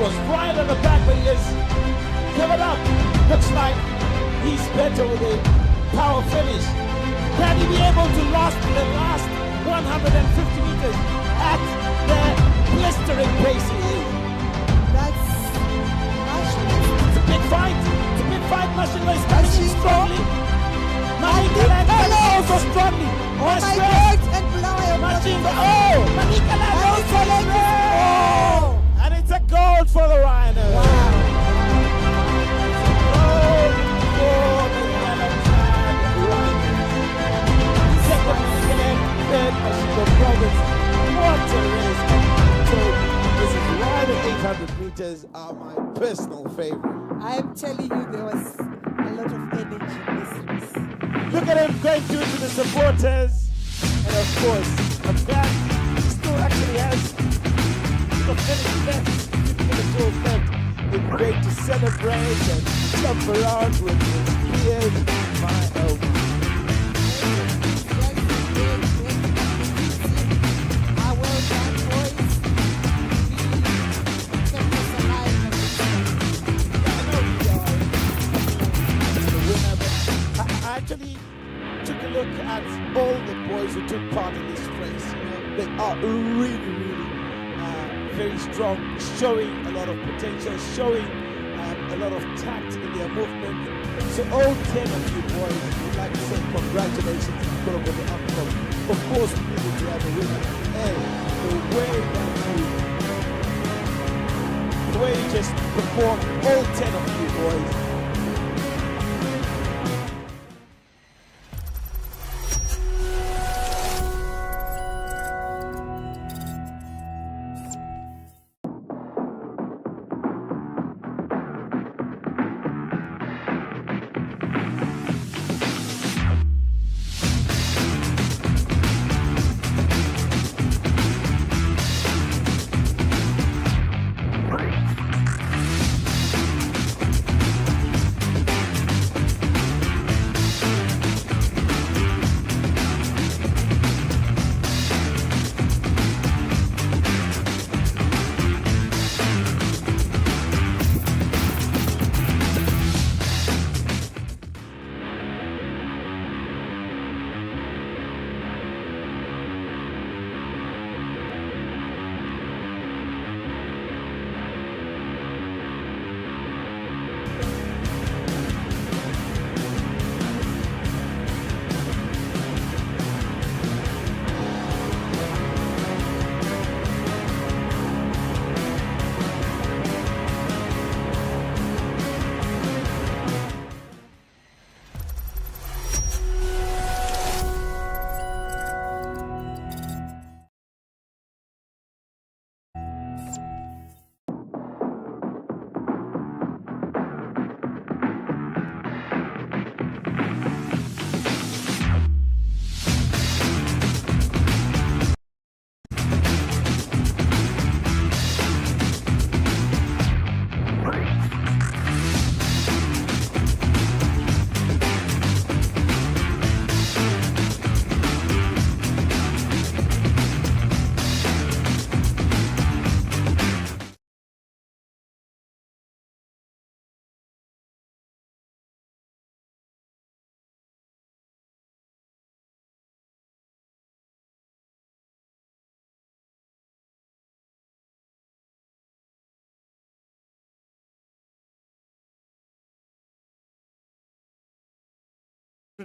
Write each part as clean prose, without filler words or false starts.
was right at the back, but he has covered up. Looks like he's better with a power finish. Can he be able to last the last 150 meters at the blistering pace he is? It's a big fight. It's a big fight. Mashingwa is coming in strongly. Manikala is also strongly. Oh my God! And Mashingwa. Oh! Manikala also strong. And it's a gold for the Rhino. Wow. Gold for the yellow flag Rhino. Second Manikala, third Mashingwa Province. What a race. So this is why the 800 meters are my personal favorite. I am telling you, there was a lot of energy in this race. Look at him going through to the supporters. And of course, I'm glad he still actually has the finish left. 50 minutes left. It's great to celebrate and jump around with his peers. My oh my. Well done, boys. We kept us alive. I actually took a look at all the boys who took part in this race. You know, they are really very strong, showing a lot of potential, showing a lot of tact in their movement. So all 10 of you boys, would like to say congratulations and put up with the outcome. Of course, we needed to have a winner. And the way you just performed, all 10 of you boys.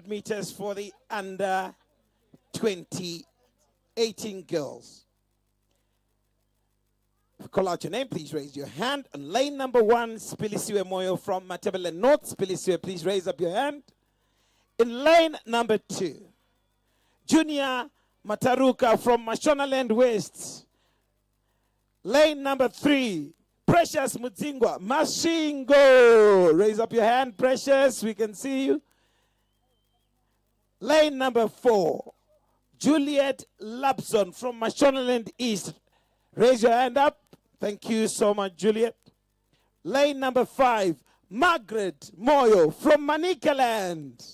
Meters for the under 20 18 girls. Call out your name, please raise your hand. On lane number 1, Spilisiwe Moyo from Matabele North. Spilisiwe, please raise up your hand. In lane number 2, Junior Mataruka from Mashonaland West. Lane number 3, Precious Mudzingwa, Mashingo. Raise up your hand, Precious, we can see you. Lane number 4, Juliet Lapson from Mashonaland East. Raise your hand up. Thank you so much, Juliet. Lane number 5, Margaret Moyo from Manicaland.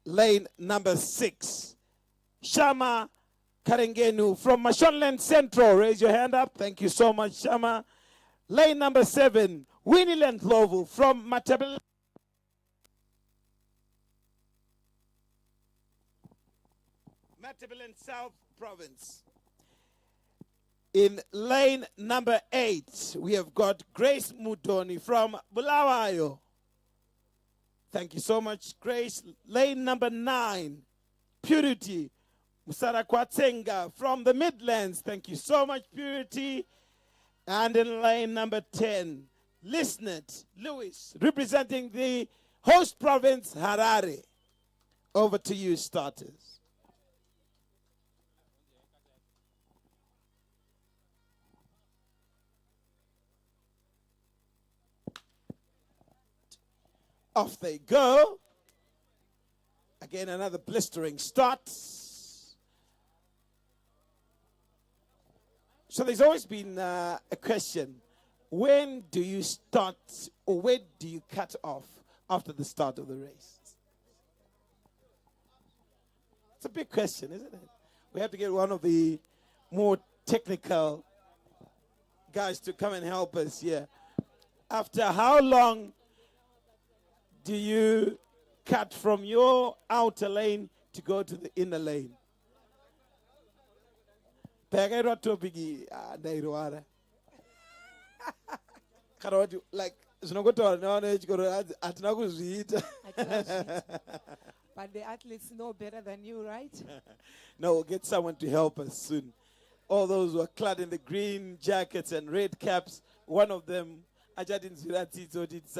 Lane number 6, Shama Karengenu from Mashonaland Central. Raise your hand up. Thank you so much, Shama. Lane number 7, Winnie Lendlovu from Matabele. Matabeleland South Province. In lane number 8, we have got Grace Mutoni from Bulawayo. Thank you so much, Grace. Lane number 9, Purity Musarakwatsenga from the Midlands. Thank you so much, Purity. And in lane number 10, Lisnet Lewis, representing the host province, Harare. Over to you, starters. Off they go. Again, another blistering start. So there's always been a question. When do you start, or when do you cut off after the start of the race? It's a big question, isn't it? We have to get one of the more technical guys to come and help us here. After how long do you cut from your outer lane to go to the inner lane? Like, But the athletes know better than you, right? no, we'll get someone to help us soon. All those who are clad in the green jackets and red caps, one of them, Ajadin Zirati, so it's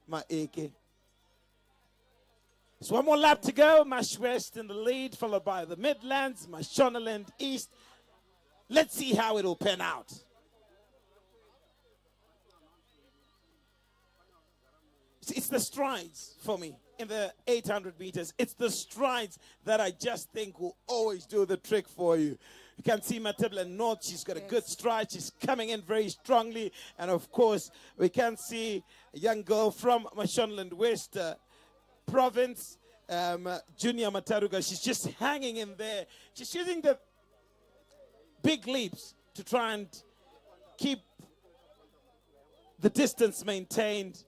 my AK. So one more lap to go. Mash West in the lead, followed by the Midlands, Mashonaland East. Let's see how it'll pan out. It's the strides for me in the 800 meters. It's the strides that I just think will always do the trick for you. You can see Matabeleland North. She's got a good stride. She's coming in very strongly. And, of course, we can see a young girl from Mashonaland West province, Junior Mataruga. She's just hanging in there. She's using the big leaps to try and keep the distance maintained.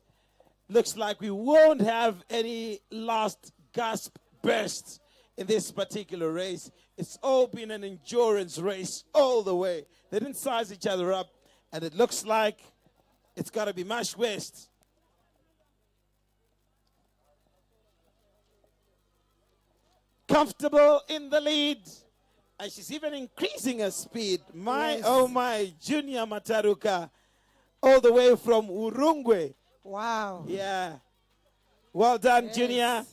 Looks like we won't have any last gasp bursts in this particular race. It's all been an endurance race all the way. They didn't size each other up, and it looks like it's got to be Mash West. Comfortable in the lead. And she's even increasing her speed. Oh my, Junior Mataruka, all the way from Urungwe. Wow. Yeah. Well done, Junior.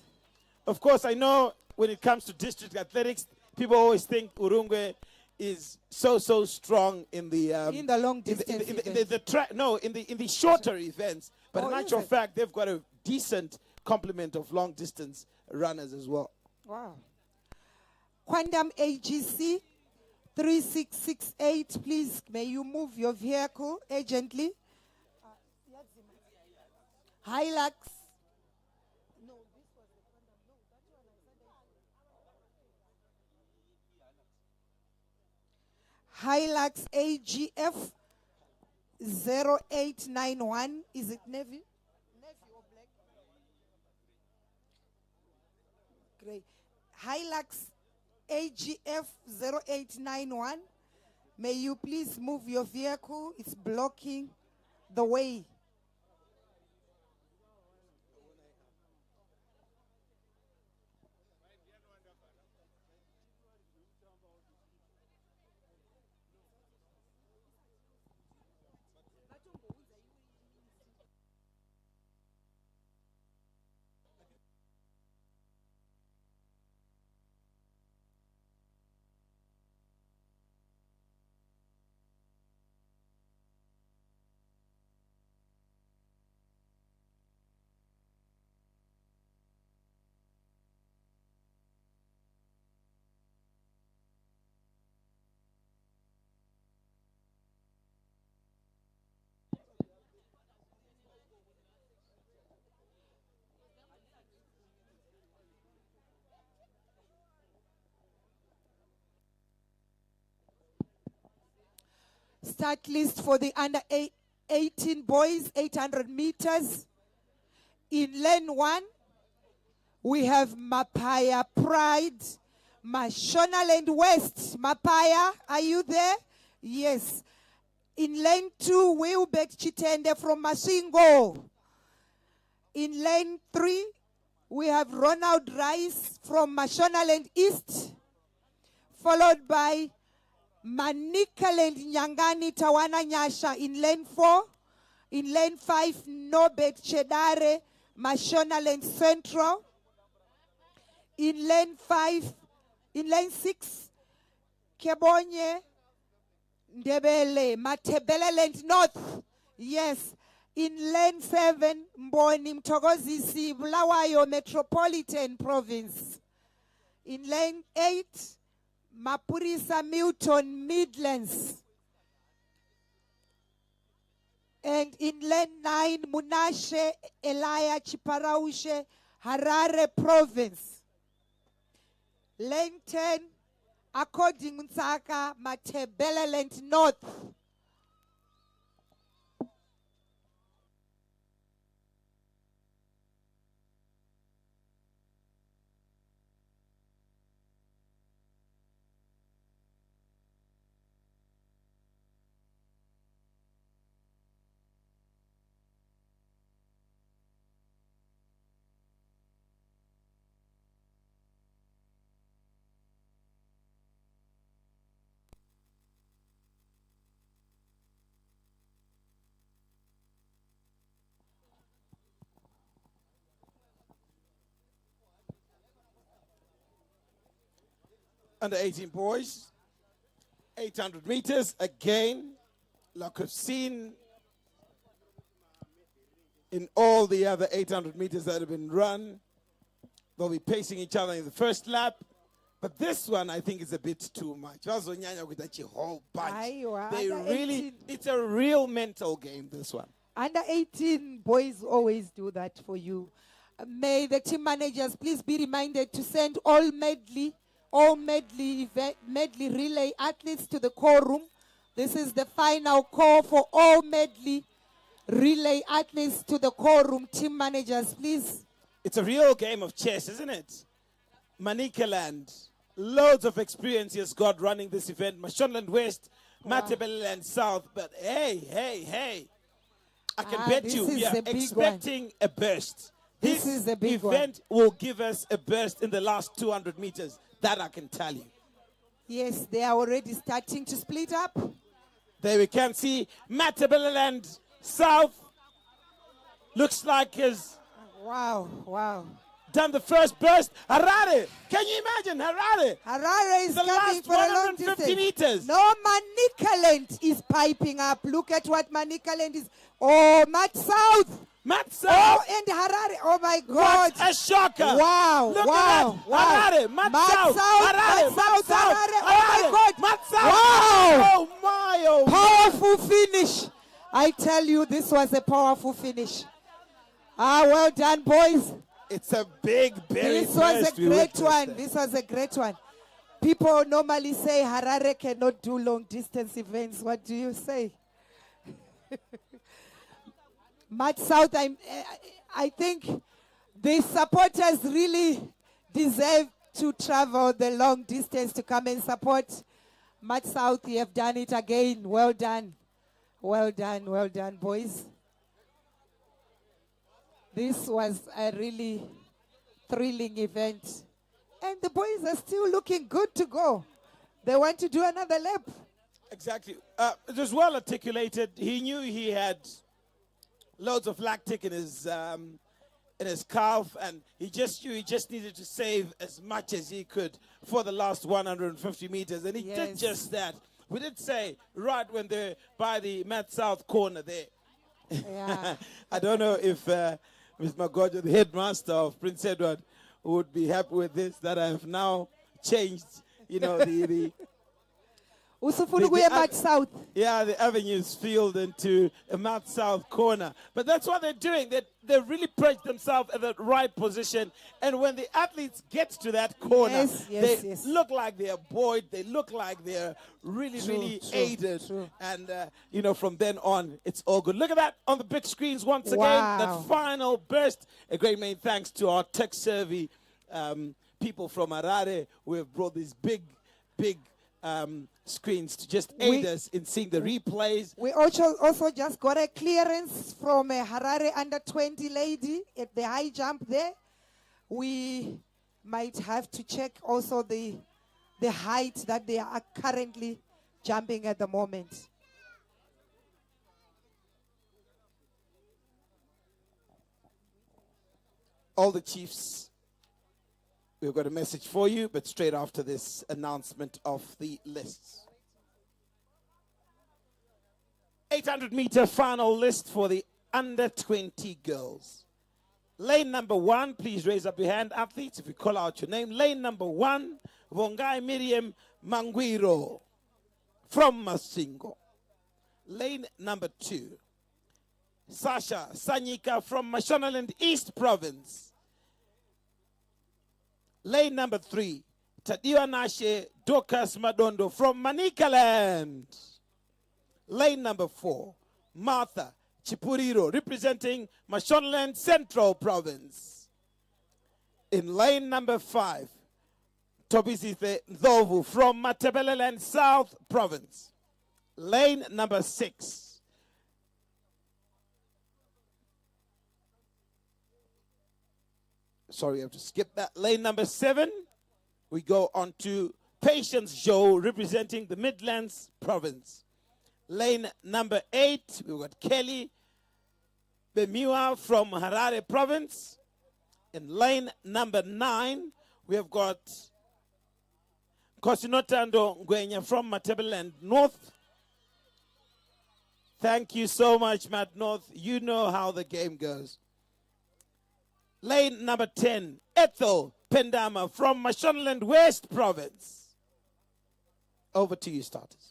Of course, I know when it comes to district athletics, people always think Urungwe is so strong in the long distance in the shorter events. But in actual fact, they've got a decent complement of long distance runners as well. Wow. Quandam AGC 3668, please, may you move your vehicle urgently. Hilux. No, this was the Quandam. No, that one I said. Hilux AGF 0891. Is it navy? Navy or black? Great. Hilux AGF 0891. May you please move your vehicle? It's blocking the way. Start list for the under 18 boys, 800 meters. In lane 1, we have Mapaya Pride, Mashonaland West. Mapaya, are you there? Yes. In lane 2, Wilbert Chitende from Masingo. In lane 3, we have Ronald Rice from Mashonaland East, followed by Manikaland Nyangani Tawana Nyasha in lane 4. In lane 5, Nobet Chedare, Mashonaland Central. In lane 6, Kebonye Ndebele, Matebeleland North. Yes. In lane 7, Mboni Mtogozisi, Bulawayo Metropolitan Province. In lane 8, Mapurisa Milton Midlands. And in lane 9, Munashe Elia Chiparaushe, Harare Province. Lane 10, according Mtsaka, Matebeleland North. Under 18 boys, 800 meters. Again, like we've seen in all the other 800 meters that have been run, they'll be pacing each other in the first lap. But this one, I think, is a bit too much. With a whole bunch. They really, it's a real mental game, this one. Under 18 boys always do that for you. May the team managers please be reminded to send all medley relay athletes to the call room. This is the final call for all medley relay athletes to the call room. Team managers, please. It's a real game of chess, isn't it? Manikaland, loads of experience he has got running this event. Mashonaland West, wow. Matebeleland South. But hey, I can bet you we are expecting a burst. This is a big event will give us a burst in the last 200 meters. That I can tell you. Yes, they are already starting to split up. There we can see Matebeleland South. Looks like has done the first burst. Harare, can you imagine Harare? Harare is the coming last for 150 a long distance. meters. No, Manikaland is piping up. Look at what Manikaland is. Oh, Mat South. Oh, and Harare. Oh, my God. What a shocker. Wow. Look wow. at that. Harare. Mat South. Harare. Mat South. Harare. Oh, my God. Mat South. Wow. Oh, my. Oh, powerful finish. I tell you, this was a powerful finish. Well done, boys. It's a big, This was a great one. This was a great one. People normally say Harare cannot do long distance events. What do you say? Mat South, I think the supporters really deserve to travel the long distance to come and support Mat South. You have done it again. Well done. Well done, boys. This was a really thrilling event. And the boys are still looking good to go. They want to do another lap. Exactly. It was well articulated. He knew he had loads of lactic in his calf, and he just knew he just needed to save as much as he could for the last 150 meters, and he did just that. We did say right when they're by the Mat South corner there. Yeah. I don't know if Ms. Magojo, the headmaster of Prince Edward, would be happy with this, that I have now changed, the Usufuna ukuya Mud South. Yeah, the avenues field into a Mount South corner. But that's what they're doing. They really perch themselves at the right position. And when the athletes get to that corner, they look like they're buoyed. They look like they're really aided. And, from then on, it's all good. Look at that on the big screens once again. That final burst. A great many thanks to our tech-savvy people from Harare who have brought these big screens to just aid us in seeing the replays. We also just got a clearance from a Harare under-20 lady at the high jump there. We might have to check also the height that they are currently jumping at the moment. All the chiefs, we've got a message for you, but straight after this announcement of the lists. 800-meter final list for the under-20 girls. Lane number 1, please raise up your hand, athletes, if you call out your name. Lane number 1, Vongai Miriam Mangwiro from Masingo. Lane number 2, Sasha Sanyika from Mashonaland East Province. Lane number 3, Tadiwa Nashe Dorcas Madondo from Manicaland. Lane number 4, Martha Chipuriro representing Mashonaland Central Province. In lane number 5, Tobisithe Ndlovu from Matabeleland South Province. Lane number 6, sorry, I have to skip that. Lane number 7, we go on to Patience Joe representing the Midlands Province. Lane number 8, we've got Kelly Bemiwa from Harare Province. In lane number 9, we have got Kosinotando Ngwenya from Matabeleland North. Thank you so much, Matt North. You know how the game goes. Lane number 10, Ethel Pendama from Mashonaland West Province. Over to you, starters.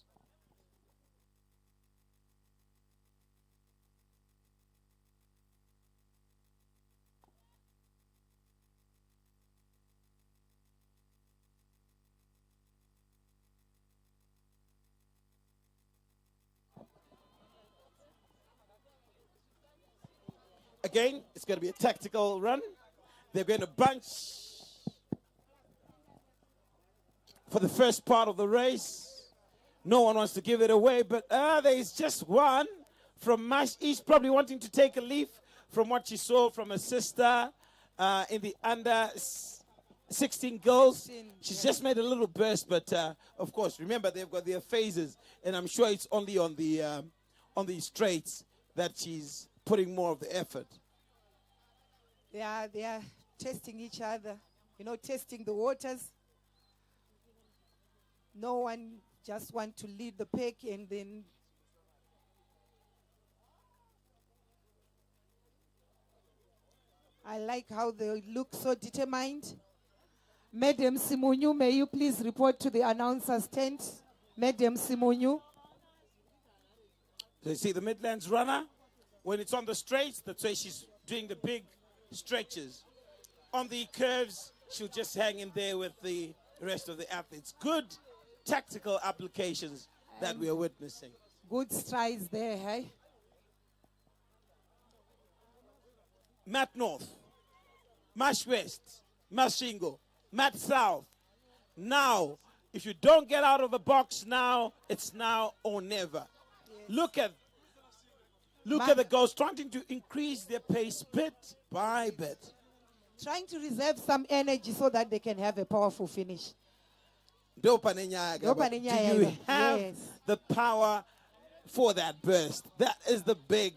Again, it's going to be a tactical run. They're going to bunch for the first part of the race. No one wants to give it away, but there's just one from Mash East, probably wanting to take a leaf from what she saw from her sister in the under 16 girls. She's just made a little burst, but of course, remember they've got their phases, and I'm sure it's only on the straights that she's putting more of the effort. They are testing each other, testing the waters. No one just wants to lead the pack and then I like how they look so determined. Madam Simunyu, may you please report to the announcer's tent? Madam Simunyu. So you see the Midlands runner? When it's on the straights, that's where she's doing the big stretches. On the curves, she'll just hang in there with the rest of the athletes. Good tactical applications that we are witnessing. Good strides there, hey? Matt North, Mash West, Mashingo, Matt South. Now, if you don't get out of the box now, it's now or never. Yes. Look at the girls trying to increase their pace bit by bit. Trying to reserve some energy so that they can have a powerful finish. Do you have the power for that burst? That is the big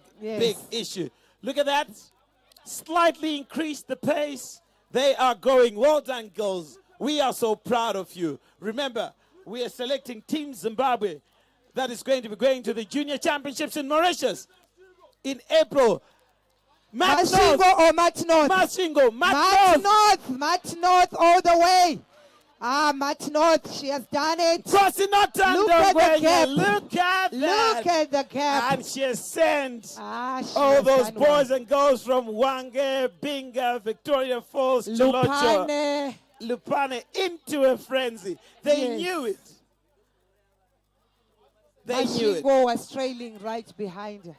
issue. Look at that. Slightly increase the pace. They are going. Well done, girls. We are so proud of you. Remember, we are selecting Team Zimbabwe that is going to be going to the Junior Championships in Mauritius in April. Mashingo or Matt North? Mashingo, Matt North all the way. Much North, she has done it. Crossing Notando, Look at the gap. look at that. Look at the gap. And she has sent She all has those done boys well. and girls from Wange, Binga, Victoria Falls, Chilocho, Lupane. Lupane into a frenzy. They Yes. knew it. They knew it. Mashingo was trailing right behind her.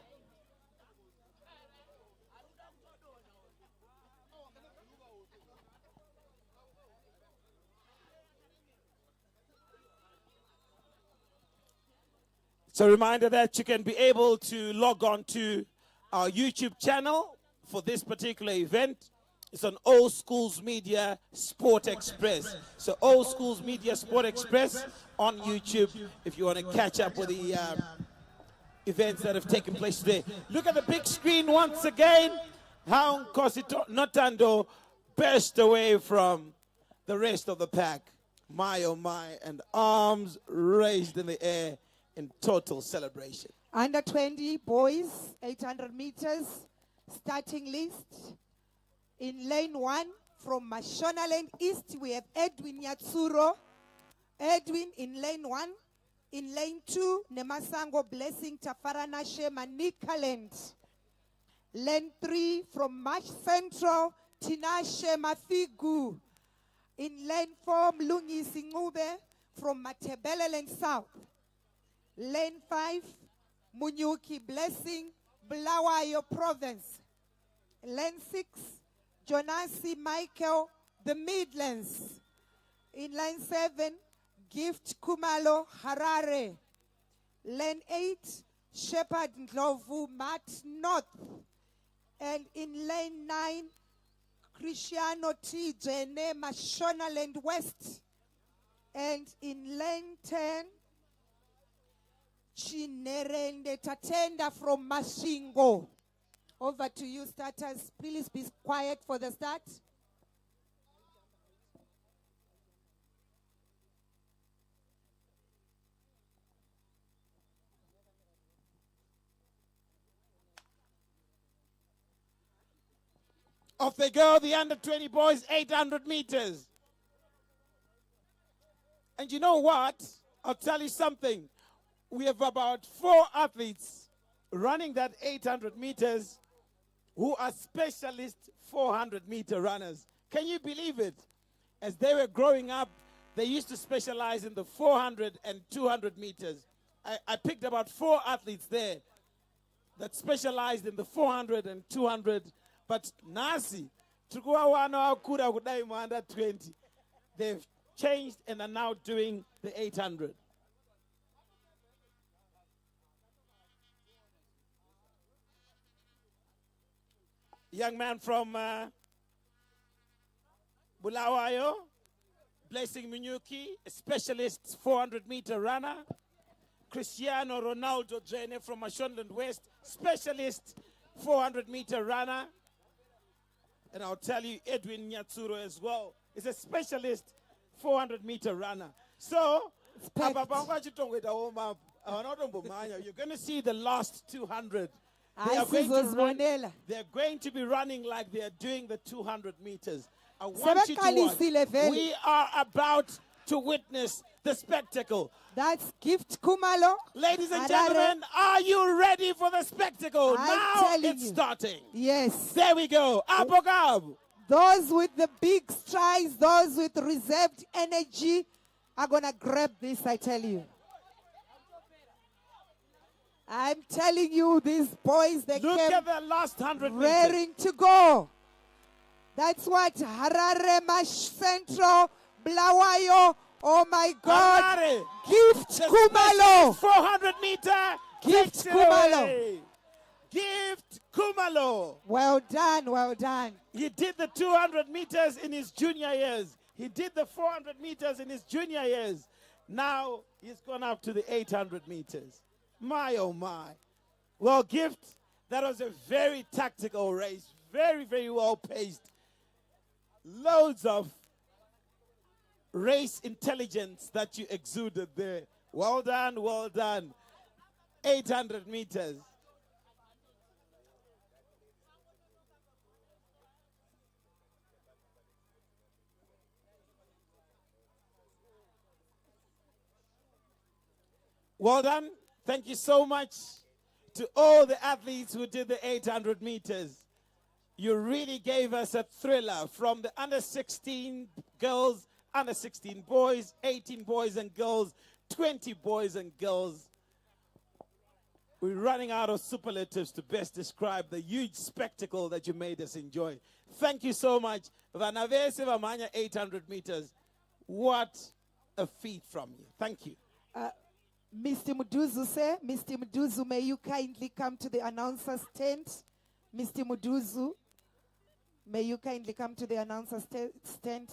It's a reminder that you can be able to log on to our YouTube channel for this particular event. It's on Old Schools Media Sport Express. So Old Schools Media Sport Express on YouTube if you want to catch up with the events that have taken place today. Look at the big screen once again. How Notando burst away from the rest of the pack. My oh my, and arms raised in the air in total celebration. Under 20 boys, 800 meters, starting list. In lane 1, from Mashonaland East, we have Edwin Yatsuro. Edwin in lane 1. In lane 2, Nemasango Blessing Tafaranashe Manikaland. Lane 3, from March Central, Tinashe Mafigu. In lane 4, Mlungi Singube from Matebeleland South. Lane 5, Munyuki Blessing, Bulawayo Province. Lane 6, Jonasi Michael, the Midlands. In lane 7, Gift Kumalo, Harare. Lane 8, Shepherd Ndlovu, Mat North. And in lane 9, Cristiano T. Jene, Mashonaland West. And in lane 10, Chinerende Tatenda from Mashingo. Over to you, starters. Please be quiet for the start. Off they go, the under 20 boys, 800 meters. And you know what? I'll tell you something. We have about 4 athletes running that 800 meters who are specialist 400-meter runners. Can you believe it? As they were growing up, they used to specialize in the 400 and 200 meters. I picked about 4 athletes there that specialized in the 400 and 200. But Nasi, under 20, they've changed and are now doing the 800. Young man from Bulawayo, Blessing Munyuki, a specialist 400-meter runner. Cristiano Ronaldo Jene from Mashonaland West, specialist 400-meter runner. And I'll tell you, Edwin Nyatsuro as well is a specialist 400-meter runner. So, you're going to see the last 200. They're going to be running like they're doing the 200 meters. I want you to watch. We are about to witness the spectacle. That's Gift Kumalo. Ladies and gentlemen, are you ready for the spectacle? Now it's starting. Yes. There we go. Abogab. Those with the big strides, those with reserved energy are going to grab this, I tell you. I'm telling you, these boys, they Look came at the last 100 meters. raring to go. That's what Harare, Mash Central, Blawayo, oh my God. Harare. Gift Kumalo. 400-meter. Gift Kumalo. Gift Kumalo. Well done, well done. He did the 200 meters in his junior years. He did the 400 meters in his junior years. Now he's gone up to the 800 meters. My, oh my. Well, Gift, that was a very tactical race. Very, very well paced. Loads of race intelligence that you exuded there. Well done, well done. 800 meters. Well done. Thank you so much to all the athletes who did the 800 meters. You really gave us a thriller from the under 16 girls, under 16 boys, 18 boys and girls, 20 boys and girls. We're running out of superlatives to best describe the huge spectacle that you made us enjoy. Thank you so much. Vanavese Vamanya 800 meters. What a feat from you. Thank you. Mr. Muduzu, sir. Mr. Muduzu, may you kindly come to the announcer's tent. Mr. Muduzu, may you kindly come to the announcer's tent.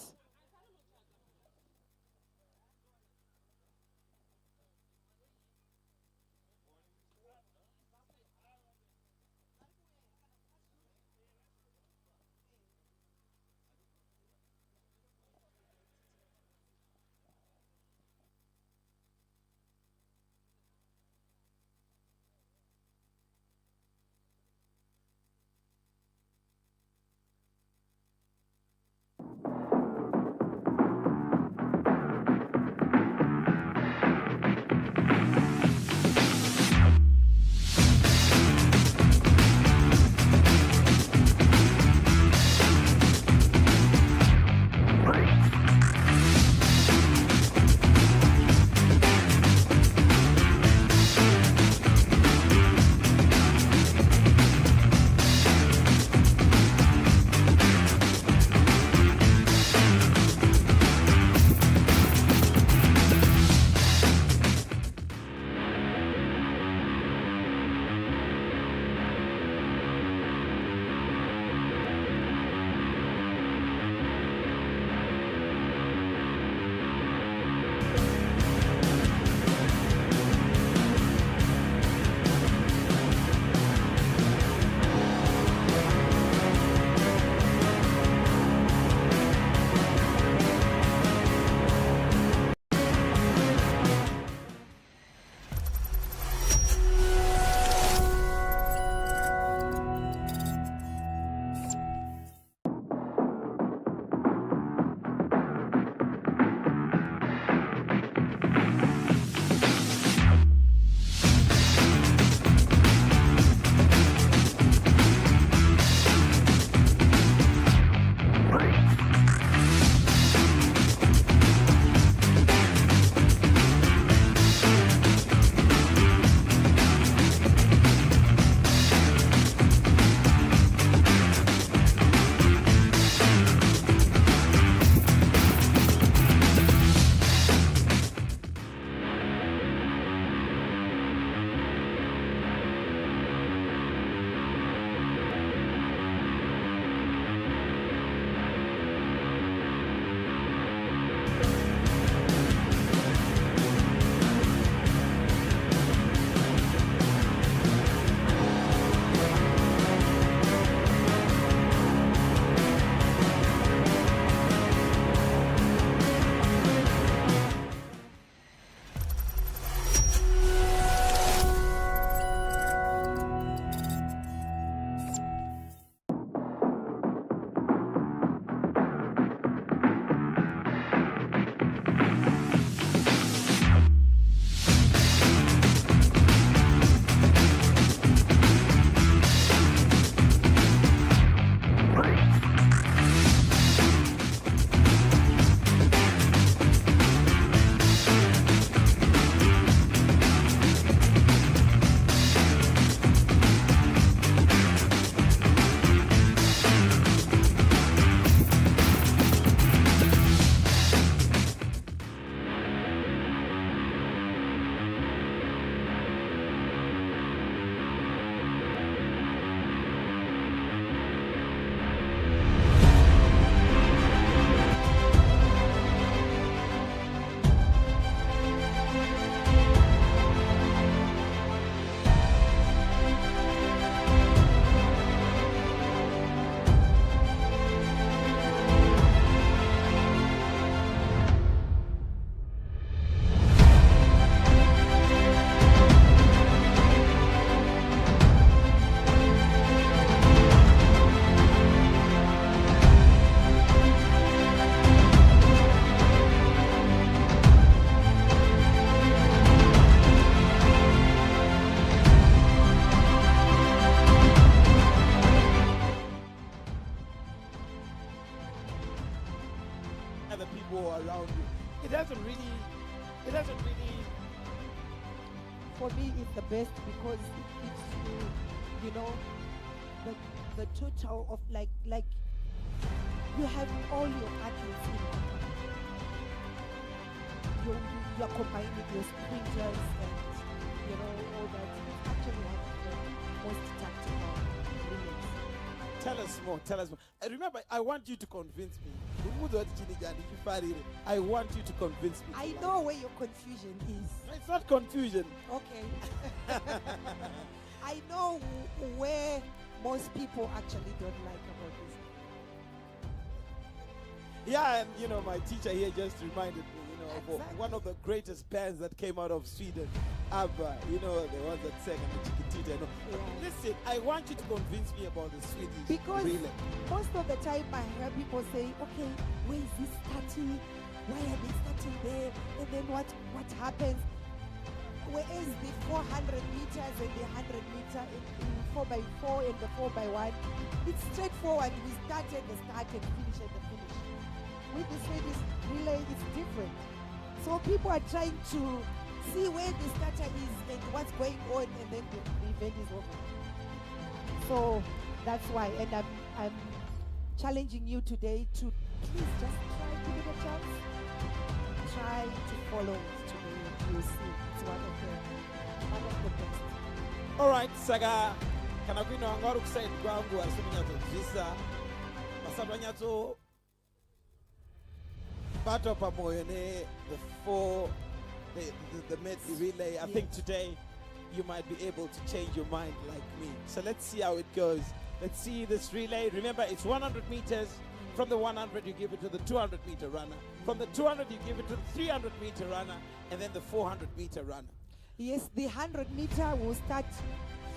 the best because it gives you, the total of like you have all your athletes in one. You are combining your sprinters and all that. It's actually one of the most tactical relays. Tell us more. Remember, I want you to convince me. I want you to convince me. I know where your confusion is. No, it's not confusion. Okay. I know where most people actually don't like about this. Yeah, and my teacher here just reminded me, of Exactly. one of the greatest bands that came out of Sweden, ABBA, the ones that sang and the Chiquitita. Yeah. Listen, I want you to convince me about the Swedish Because relay. most of the time I hear people say, okay, where is this starting? Why are they starting there? And then what happens? Whereas the 400 meters and the 100 meter in 4x4 and the 4x1, it's straightforward. We start at the start and finish at the finish. With the Swedish relay, it's different. So people are trying to see where the starter is and what's going on, and then the event is over. So that's why, and I'm challenging you today to please just try, give it a chance. Try to follow it today, and you'll see it's one of the best. All right, Saga. Kana kwino angwaru kuside kwangu asimunyadzobvisa basatwanyatso bato pamoyo the Medley relay. I think today you might be able to change your mind like me. So let's see how it goes. Let's see this relay. Remember, it's 100 meters. From the 100, you give it to the 200-meter runner. From the 200, you give it to the 300-meter runner, and then the 400-meter runner. Yes, the 100 meter will start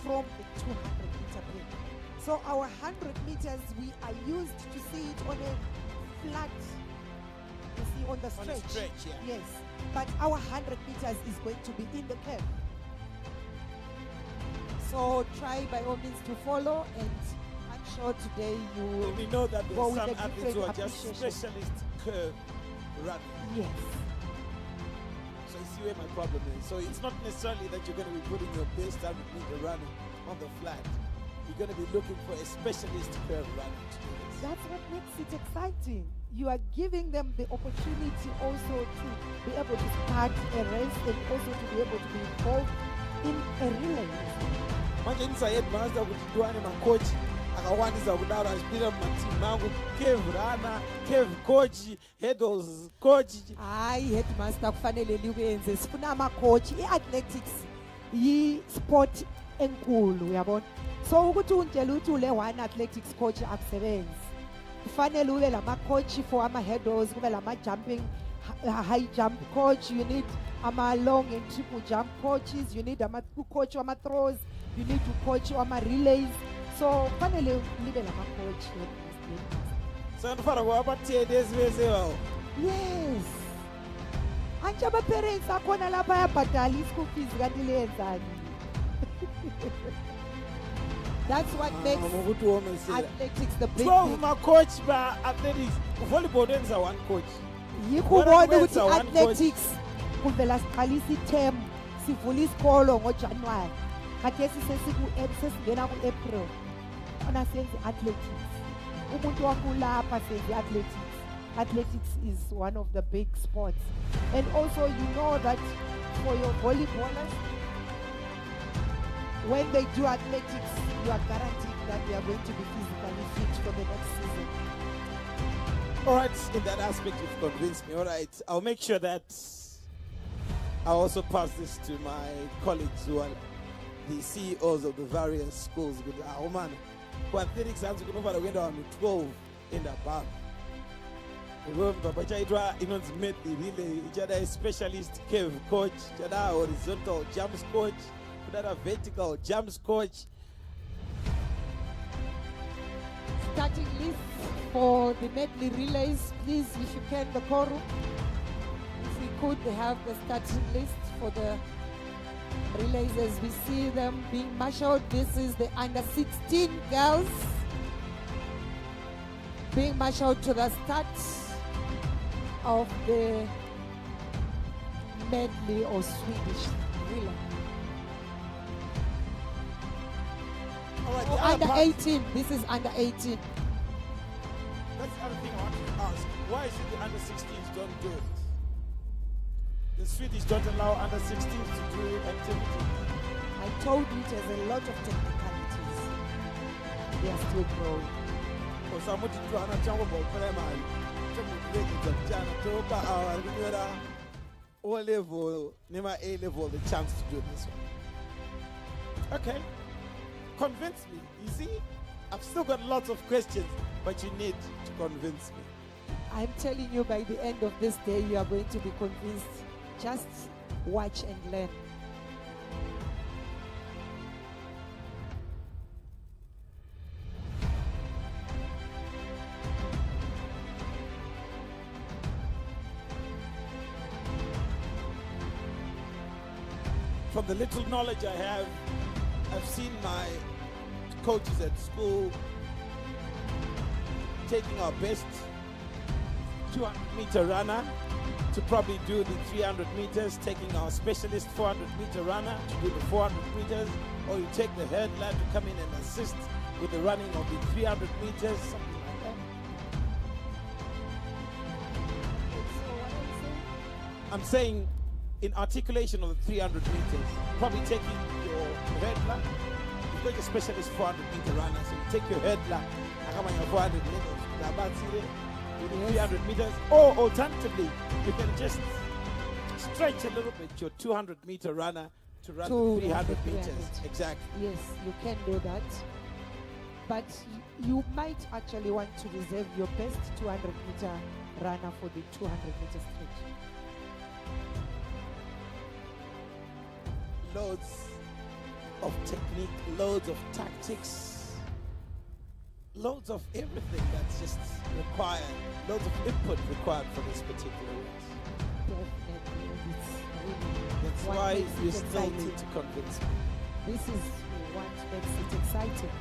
from the 200 meter plane. So our 100 meters, we are used to see it on a flat, you see, on the stretch. On a stretch, yeah. Yes, but our 100 meters is going to be in the curve. So try by all means to follow, and I'm sure today you will. We know that go there's with some a athletes who are different just appreciation. specialist curve runners. Yes. So you see where my problem is. So it's not necessarily that you're going to be putting your best 100-meter runner on the flat. You're going to be looking for a specialist curve runner to do this. That's what makes it exciting. You are giving them the opportunity also to be able to start a race and also to be able to be involved in a relay. Manje ndisayedmaster kuti ndiwane makochi akawandisa kudaro achipinda mumatimu mangu, cave runner, cave coach, hurdles coach. Hayi headmaster kufanele liwenze sifuna amacoach. I-athletics yi-sport enkulu uyabona. So ukuthi unjela ukuthi ule one athletics coach akusebenzi. Kufanele ube lama-coach for ama-hurdles, kube lama-jumping, high jump coach, you need ama-long and triple jump coaches, you need coach wama-throws, you need to coach wama-relays. So kufanele libe lama-coach. So ndifana kuwabatiyeni eziveze wawo. Yes. Anje ama-parents akhona lapha ayabhadala i-school fees kanti liyenzani. That's what makes athletics the big 12 thing. ma-coach ba-athletics. Volleyball wenza one coach. Yikho ubona ukuthi athletics kuvela siqalisa i-term sivula isikolo ngoJanuwari. Khathesi sesingena ku-April. Khona senze athletics. Umuntu wakulapha senze athletics. Athletics is one of the big sports. And also you know that for your volleyballers, when they do athletics, you are guaranteed that they are going to be physically fit for the next season. All right, in that aspect, you've convinced me. All right, I'll make sure that I also pass this to my colleagues who are the CEOs of the various schools. Oh man, for athletics, I'm going to 12 in the bar. Inonzi Medley relay, a specialist cave coach, a horizontal jumps coach, a vertical jumps coach. Starting list for the Medley relays, please, if you can, the quorum. If we could have the starting list for the relays as we see them being marshaled. This is the under 16 girls being marshaled to the start of the Medley or Swedish relay. All right, Oh, the other under part- 18. This is under 18. That's the other thing I wanted to ask. Why is it the under 16s don't do it? The Swedish don't allow under 16s to do activities. I told you it has a lot of technicalities. They are still growing. Because I'm going to do an example primary. O level, never A level, the chance to do this one. Okay. Convince me. You see, I've still got lots of questions, but you need to convince me. I'm telling you, by the end of this day, you are going to be convinced. Just watch and learn. From the little knowledge I have, I've seen my coaches at school taking our best 200-meter runner to probably do the 300 meters, taking our specialist 400-meter runner to do the 400 meters, or you take the hurdler to come in and assist with the running of the 300 meters, something like that. I'm saying in articulation of the 300 meters, probably taking your hurdler, you've got your specialist 400-meter runner, so you take your hurdler, and your 400 meters, with the 300 meters, or alternatively, you can just stretch a little bit your 200-meter runner to run the 300 meters. Exactly. Yes, you can do that. But you might actually want to reserve your best 200-meter runner for the 200-meter stretch. Loads of technique, loads of tactics, loads of everything that's just required, loads of input required for this particular race. Definitely. It's really That's what why makes you it still exciting. need to convince me. This is what makes it exciting.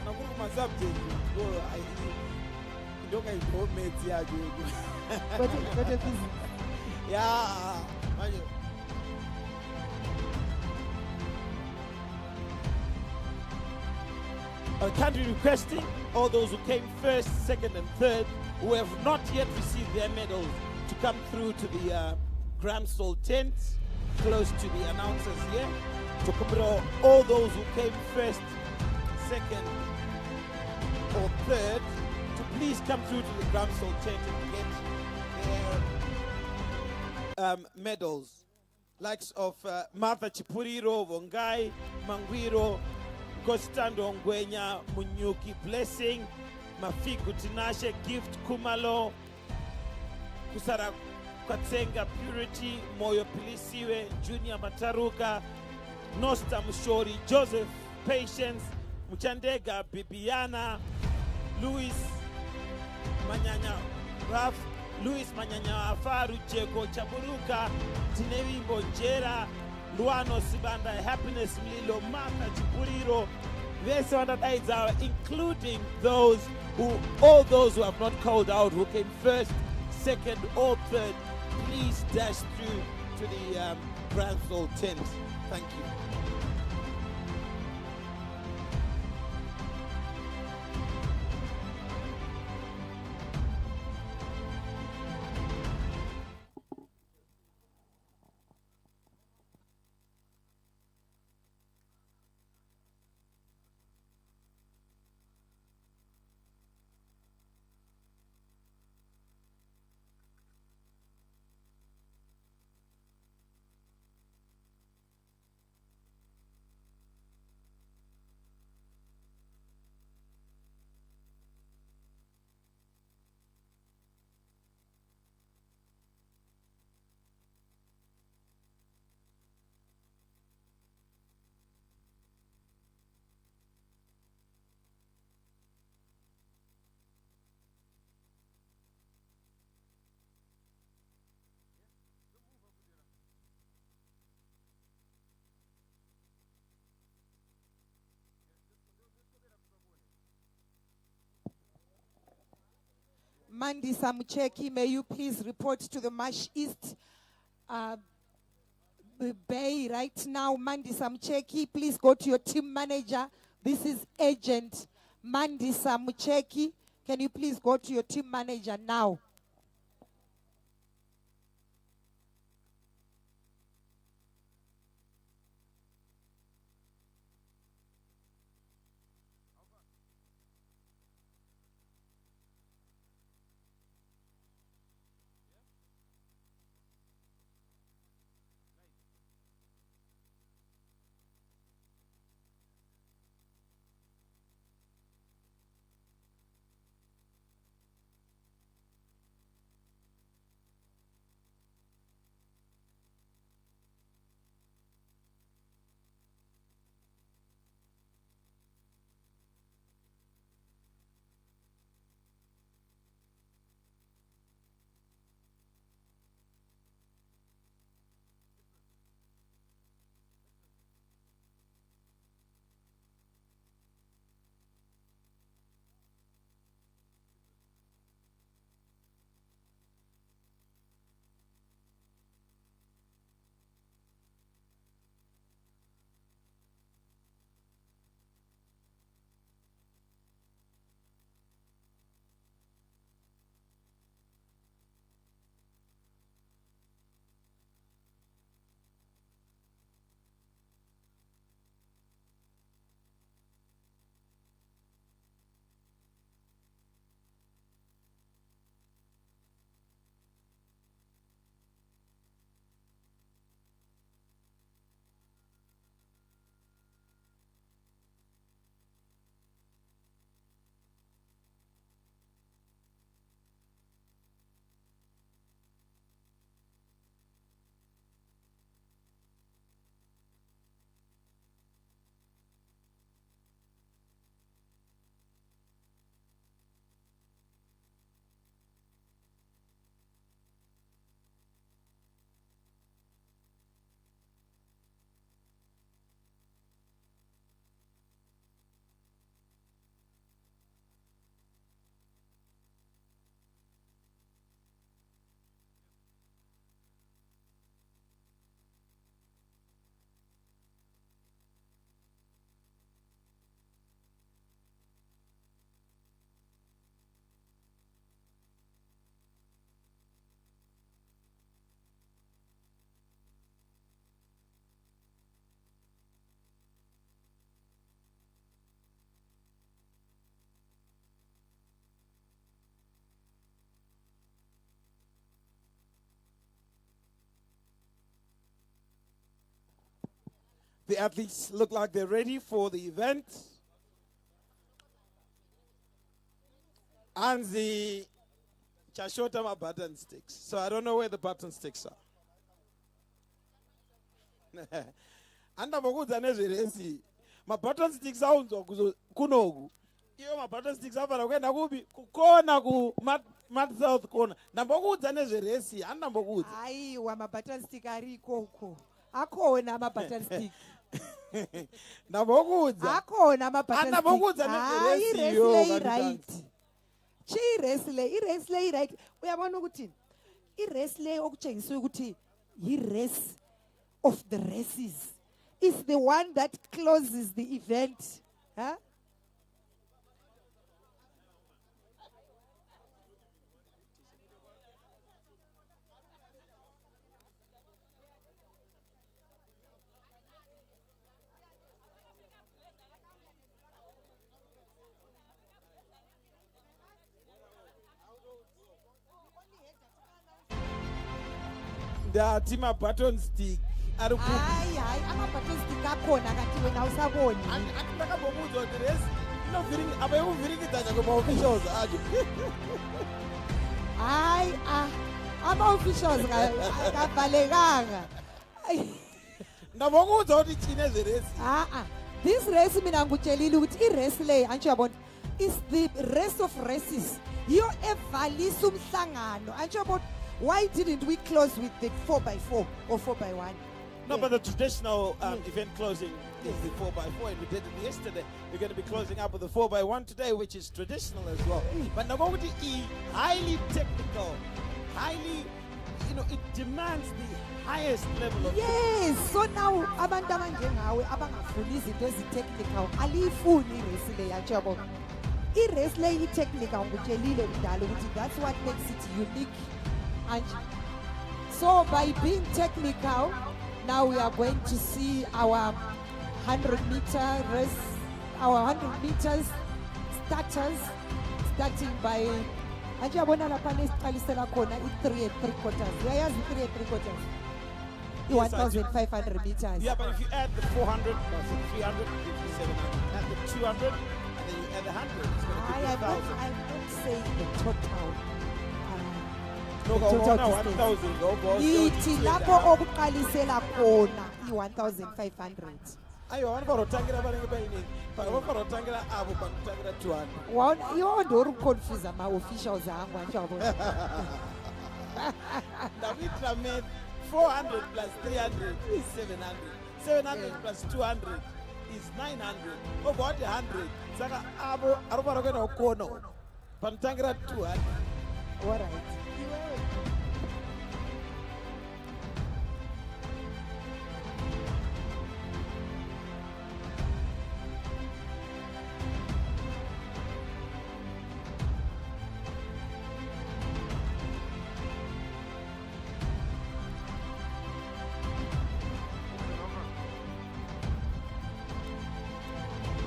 And I'm going to subject. You don't get your mates here. But if it's Yeah. I can't be requesting all those who came first, second, and third, who have not yet received their medals, to come through to the Grand Soul tent, close to the announcers here. To commemorate all those who came first, second, or third, to please come through to the Grand Soul tent and get their medals. Likes of Martha Chipuriro, Vongai, Mangwiro, Gostando Ngwenya, Munyuki Blessing, Mafiku Tinashe, Gift Kumalo, Kusara Kwatsenga Purity, Moyo Pilisiwe, Junior Mataruka, Nosta Mushori, Joseph Patience, Muchandega Bibiana, Louis Manyanya Raf, Louis Manyanya Afaru, Cheko Chaburuka, Tinewi Bonjera, Luano Sibanda, Happiness Mlilo, Martha Chipuriro, including all those who have not called out, who came first, second, or third. Please dash through to the Grand Soul tent. Thank you. Mandy Samucheki, may you please report to the Marsh East Bay right now. Mandisa Mcheki, please go to your team manager. This is agent Mandisa Mcheki. Can you please go to your team manager now? The athletes look like they're ready for the event. And the Chashota my button sticks. So I don't know where the button sticks are. Anda bokuza nezveresi. My button sticks sounds kunogu. Iyo my button sticks afara kwenda kubi kukona ku mat south corner. Ndambokuza nezveresi. Anda mbokuza. Aiwa mabutton stick ari ikoko. Akona mabutton stick. Ndambokuza. Akona mabutton stick. Ndambokuza nezveresi yo. Right. Chi i-wrestle right. Uyabona ukuthi i-wrestle okutshengisa ukuthi yi-race of the races is the one that closes the event. Huh? Ndathi ma button stick ari ku Hayi ama-button stick akhona kanti wena awusaboni. andakambokuzwa kuti resi abayekuvhirikidza kwema-officials acho. Hayi ama-officials kavalekanga. Ndambokuzwa kuti chine zveresi. This race mina ngikutshelile ukuthi i-race le antsho yabona is the race of races. Yiyo evalisa umhlangano. Antsho yabona why didn't we close with the 4x4 or 4x1? No, but the traditional event closing is the 4x4, and we did it yesterday. We're going to be closing up with the 4x1 today, which is traditional as well. But Nagoguti highly technical, highly it demands the highest level of Yes, so now abantu abanjengawe abangafuni izinto ezi-technical aliyifuni irace le yajabo. I-race le i-technical ngikutshelile kudala ukuthi that's what makes it unique. And so by being technical, now we are going to see our 100-meter race, our 100 meters starters, starting by anje yabona lapha nesiqalisela khona i-3 3/4. Uyayazi i-3 3/4? Yes, I do. 1,500 meters. Yeah, but if you add the 400 plus the 300, it gives you 700. Add the 200, and then you add the 100. It's going to give you I'm 1,000. not saying the total. No, the total no, distance. 1,000. Go, boss. Yithi lapho okuqalisela khona i-1,500. Ayo, wani barotangira banenge bayiningi. Barotangira abo barotangira 200. Iwo ndo confuse ama-officials angu anje wabona. Davitra made 400 plus 300 is 700. 700 plus 200 is 900. About 100. Saka abo arubarokena okono. Pantangira 200. All right.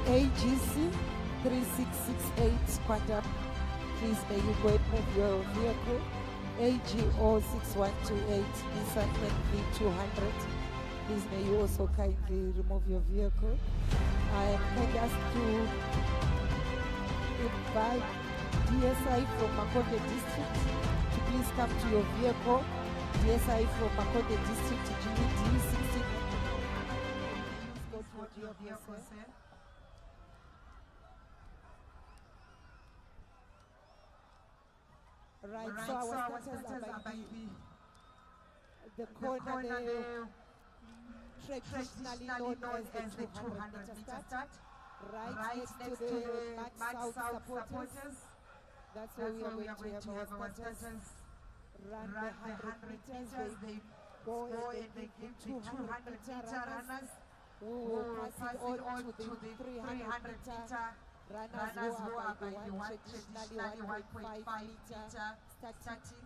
AGC 3668 Quantum, please may you go and move your vehicle. AGO 6128 Nissan NV 200, please may you also kindly remove your vehicle. I am kind asked to invite DSI from Makonde District to please come to your vehicle. DSI from Makonde District, GED 16. Please go to your vehicle, sir. Right, so our starters are by the corner traditionally known as the 200-meter start, right next to the Match South supporters. That's where we are going to have our starters run the 100 meters. They go and they give the 200-meter runners who will pass it on to the 300-meter runners who are by the traditionally 1.5 meter starting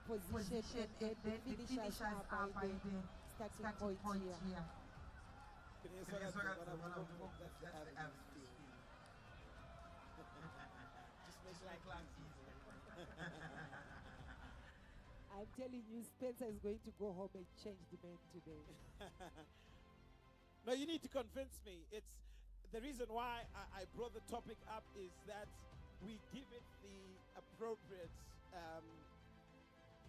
position, and then the finishers are by the starting point here. I'm telling you, Spencer is going to go home and change the men today. No, you need to convince me. It's the reason why I brought the topic up is that we give it the appropriate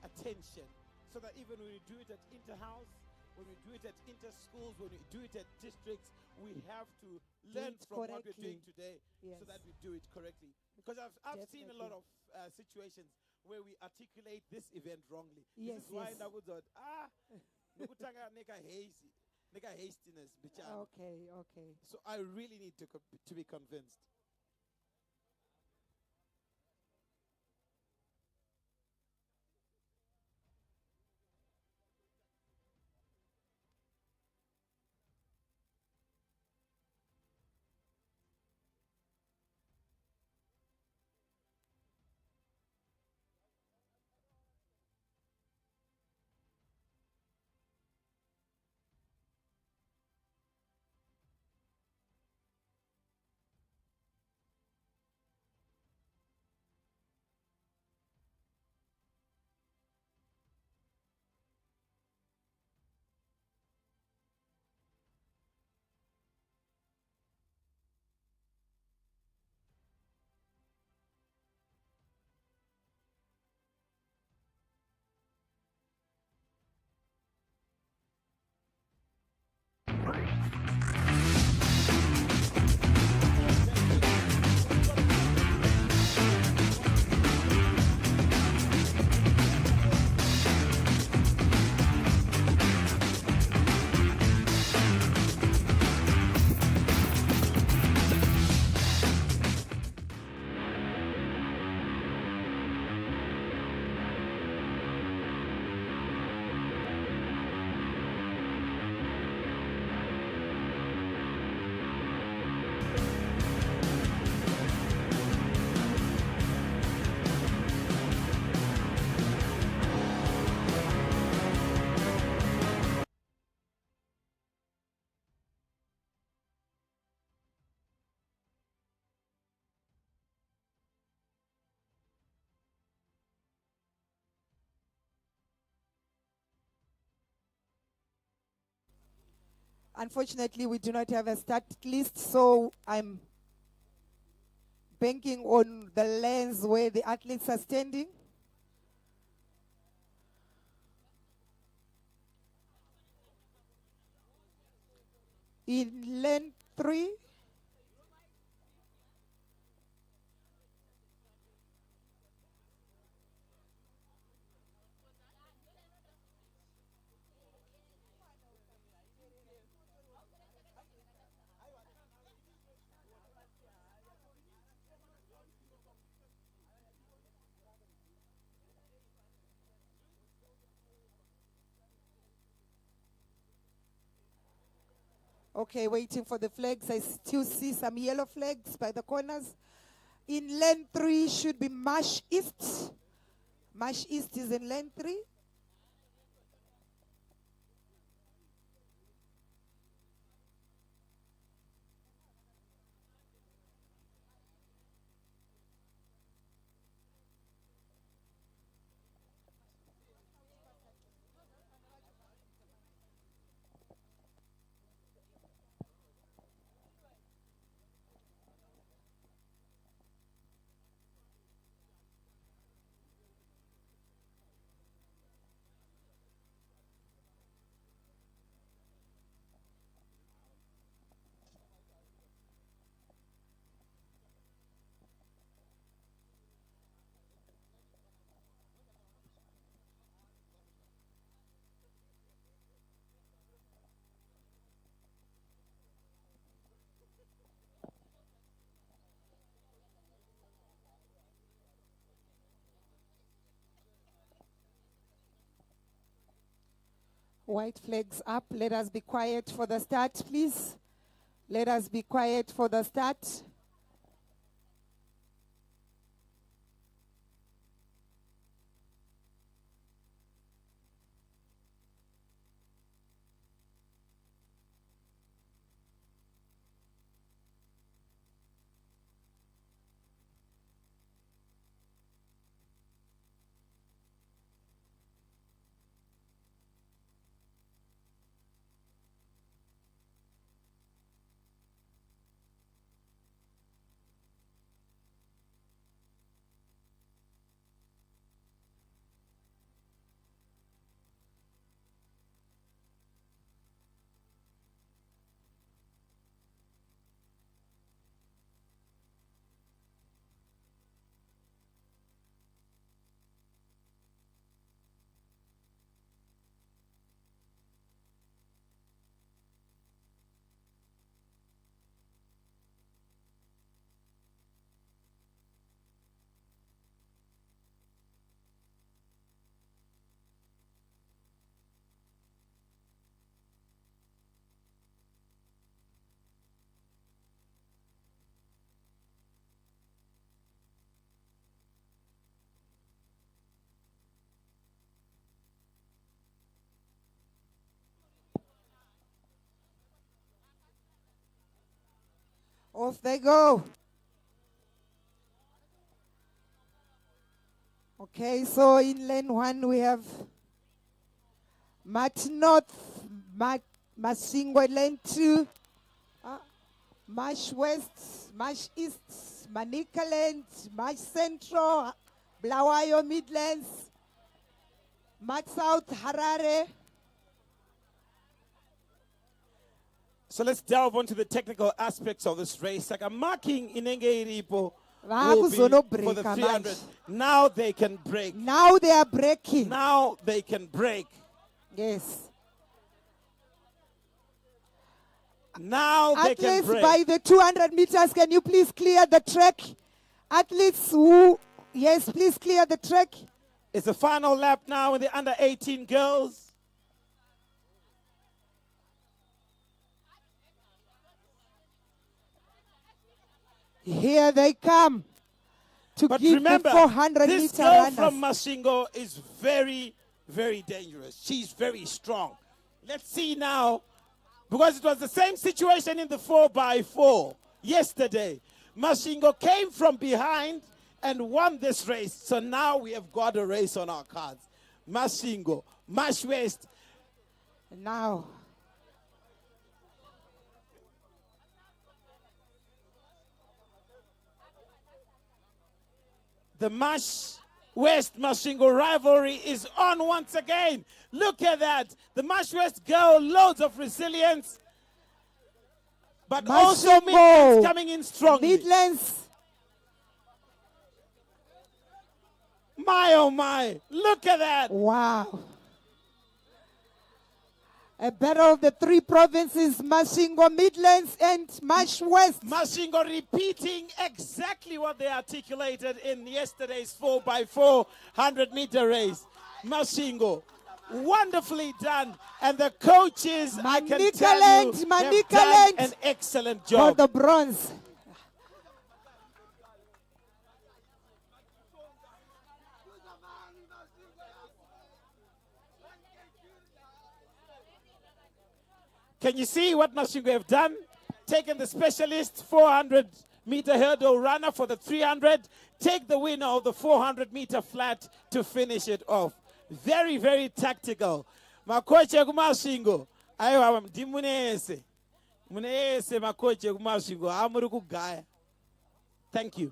attention, so that even when we do it at inter-house, when we do it at inter-schools, when we do it at districts, we have to learn from what we're doing today, so that we do it correctly. Because I've seen a lot of situations where we articulate this event wrongly. Yes, this is why nokutanga neka hazy. Hastiness. Okay. So I really need to be convinced. Unfortunately, we do not have a start list, so I'm banking on the lanes where the athletes are standing. In lane 3, okay, waiting for the flags. I still see some yellow flags by the corners. In lane 3 should be Marsh East. Marsh East is in lane 3. White flags up. Let us be quiet for the start, please. Let us be quiet for the start. Off they go. Okay, so in lane 1 we have March North, Masingwe. Lane 2, Marsh West, Marsh East, Manicaland, Marsh Central, Blawayo Midlands, March South, Harare. So let's delve into the technical aspects of this race. Like I'm marking Inenge Iripo Vakuzono for the break 300. manje. Now they can break. Now they are breaking. Now they can break. Yes. Now they can Athletes break. by the 200 meters, can you please clear the track? Athletes who, yes, please clear the track. It's the final lap now in the under 18 girls. Here they come to But give remember, the 400 this meter girl runners. from Mashingo is very, very dangerous. She's very strong. Let's see now, because it was the same situation in the 4x4 yesterday. Mashingo came from behind and won this race. So now we have got a race on our cards. Mashingo, Marsh West. Now, The Mash West Mashingo rivalry is on once again. Look at that. The Mash West girl, loads of resilience. But also Midlands coming in strongly. Midlands. My oh my, look at that. Wow. A battle of the three provinces, Mashingo Midlands and Mash West. Mashingo repeating exactly what they articulated in yesterday's 4x4 100-meter race. Mashingo, wonderfully done. And the coaches, I can tell you, have done an excellent job. For the bronze. Can you see what Mashingo have done? Taken the specialist 400-meter hurdle runner for the 300. Take the winner of the 400-meter flat to finish it off. Very, very tactical. Makoche kumashingo. Ayo ndimunese. Munese makoche kumashingo. Amuru kugaya. Thank you.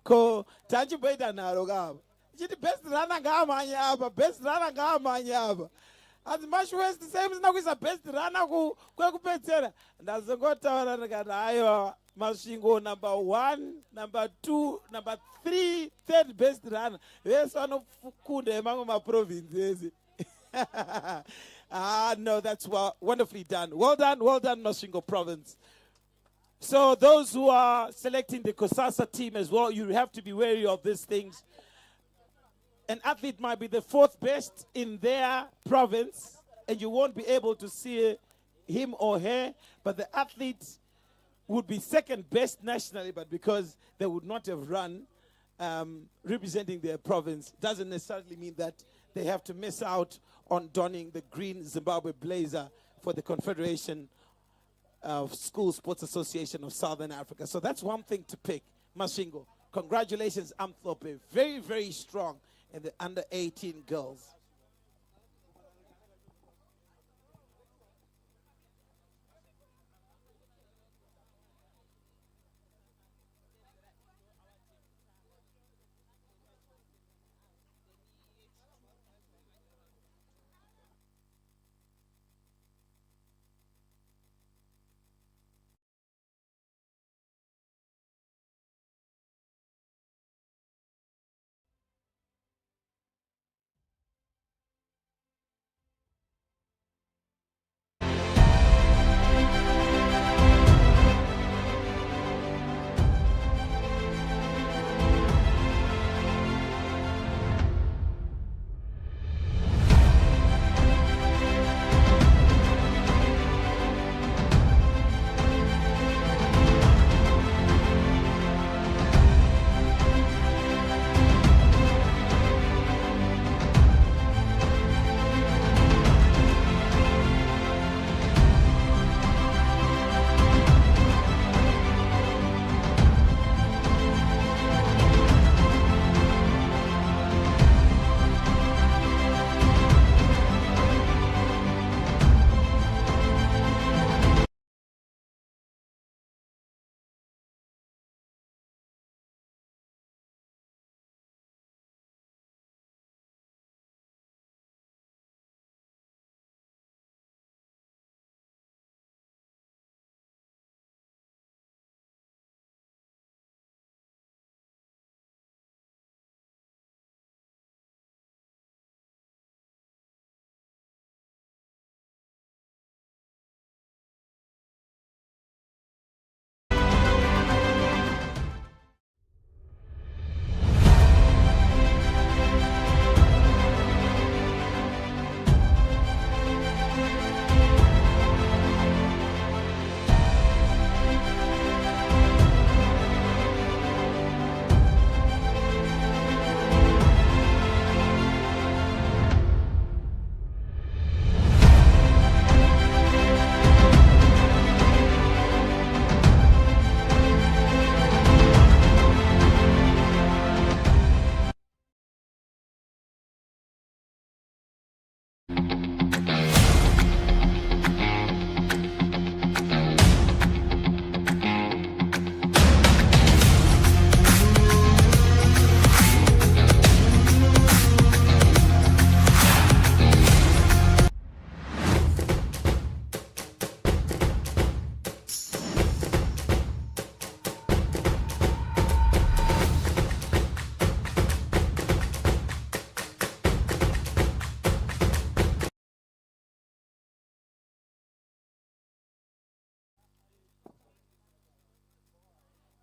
Ko tanji boida naro gaba. Chiti best runner ngamanya apa, best runner ngamanya apa. As Mash West same sinakuisa best runner kwekupedzera. Ndazongotaura ndikati ayo Mashingo number 1, number 2, number 3, third best runner. Vese vanofukunda emango maprovinces. No, that's wonderfully done. Well done, Mashingo province. So those who are selecting the Kosasa team as well, you have to be wary of these things. An athlete might be the 4th best in their province, and you won't be able to see him or her, but the athlete would be 2nd best nationally, but because they would not have run representing their province, doesn't necessarily mean that they have to miss out on donning the green Zimbabwe blazer for the Confederation of School Sports Association of Southern Africa. So that's one thing to pick. Mashingo, congratulations, Amthlope. Very, very strong in the under 18 girls.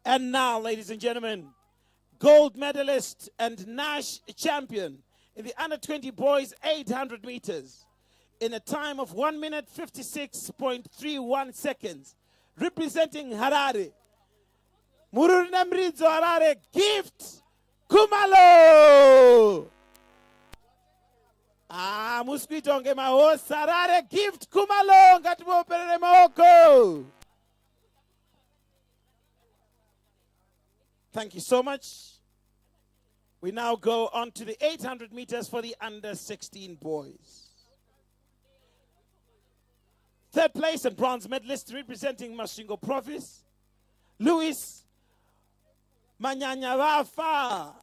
And now, ladies and gentlemen, gold medalist and NASH champion in the under 20 boys 800 meters in a time of 1 minute 56.31 seconds, representing Harare. Muruna Mridzo Harare, Gift Kumalo. Musquito nge mahos Harare, Gift Kumalo, ngatibo perere maoko. Thank you so much. We now go on to the 800 meters for the under 16 boys. Third place and bronze medalist representing Masvingo Province, Louis Manyanyavafa.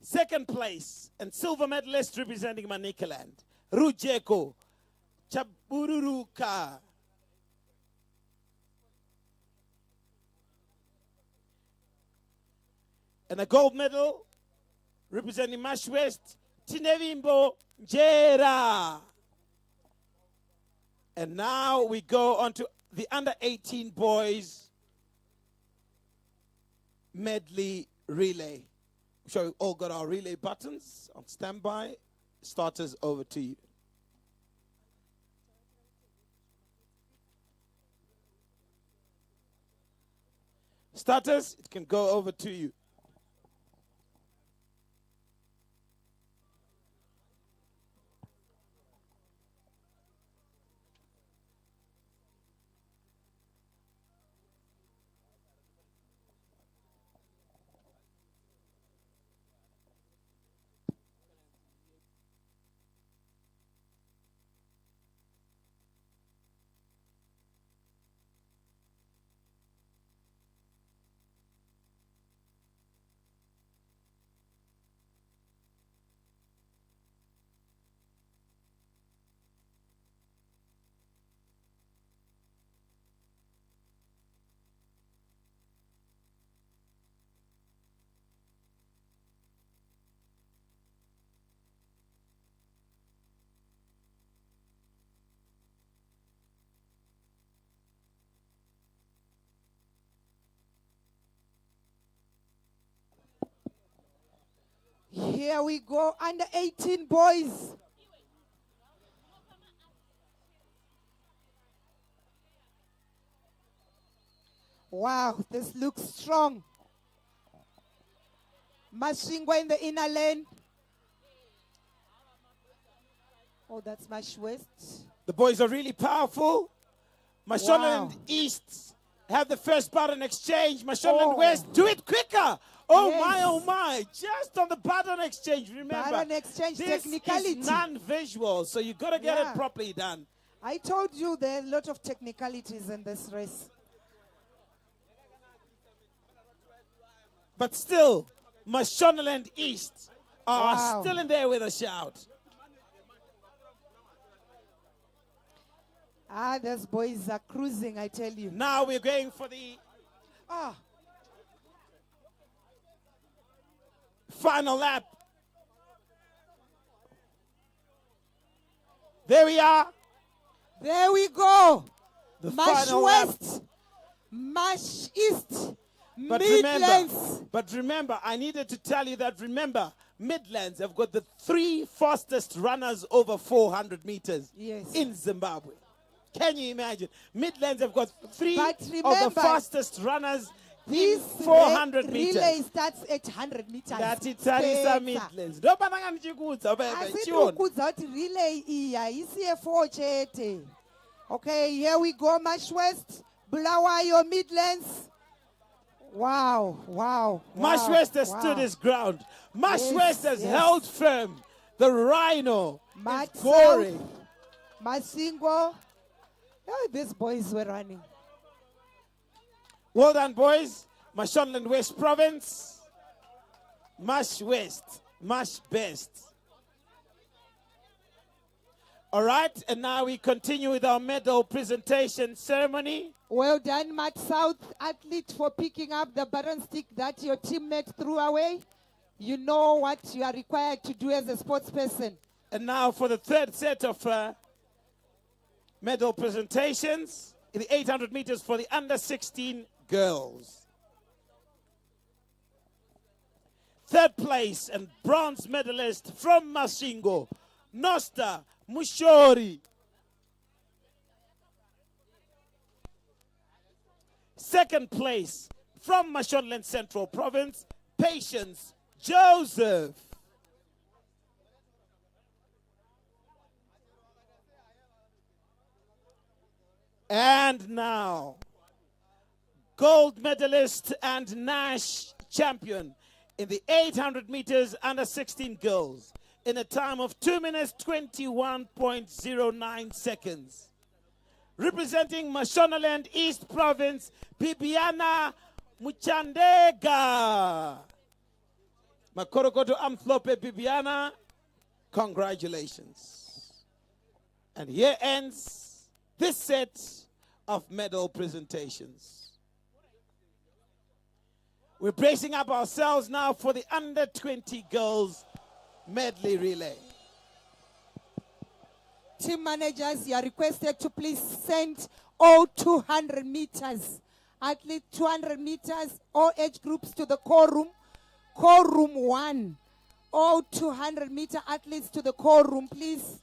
Second place and silver medalist representing Manicaland, Rujeko Chabururuka. And a gold medal representing Mash West, Tinevimbo Njera. And now we go on to the under 18 boys medley relay. So we all got our relay buttons on standby. Starters, over to you. Starters, it can go over to you. Here we go, under 18 boys. Wow, this looks strong. Masvingo in the inner lane. Oh, that's Mash West. The boys are really powerful. Mashonaland East have the first button exchange. Mashonaland West, do it quicker. Oh, yes. Oh my. Just on the button exchange, remember. Button exchange this technicality. is non-visual, so you got to get it properly done. I told you there are a lot of technicalities in this race. But still, Mashonaland East are still in there with a shout. Those boys are cruising, I tell you. Now we're going for the final lap. There we are. There we go. The Mash final West, lap. Mash East, But Midlands. remember, I needed to tell you that, remember, Midlands have got the 3 fastest runners over 400 meters in Zimbabwe. Can you imagine? Midlands have got 3 of the fastest runners in 400 meters. Relay starts at 100 meters. That is Midlands. Relay okay, here we go, Mash West, Bulawayo, Midlands. Wow, wow. Mash West has stood his ground. Mash West has held firm. The Rhino is boring. Masvingo. Oh, these boys were running. Well done, boys. Mashonaland West Province. Mash West. Mash Best. All right, and now we continue with our medal presentation ceremony. Well done, Matt South athlete, for picking up the baton stick that your teammate threw away. You know what you are required to do as a sports person. And now for the third set of medal presentations in the 800 meters for the under 16 girls. Third place and bronze medalist from Masvingo, Nosta Mushori. Second place from Mashonaland Central Province, Patience Joseph. And now, gold medalist and NASH champion in the 800 meters under 16 girls in a time of 2 minutes 21.09 seconds. Representing Mashonaland East Province, Bibiana Muchandega. Makorokoto Amthlope Bibiana, congratulations. And here ends this set of medal presentations. We're bracing up ourselves now for the under 20 girls medley relay. Team managers, you are requested to please send all 200 meters, at least 200 meters, all age groups to the core room 1. All 200 meter athletes to the core room, please.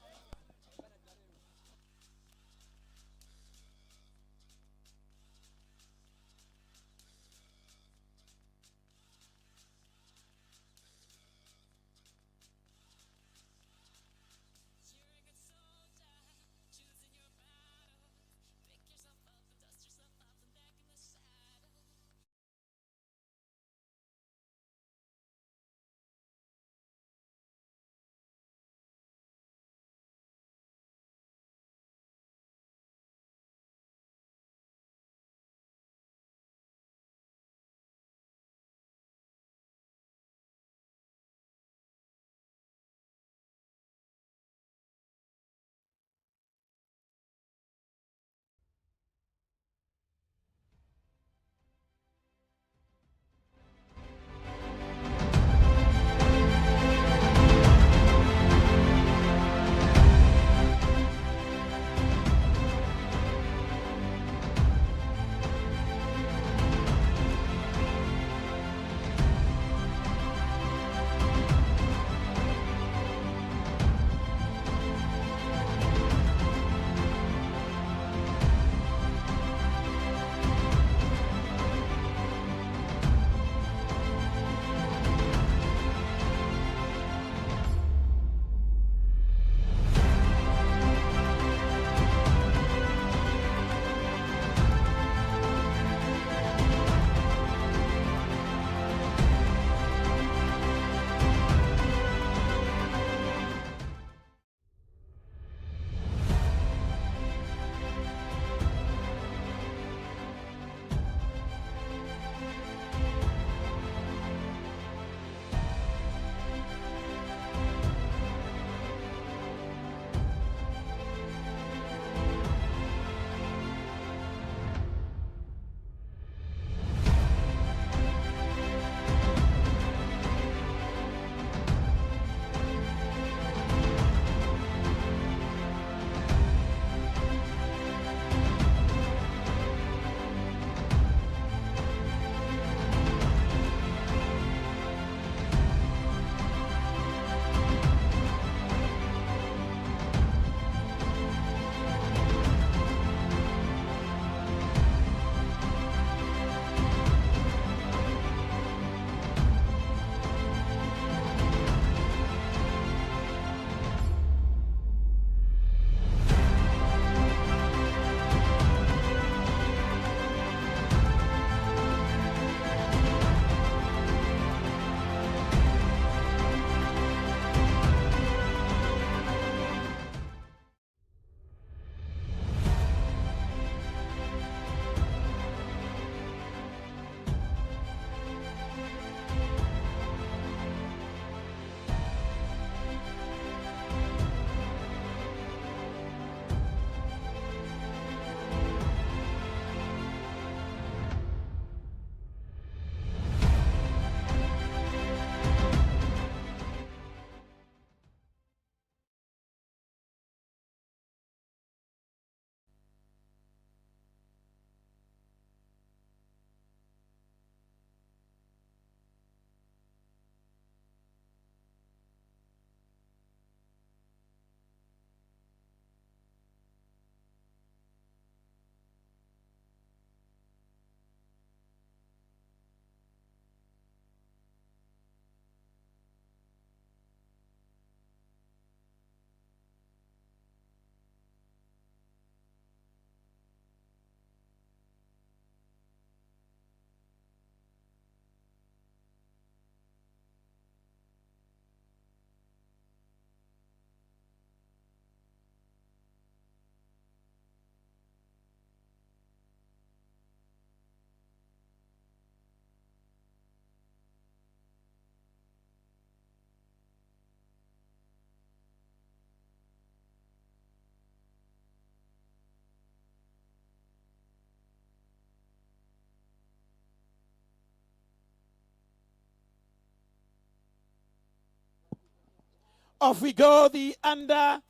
Off we go, the under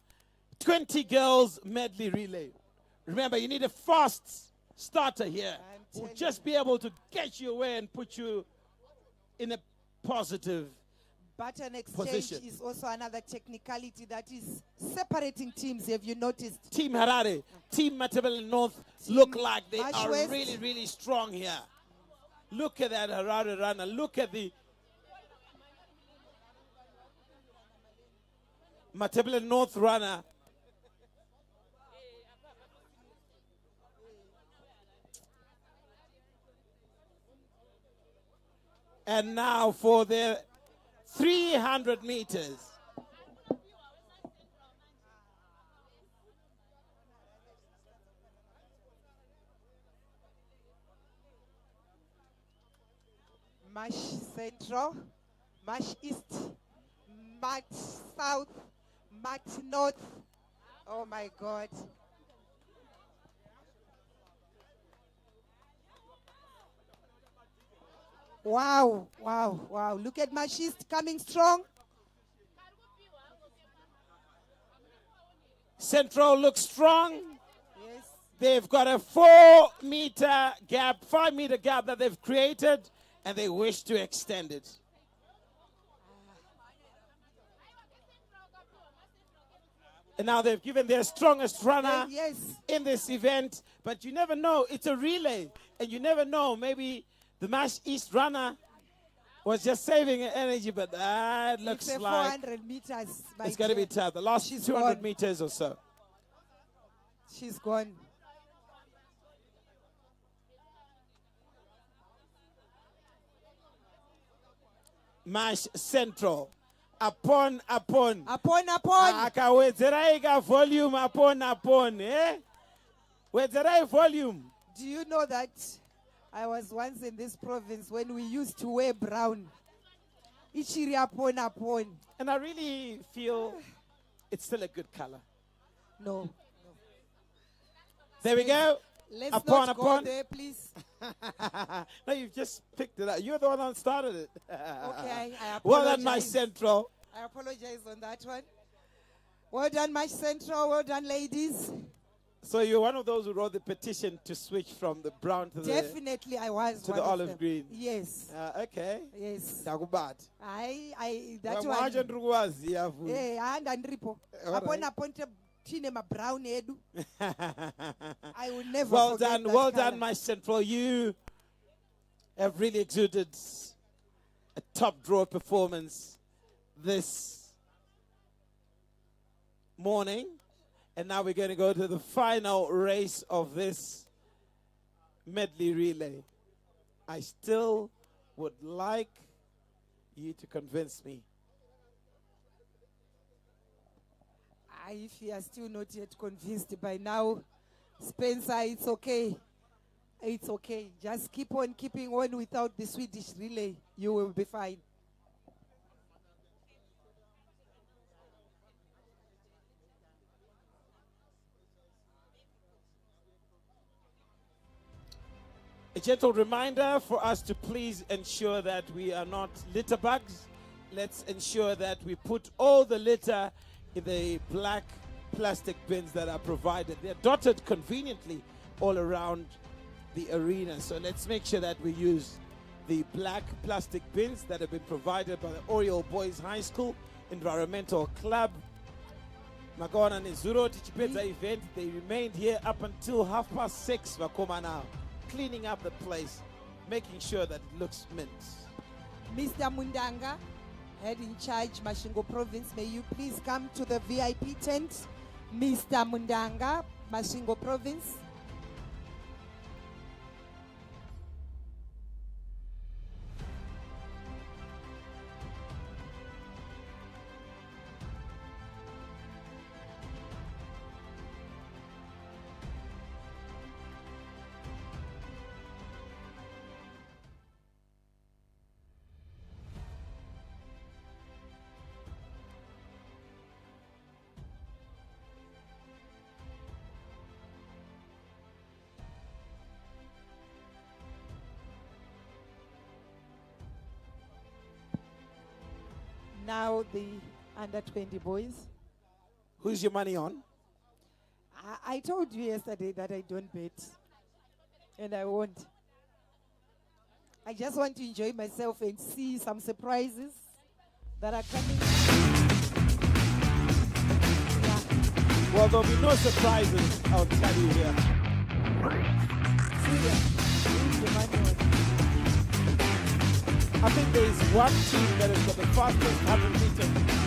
20 girls medley relay. Remember, you need a fast starter here who will just be able to get you away and put you in a positive Button exchange position. is also another technicality that is separating teams. Have you noticed? Team Harare, Team Matabele North look like they Marsh are West. really, really strong here. Look at that Harare runner. Look at the Matabele North runner. And now for the 300 meters. Marsh Central, Marsh East, Marsh South, Marsh North. Oh my God. Wow, wow, wow. Look at Marsh East coming strong. Central looks strong. Yes. They've got a 4-meter gap, 5-meter gap that they've created, and they wish to extend it. And now they've given their strongest runner Yes. in this event, but you never know. It's a relay, and you never know. Maybe the Marsh East runner was just saving energy, but that looks It's a like 400 meters. it's going to be tough. The last She's 200 gone. meters or so. She's gone. Marsh Central. Upon. Upon. Akawedzerai ka volume upon. Eh? Wedzerai volume. Do you know that I was once in this province when we used to wear brown? Ichiri upon. And I really feel it's still a good color. No. There we go. Let's Upon. not go there, please. No, you've just picked it up. You're the one that started it. Okay, I apologize. Well done, my Central. I apologize on that one. Well done, my Central. Well done, ladies. So you're one of those who wrote the petition to switch from the brown to Definitely, I was to one the of olive them. green. Yes. Okay. Yes. Nakubad. That Well, one. ndikuwaziya And andripo. All right. Upon ponte tine ma brown edu. I will never Well forget done, that well color. done, my Central. You have really exuded a top draw performance this morning. And now we're going to go to the final race of this medley relay. I still would like you to convince me. If you are still not yet convinced by now, Spencer, it's okay. It's okay. Just keep on keeping on without the Swedish relay. You will be fine. A gentle reminder for us to please ensure that we are not litter bugs. Let's ensure that we put all the litter in the black plastic bins that are provided. They're dotted conveniently all around the arena. So let's make sure that we use the black plastic bins that have been provided by the Oriole Boys High School Environmental Club. Magona and Zuro Tichipedza event, they remained here up until 6:30 Vakoma now, cleaning up the place, making sure that it looks mint. Mr. Mundanga, head in charge, Mashingo Province, may you please come to the VIP tent. Mr. Mundanga, Mashingo Province. Now the under 20 boys. Who's your money on? I told you yesterday that I don't bet. And I won't. I just want to enjoy myself and see some surprises that are coming. Yeah. Well, there'll be no surprises, I'll tell you here. Syria, who's the money on? I think there is one team that has got the fastest 100 meters.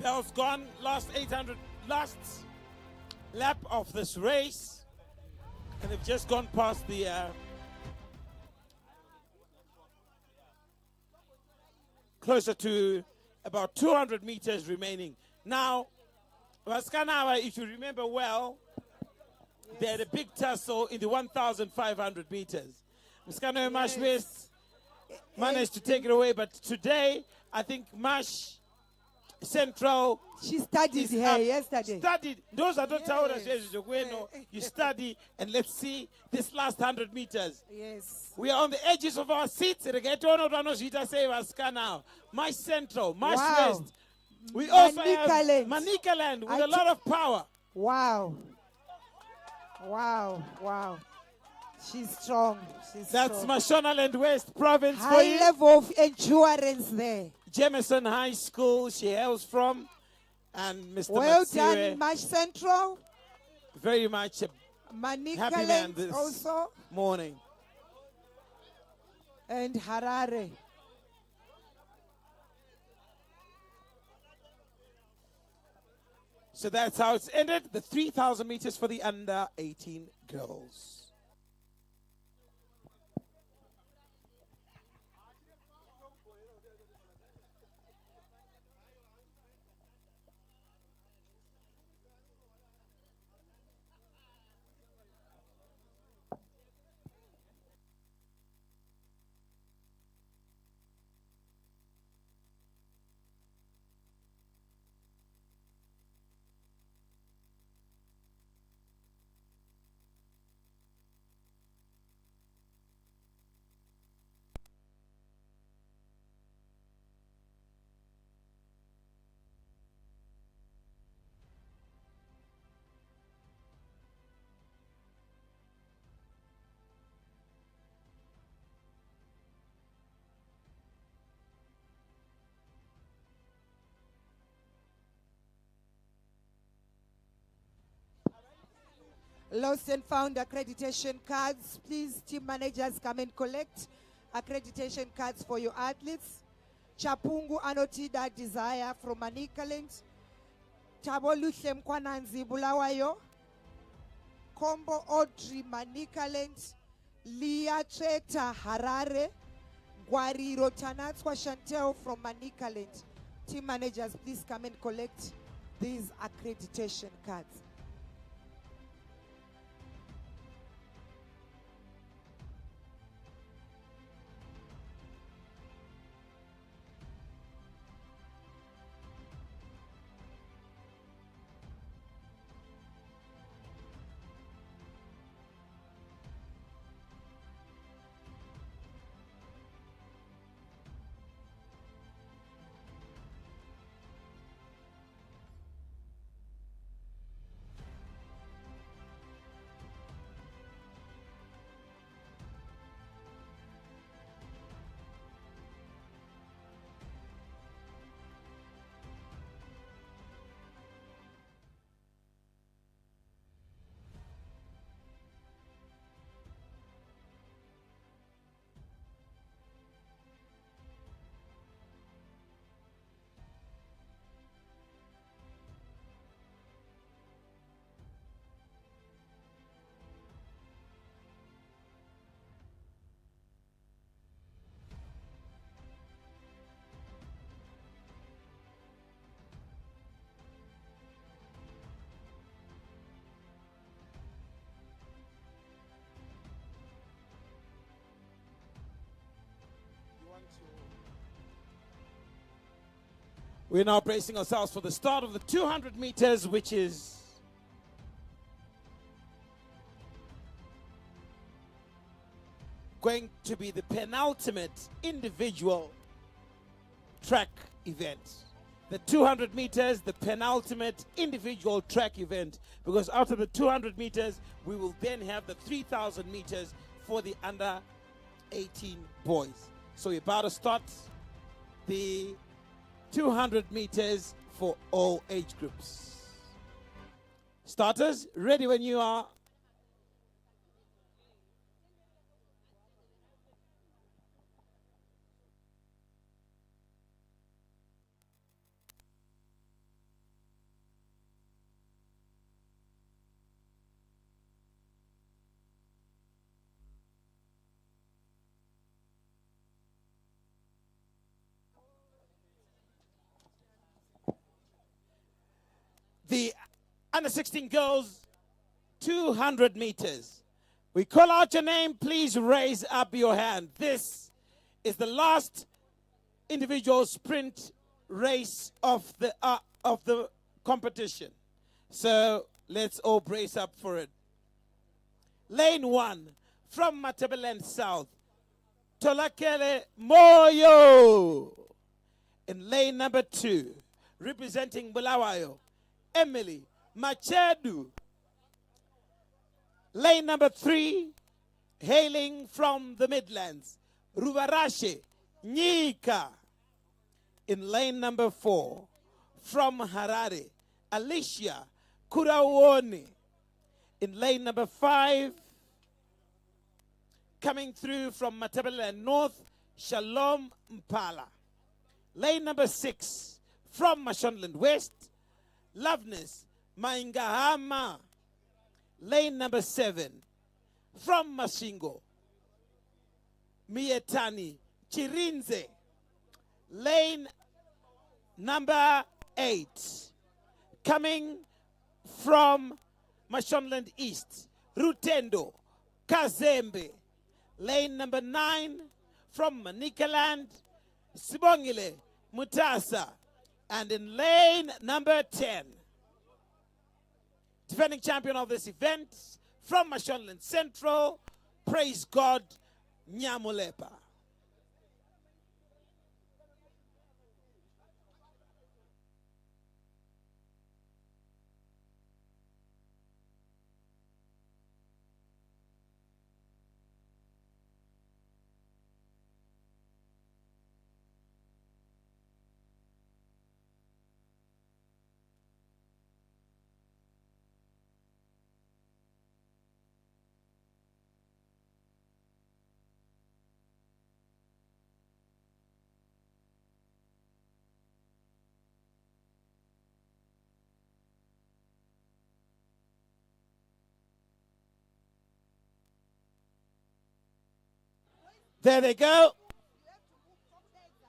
Bell's gone. Last lap of this race. And they've just gone past the closer to about 200 meters remaining. Now, Vaskanawa, if you remember well, they had a big tussle in the 1,500 meters. Vaskanawa Mash West managed to take it away, but today, I think Mash Central. She studied here yesterday. Studied. Those are not yes. You study, and let's see this last 100 meters. Yes. We are on the edges of our seats. My Central, Mash West. We also have Manika Land with a lot of power. Wow. Wow. Wow. She's strong. That's Mashonaland West Province High for you. Level of endurance there. Jameson High School she hails from. And Mr. Well Matsire, done, Mash Central. Very much a happy man this also. morning. And Harare. So that's how it's ended. The 3,000 meters for the under 18 girls. Lost and found accreditation cards. Please, team managers, come and collect accreditation cards for your athletes. Chapungu Anotida Desire from Manikaland. Taboluhle Mkwananzi Bulawayo. Kombo Audrey Manikaland. Leah Treta Harare. Gwari Rotanatswa Chantel from Manikaland. Team managers, please come and collect these accreditation cards. We're now bracing ourselves for the start of the 200 meters, which is going to be the penultimate individual track event. The 200 meters, the penultimate individual track event, because after the 200 meters, we will then have the 3,000 meters for the under 18 boys. So we're about to start the 200 meters for all age groups. Starters, ready when you are. The under 16 girls, 200 meters. We call out your name, please raise up your hand. This is the last individual sprint race of the competition. So let's all brace up for it. Lane 1 from Matabeleland South, Tolakele Moyo. In lane number 2, representing Bulawayo, Emily Machedu. Lane number 3, hailing from the Midlands, Ruvarashe Nyika. In lane number 4, from Harare, Alicia Kurawoni. In lane number 5, coming through from Matabeleland North, Shalom Mpala. Lane number 6, from Mashonaland West, Loveness Maingahama. Lane number 7, from Mashingo, Mietani Chirinze. Lane number 8, coming from Mashonaland East, Rutendo Kazembe. Lane number 9, from Manikaland, Sibongile Mutasa. And in lane number 10, defending champion of this event, from Mashonaland Central, praise God, Nyamulepa. There they go.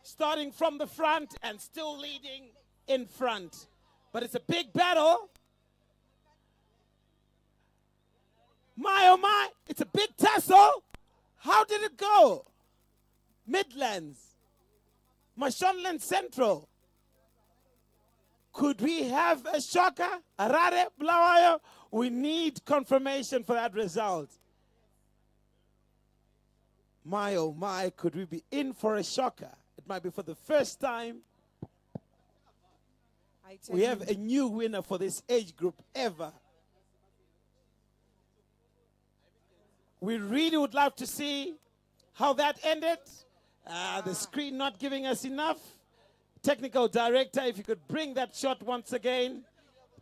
Starting from the front and still leading in front. But it's a big battle. My, oh my, it's a big tussle. How did it go? Midlands, Mashonaland Central. Could we have a shocker? Harare, Bulawayo? We need confirmation for that result. My, oh my, could we be in for a shocker? It might be for the first time we have a new winner for this age group ever. We really would love to see how that ended. The screen not giving us enough. Technical director, if you could bring that shot once again.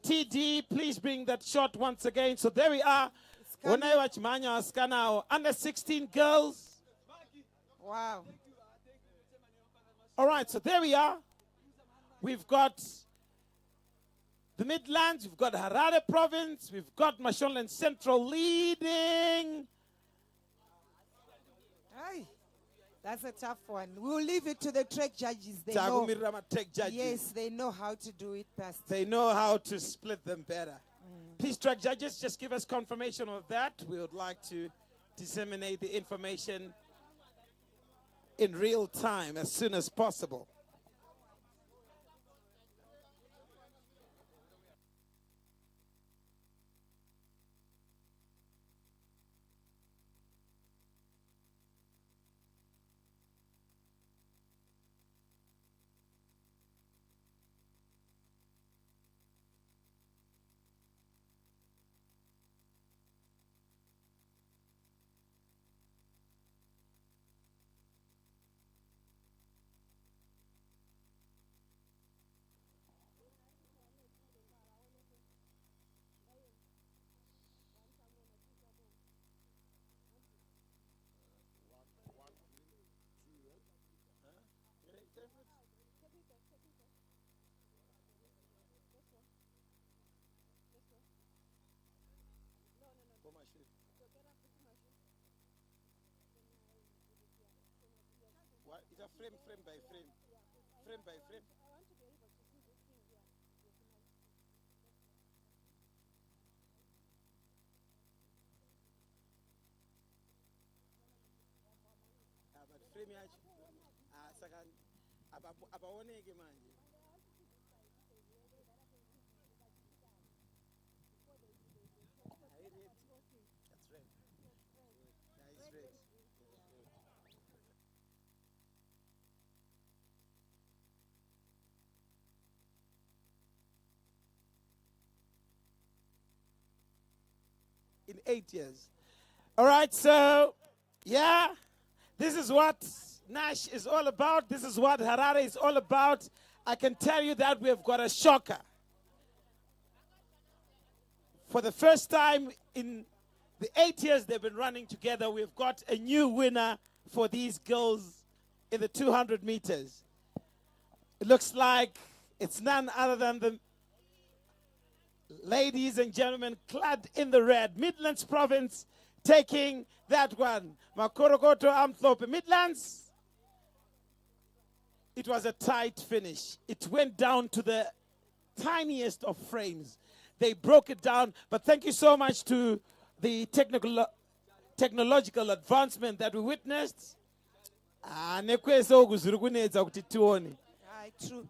TD, please bring that shot once again. So there we are. Under 16 girls. Wow. All right, so there we are. We've got the Midlands, we've got Harare Province, we've got Mashonaland Central leading. Aye, that's a tough one. We'll leave it to the track judges. They know. Yes, they know how to do it best. They know how to split them better. Please, track judges, just give us confirmation of that. We would like to disseminate the information in real time as soon as possible. What? It's a frame by frame. Frame by frame. frame yacho. Saka apaoneke manje. That's right. Nice red. In 8 years. All right, so, yeah, this is what NASH is all about. This is what Harare is all about. I can tell you that we have got a shocker. For the first time in the 8 years they've been running together, we've got a new winner for these girls in the 200 meters. It looks like it's none other than the ladies and gentlemen clad in the red. Midlands Province taking that one. Makorokoto Amthlope Midlands. It was a tight finish. It went down to the tiniest of frames. They broke it down, but thank you so much to the technological advancement that we witnessed.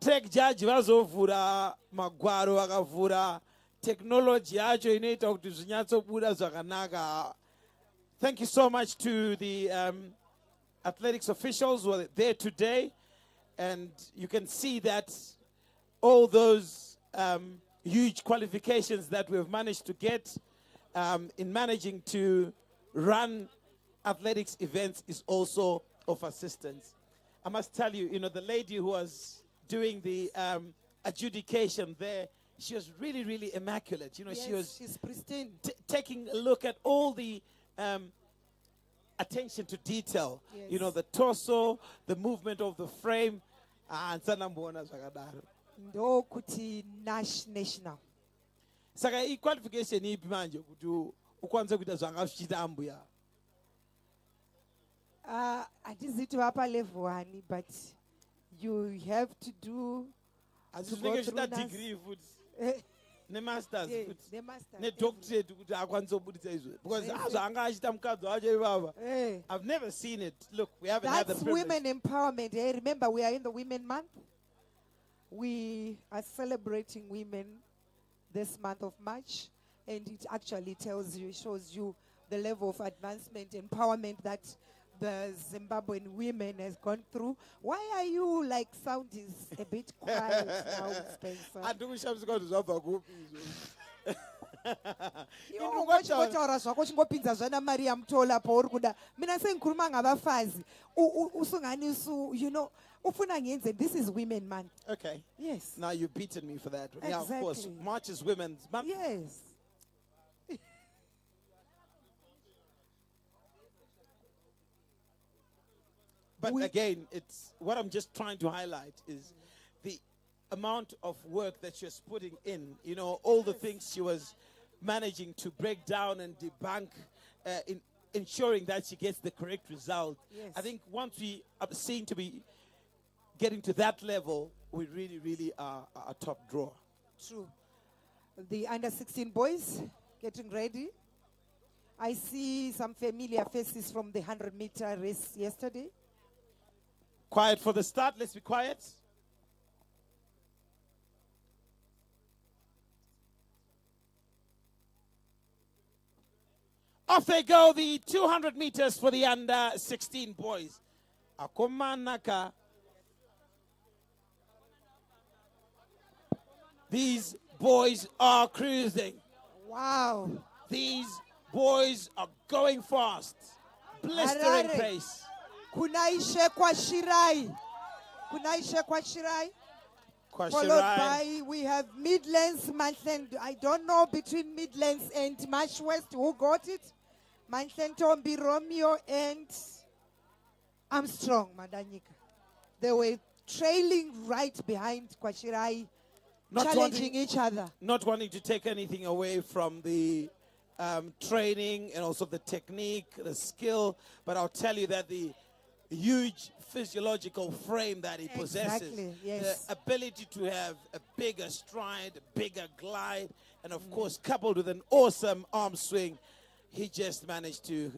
Tech judge vazovhura magwaro vakavhura technology yacho inoita kuti zvinyatsobuda zvakanaka. Thank you so much to the athletics officials who are there today, and you can see that all those huge qualifications that we've managed to get in managing to run athletics events is also of assistance. I must tell you, the lady who was doing the adjudication there, she was really, really immaculate. Yes, she's pristine. Taking a look at all the attention to detail. Yes. The torso, the movement of the frame. Ndo kuti NASH national. Saka qualification ipi manje kuti ukwanise kuita zvanga zvichita ambuya. Atiziti vapa level 1, but you have to do Azvinenge zvida degree futhi. Ne-masters yes, futhi. ne-masters, Ne-doctorate kuti akwanise kubudisa izvo. Because zvanga achita mukadzi wacho ivava. I've never seen it. Look, we haven't had the that's privilege. women empowerment. Remember, we are in the Women Month. We are celebrating women this month of March, and it actually shows you the level of advancement, empowerment that the Zimbabwean women has gone through. Why are you sound is a bit quiet now, Spencer? Ngotaura zvako chingopinza zvana mari yamutola pauri kuda. Mina sengikhuluma ngabafazi usunganisu ufuna ngenze. This is Women Month. Okay. Yes. Now you've beaten me for that. Exactly. Yeah, of course. March is Women's Month. Yes. But again, it's what I'm just trying to highlight is the amount of work that she was putting in. All the things she was managing to break down and debunk, in ensuring that she gets the correct result. Yes. I think once we are seen to be getting to that level, we really, really are a top drawer. True. The under-16 boys getting ready. I see some familiar faces from the 100-meter race yesterday. Quiet for the start. Let's be quiet. Off they go, the 200 meters for the under-16 boys. Akomanaka. These boys are cruising. Wow. These boys are going fast. Blistering Harare. pace. Kunaishe Kwashirai. Followed by, we have Midlands, Manthland. I don't know between Midlands and Marsh West who got it. Manthland, Tombi, Romeo, and Armstrong, Madanyika. They were trailing right behind Kwashirai, challenging each other. Not wanting to take anything away from the training and also the technique, the skill, but I'll tell you that the huge physiological frame that he possesses, Exactly, yes. the ability to have a bigger stride, a bigger glide, and of course coupled with an awesome arm swing, he just managed to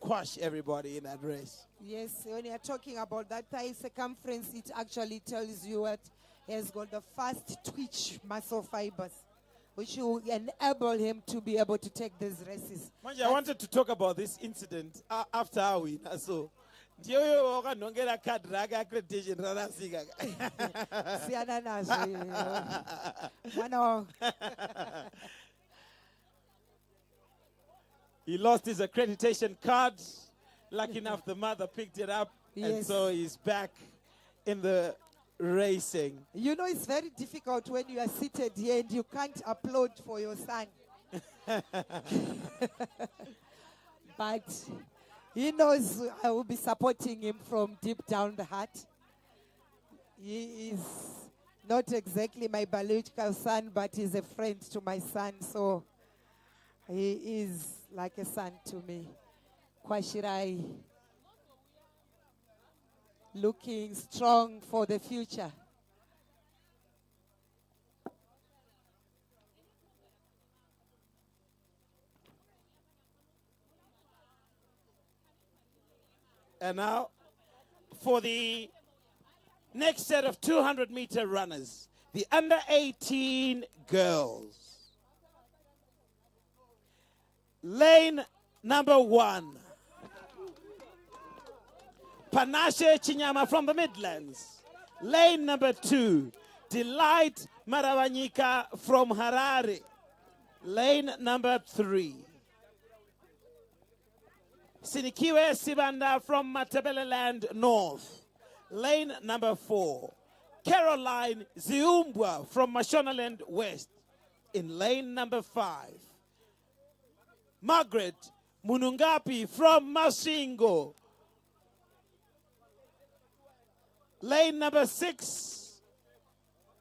quash everybody in that race. Yes, when you're talking about that thigh circumference, it actually tells you what has got the fast twitch muscle fibers, which will enable him to be able to take these races. Manje, I wanted to talk about this incident after our win. So, ndiyo wakanongera card rake accreditation rarasika. Siyana nazo, mwana wangu. He lost his accreditation card. Lucky enough, the mother picked it up, and Yes. so he's back in the racing. You know, it's very difficult when you are seated here and you can't applaud for your son. But he knows I will be supporting him from deep down the heart. He is not exactly my biological son, but he's a friend to my son, so he is like a son to me. Kwashirai, looking strong for the future. And now, for the next set of 200-meter runners, the under-18 girls. Lane number 1. Panashe Chinyama from the Midlands. Lane number 2. Delight Maravanyika from Harare. Lane number 3. Sinikiwe Sibanda from Matabeleland North. Lane number 4. Caroline Ziumbwa from Mashonaland West. In lane number 5. Margaret Munungapi from Masingo. Lane number 6.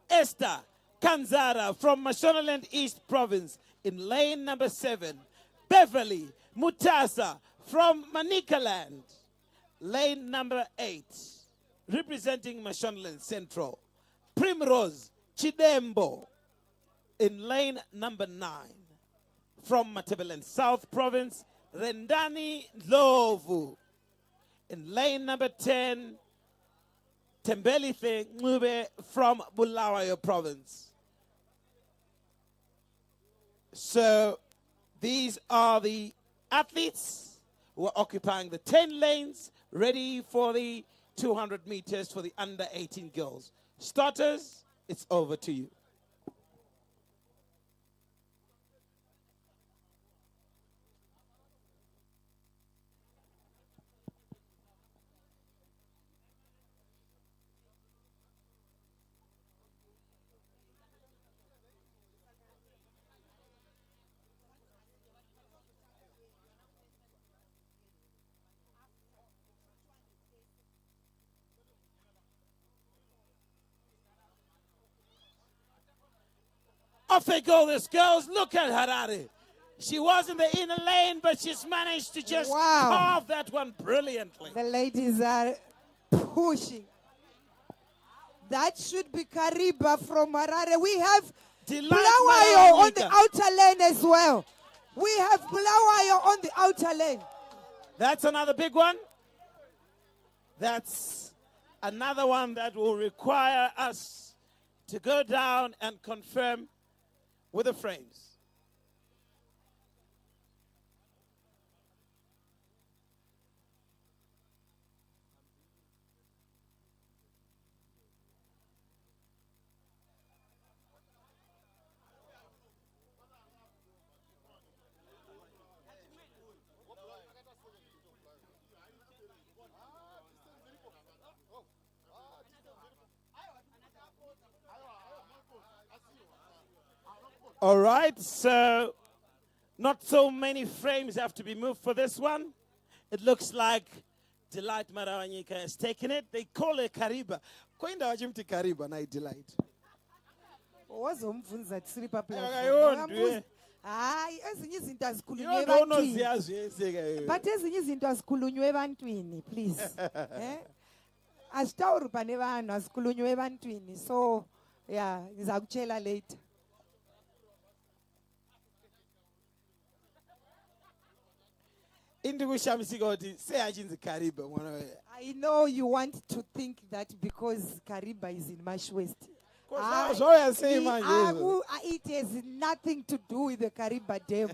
Esther Kanzara from Mashonaland East Province. In lane number 7. Beverly Mutasa from Manikaland. Lane number 8. Representing Mashonaland Central. Primrose Chidembo. In lane number 9. From Matabeleland South Province. Rendani Lovu. In lane number 10. Tembelithe Ngube from Bulawayo Province. So these are the athletes who are occupying the 10 lanes, ready for the 200 meters for the under-18 girls. Starters, it's over to you. Off they go, this girls. Look at Harare. She was in the inner lane, but she's managed to just carve that one brilliantly. The ladies are pushing. That should be Kariba from Harare. We have Bulawayo on the outer lane as well. We have Bulawayo on the outer lane. That's another big one. That's another one that will require us to go down and confirm with the frames. All right, so not so many frames have to be moved for this one. It looks like Delight Marawanyika has taken it. They call it Kariba. Koinda wajimti Kariba na Delight. Wazomfunza tisiri pa platform. Hayi, ezinye izinto azikhulunywe You don't know ebantwini. But ezinye izinto azikhulunywe ebantwini, please. Asitawuri pane vanhu azikhulunywe ebantwini. So, yeah, ngizakutshela later. Indigushamisigoti, say Ajin's Kariba. I know you want to think that because Kariba is in Mash West. It has nothing to do with the Kariba Dam.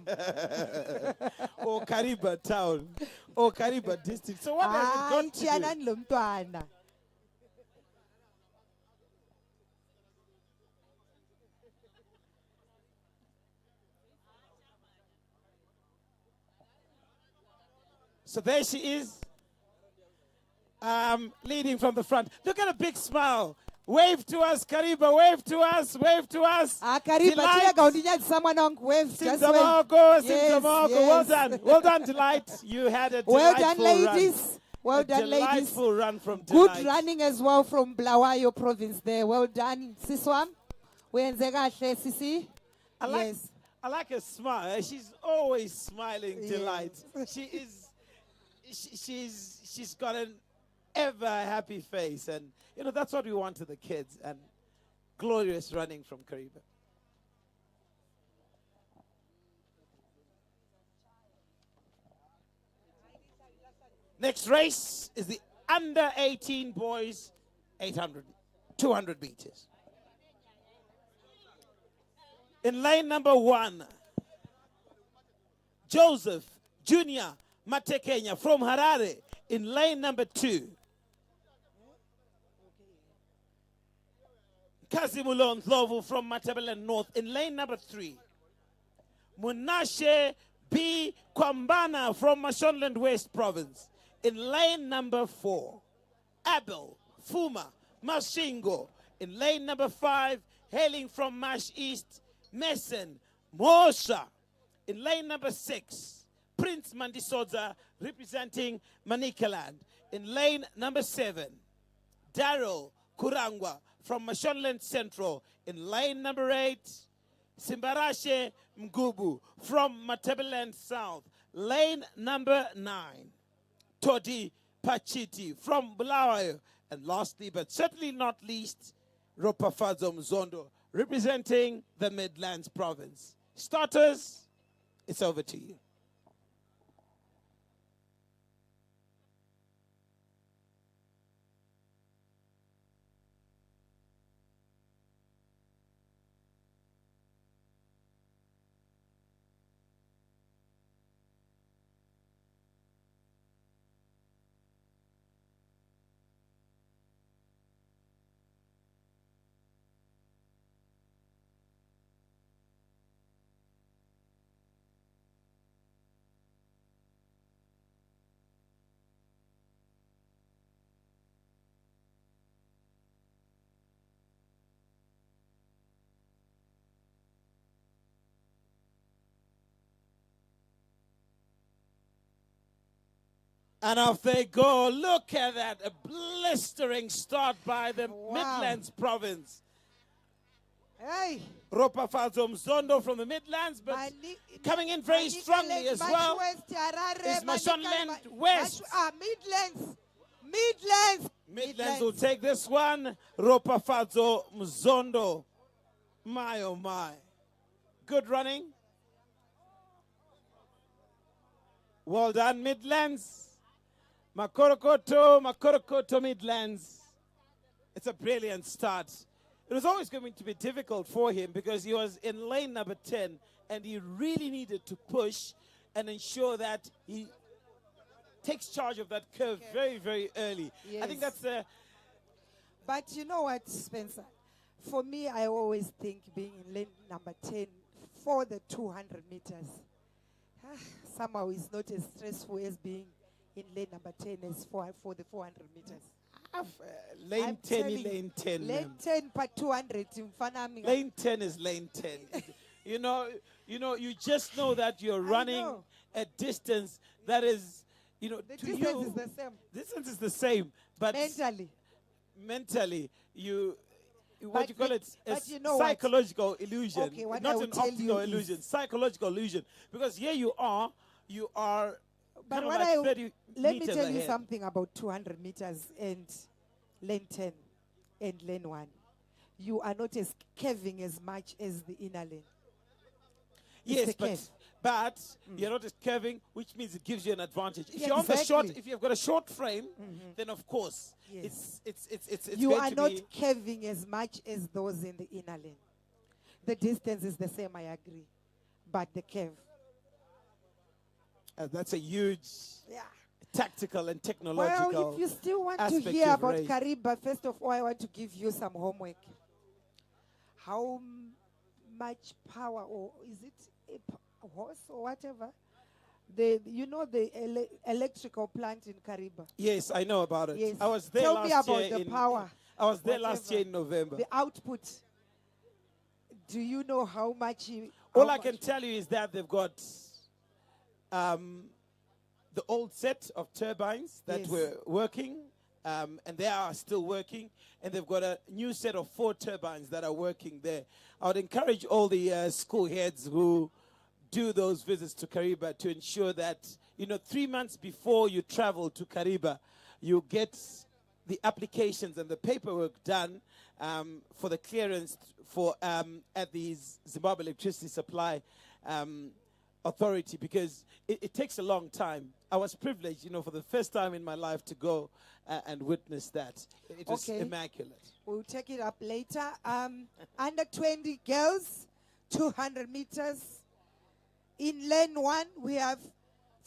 Or Kariba Town. Or Kariba District. So what has it got to do? So there she is, leading from the front. Look at a big smile. Wave to us, Kariba. Wave to us. Wave to us. Kariba, someone on wave. Zimbabwe. Yes. Well done. Well done, Delight. You had a delightful well done, ladies. Run. Well done, ladies. Delightful run from Delight. Good running as well from Bulawayo province there. Well done, Siswam. Sisi. Yes. I like her smile. She's always smiling, Delight. She is. She's got an ever happy face, and that's what we want to the kids. And glorious running from Kariba. Next race is the under 18 boys 200 meters. In lane number 1, Joseph Junior Matekenya from Harare. In lane number 2, Kazimulon Ndlovu from Matabele North. In lane number 3, Munashe B. Kwambana from Mashonaland West Province. In lane number 4, Abel Fuma Mashingo. In lane number 5, hailing from Mash East, Mesen Mosha. In lane number 6, Prince Mandisoza representing Manicaland. In lane number 7, Daryl Kurangwa from Mashonaland Central. In lane number 8, Simbarashe Mgubu from Matabeleland South. Lane number 9, Todi Pachiti from Bulawayo. And lastly, but certainly not least, Ropafadzo Mzondo representing the Midlands province. Starters, it's over to you. And off they go. Look at that. A blistering start by the Midlands province. Hey. Ropafadzo Mzondo from the Midlands, but coming in very strongly as well is Mashonaland West. Midlands will take this one. Ropafadzo Mzondo. My, oh my. Good running. Well done, Midlands. Makorokoto Midlands. It's a brilliant start. It was always going to be difficult for him because he was in lane number 10 and he really needed to push and ensure that he takes charge of that curve very, very early. Yes. I think that's the... But you know what, Spencer? For me, I always think being in lane number 10 for the 200 meters somehow is not as stressful as being in lane number 10 is for the 400 meters. Lane 10 lane 10. Lane 10 per 200 in Fanami. Lane 10 is lane 10. you just know that you're running a distance that is, the to distance you, is the same. Distance is the same, but mentally, psychological illusion. Okay, not an optical illusion, psychological illusion. Because here you are but what like let me tell ahead. you something about 200 meters and lane 10 and lane 1. You are not as curving as much as the inner lane. Yes, But you're not just curving, which means it gives you an advantage. If Yeah, you're on the short, exactly. if you've got a short frame, then of course Yes. it's You going are to not be. curving as much as those in the inner lane. The distance is the same, I agree. But the curve. That's a huge Yeah. tactical and technological. Well, if you still want to aspect hear you've about raised. Kariba, first of all, I want to give you some homework. How much power, or is it a horse or whatever? You know the electrical plant in Kariba. Yes, I know about it. Yes. I was there Tell last me about year. the power. I was there last whatever. year in November. The output. Do you know how much? All I can tell you is that they've got the old set of turbines that Yes. were working, and they are still working, and they've got a new set of 4 turbines that are working there. I would encourage all the school heads who do those visits to Kariba to ensure that, 3 months before you travel to Kariba, you get the applications and the paperwork done for the clearance at the Zimbabwe Electricity Supply Authority, because it takes a long time. I was privileged, for the first time in my life to go and witness that. It was immaculate. We'll take it up later. Under 20 girls, 200 meters. In lane 1, we have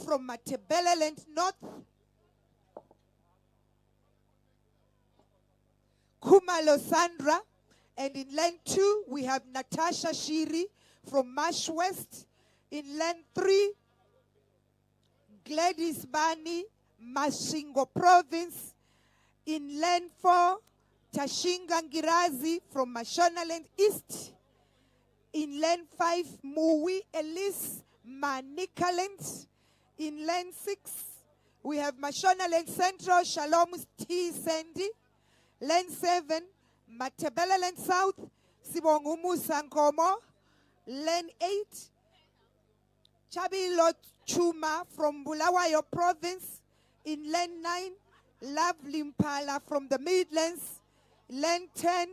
from Matebeleland North, Kumalo Sandra. And in lane 2, we have Natasha Shiri from Marsh West. In lane 3, Gladys Bani, Mashingo Province. In lane 4, Tashinga Ngirazi from Mashonaland East. In lane 5, Mui Elise Manikaland. In lane 6, we have Mashonaland Central, Shalom T. Sandy. Lane 7, Matebeleland South, Sibongumu Sankomo. Lane 8, Chabilo Chuma from Bulawayo Province. In lane 9, Lovely Mpala from the Midlands. Lane 10,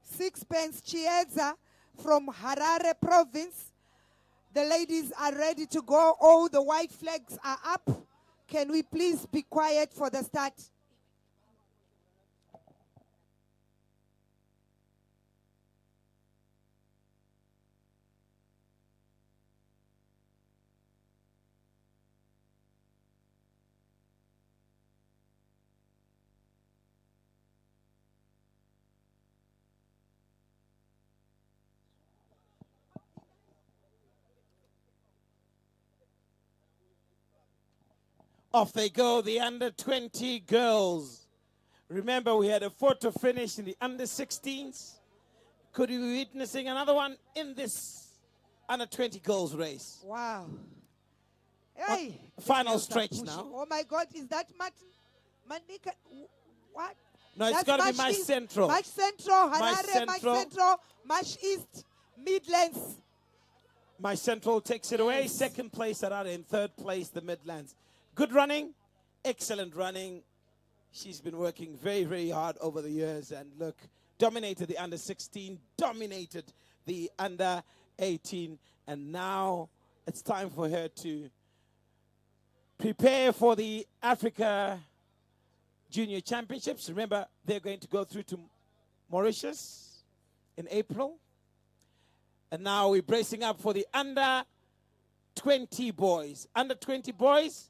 Sixpence Chieza from Harare Province. The ladies are ready to go. All the white flags are up. Can we please be quiet for the start? Off they go, the under 20 girls. Remember, we had a photo finish in the under 16s. Could we be witnessing another one in this under 20 girls race? Wow. Hey. Final Girls are stretch pushing. now. Oh my God, is that Manika? What? No, it's That's got to be Marsh Marsh East, Central. Marsh Central, Harare, Marsh Central. Central, Marsh East, Midlands. Marsh Central takes it away. Second place, Harare. In third place, the Midlands. Good running. Excellent running. She's been working very, very hard over the years. And look, dominated the under 16, dominated the under 18. And now it's time for her to prepare for the Africa Junior Championships. Remember, they're going to go through to Mauritius in April. And now we're bracing up for the under 20 boys. Under 20 boys.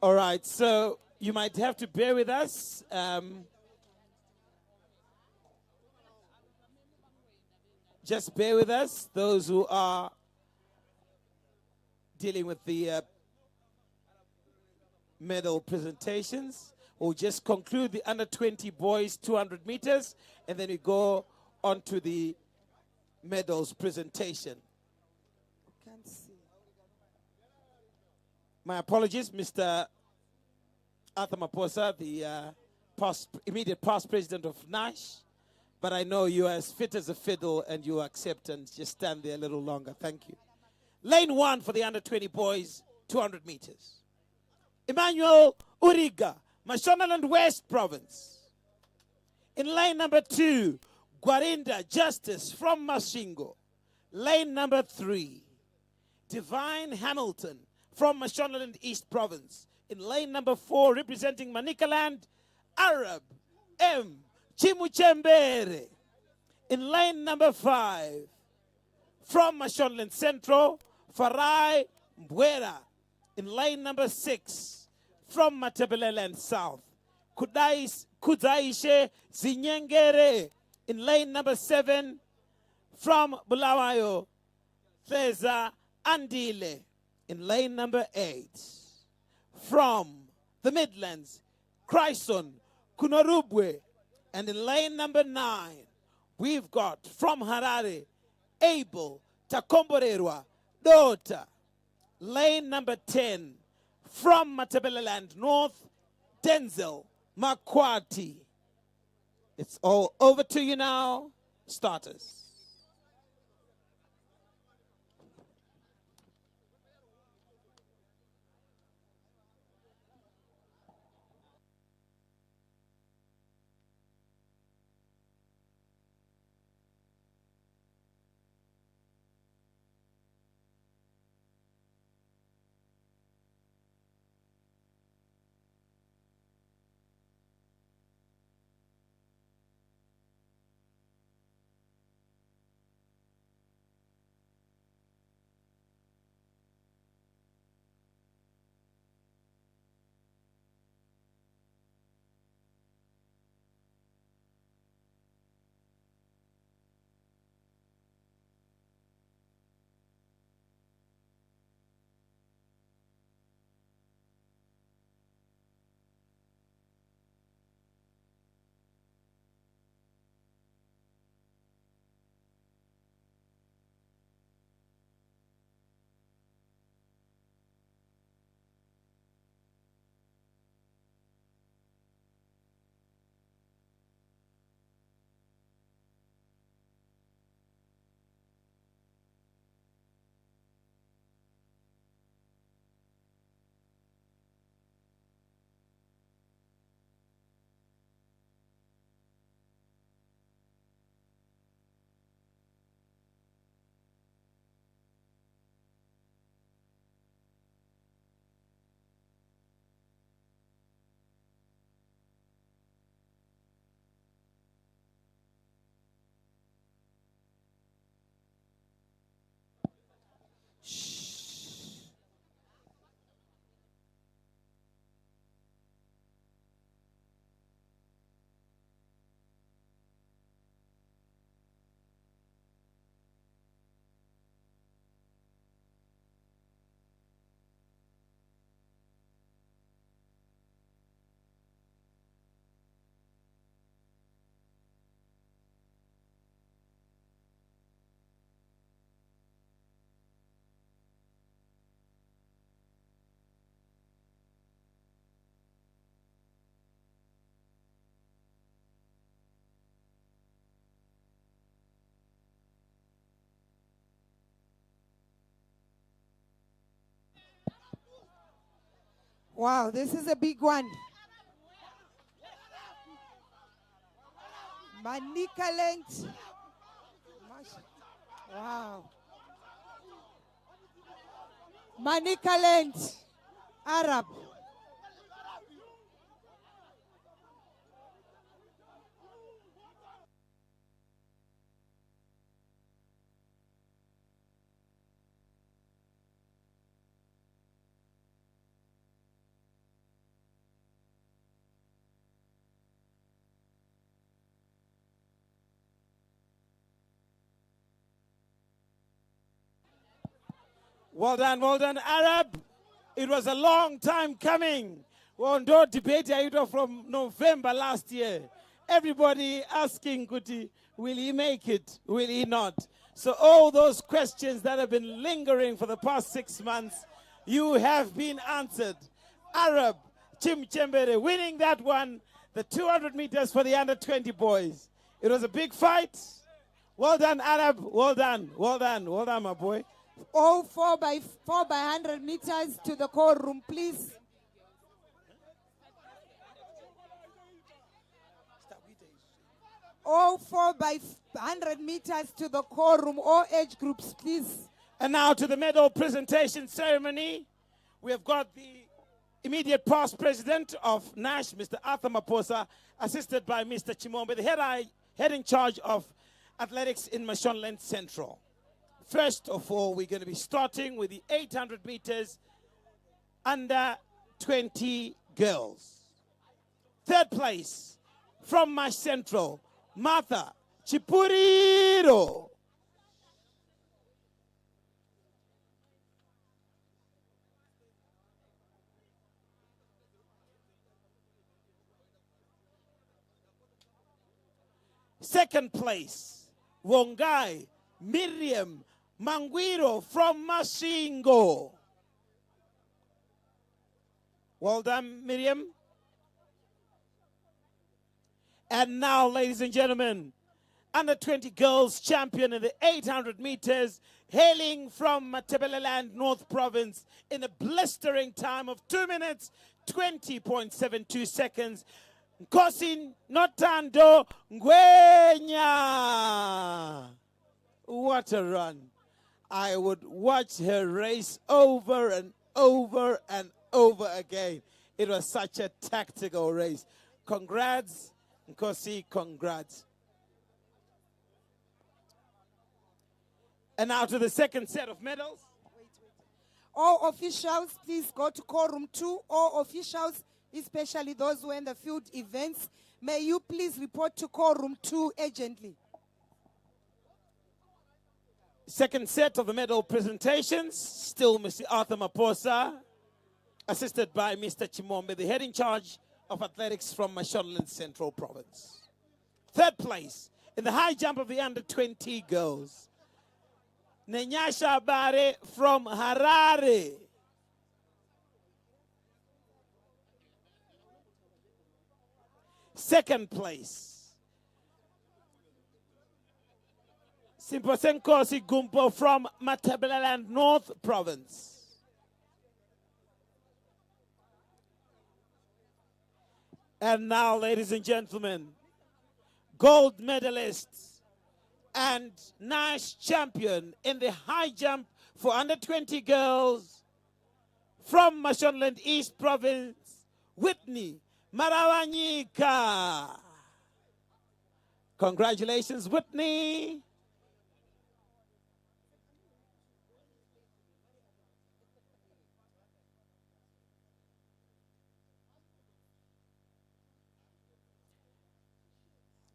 All right, so you might have to bear with us. Just bear with us, those who are dealing with the medal presentations. We'll just conclude the under 20 boys 200 meters, and then we go on to the medals presentation. Can't see. My apologies, Mr. Arthur Maposa, the immediate past president of NASH. But I know you are as fit as a fiddle and you accept and just stand there a little longer. Thank you. Lane 1 for the under 20 boys, 200 meters. Emmanuel Uriga, Mashonaland West Province. In lane number 2, Guarinda Justice from Mashingo. Lane number 3, Divine Hamilton from Mashonaland East Province. In lane number 4, representing Manicaland, Arab M. Chimuchembere. In lane number 5, from Mashonaland Central, Farai Mbwera. In lane number 6, from Matabeleland South, Kudaishe Zinyengere. In lane number 7, from Bulawayo, Theza Andile. In lane number 8, from the Midlands, Kryson Kunorubwe. And in lane number 9, we've got from Harare, Abel Takomborerwa Dota. Lane number 10, from Matabeleland North, Denzel Makwati. It's all over to you now, starters. Wow, this is a big one. Manicaland. Wow. Manicaland, Arab. Well done, Arab. It was a long time coming. Well, no debate from November last year. Everybody asking, Kuti, will he make it? Will he not? So all those questions that have been lingering for the past 6 months, you have been answered. Arab Chimchembere winning that one, the 200 meters for the under 20 boys. It was a big fight. Well done, Arab. Well done. Well done. Well done, my boy. All 4x 100 meters to the call room, please. All 4x 100 meters to the call room, all age groups, please. And now to the medal presentation ceremony. We have got the immediate past president of NASH, Mr. Arthur Maposa, assisted by Mr. Chimombe, the head in charge of athletics in Mashonaland Central. First of all, we're going to be starting with the 800 meters under 20 girls. Third place from Mash Central, Martha Chipuriro. Second place, Wongai Miriam Mangwiro from Mashingo. Well done, Miriam. And now, ladies and gentlemen, under 20 girls champion in the 800 meters, hailing from Matebeleland North Province in a blistering time of 2 minutes, 20.72 seconds. Nkosi Notando Ngwenya. What a run. I would watch her race over and over and over again. It was such a tactical race. Congrats, Nkosi, congrats. And now to the second set of medals. All officials, please go to call room 2. All officials, especially those who are in the field events, may you please report to call room 2 urgently. Second set of the medal presentations, still Mr. Arthur Maposa, assisted by Mr. Chimombe, the head in charge of athletics from Mashonaland Central Province. Third place in the high jump of the under 20 girls, Nenyasha Bare from Harare. Second place, Simposenkosi Gumpo from Matebeleland North Province. And now, ladies and gentlemen, gold medalist and NASH champion in the high jump for under 20 girls from Mashonaland East Province, Whitney Marawanyika. Congratulations, Whitney.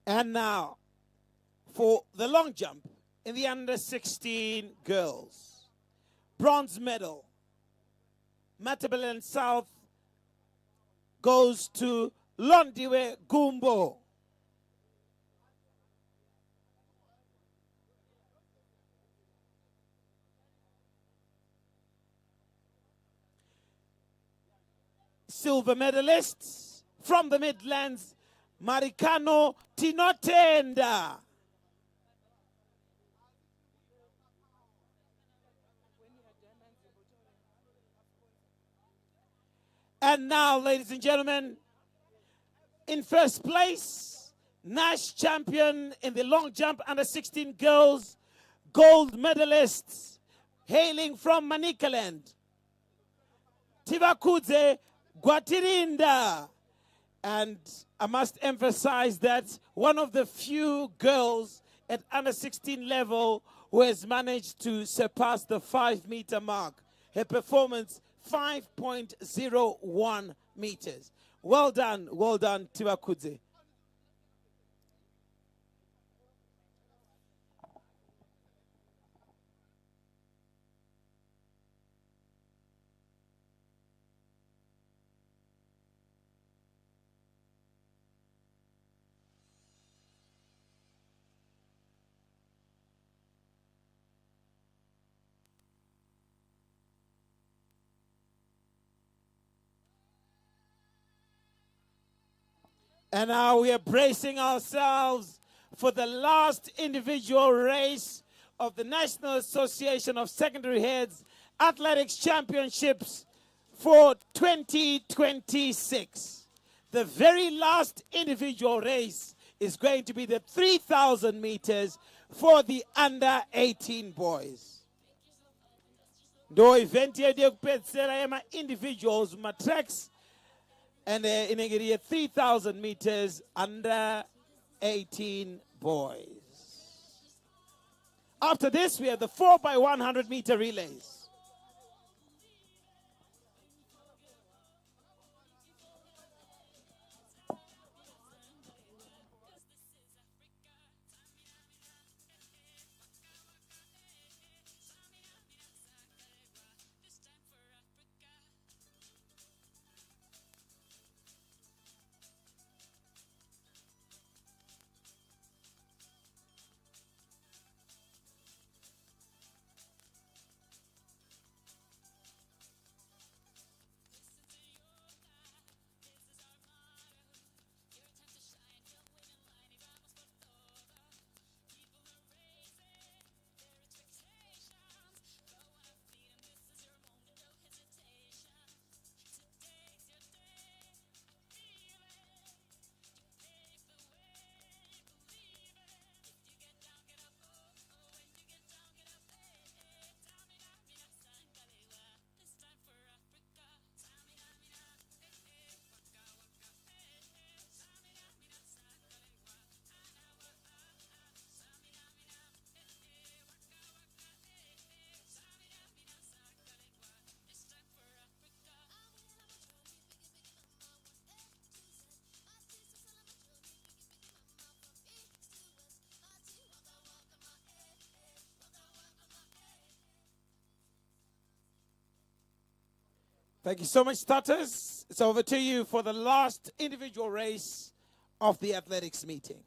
And now, for the long jump in the under 16 girls, bronze medal, Matebeleland South goes to Londiwe Gumbo. Silver medalists from the Midlands, Marikano Tinotenda. And now, ladies and gentlemen, in first place, NASH champion in the long jump under 16 girls, gold medalists, hailing from Manicaland, Tivakudze Gwatirinda. And I must emphasize that one of the few girls at under 16 level who has managed to surpass the 5-meter mark. Her performance, 5.01 meters. Well done, Tivakudze. And now we are bracing ourselves for the last individual race of the National Association of Secondary Heads Athletics Championships for 2026. The very last individual race is going to be the 3,000 meters for the under 18 boys. Do event here individuals tracks and in 3,000 meters under 18 boys. After this, we have the 4x100 meter relays. Thank you so much, starters. It's over to you for the last individual race of the athletics meeting.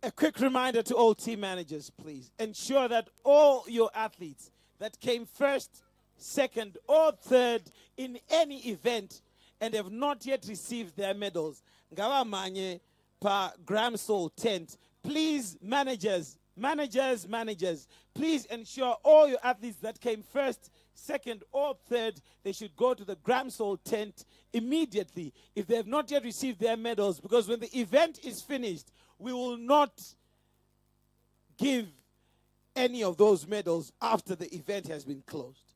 A quick reminder to all team managers, please. Ensure that all your athletes that came first, second, or third in any event and have not yet received their medals, ngawa manye pa Gramsol tent. Please, managers, please ensure all your athletes that came first, second, or third, they should go to the Gramsol tent immediately if they have not yet received their medals, because when the event is finished, we will not give any of those medals after the event has been closed.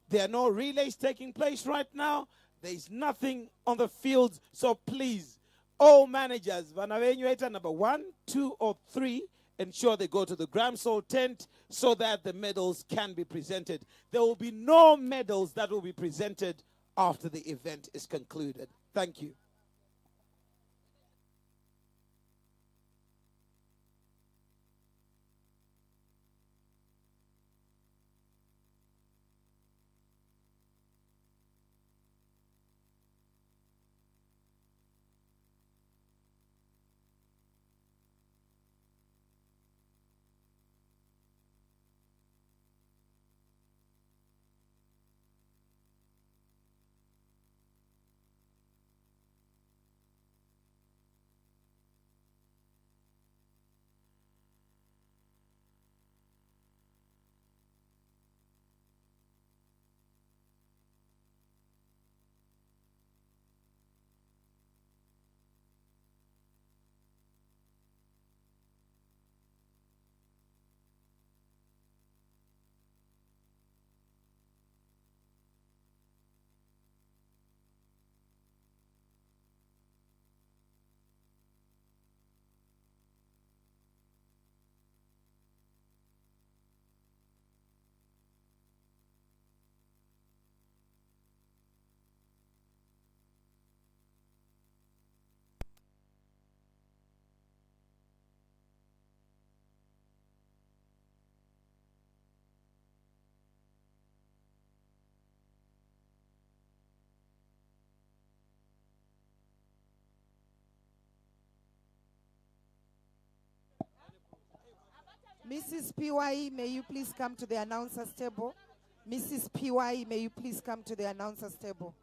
There are no relays taking place right now. There is nothing on the fields. So please, all managers, number 1, 2, or 3, ensure they go to the Gramsol tent so that the medals can be presented. There will be no medals that will be presented after the event is concluded. Thank you. Mrs. PY, may you please come to the announcer's table? Mrs. PY, may you please come to the announcer's table?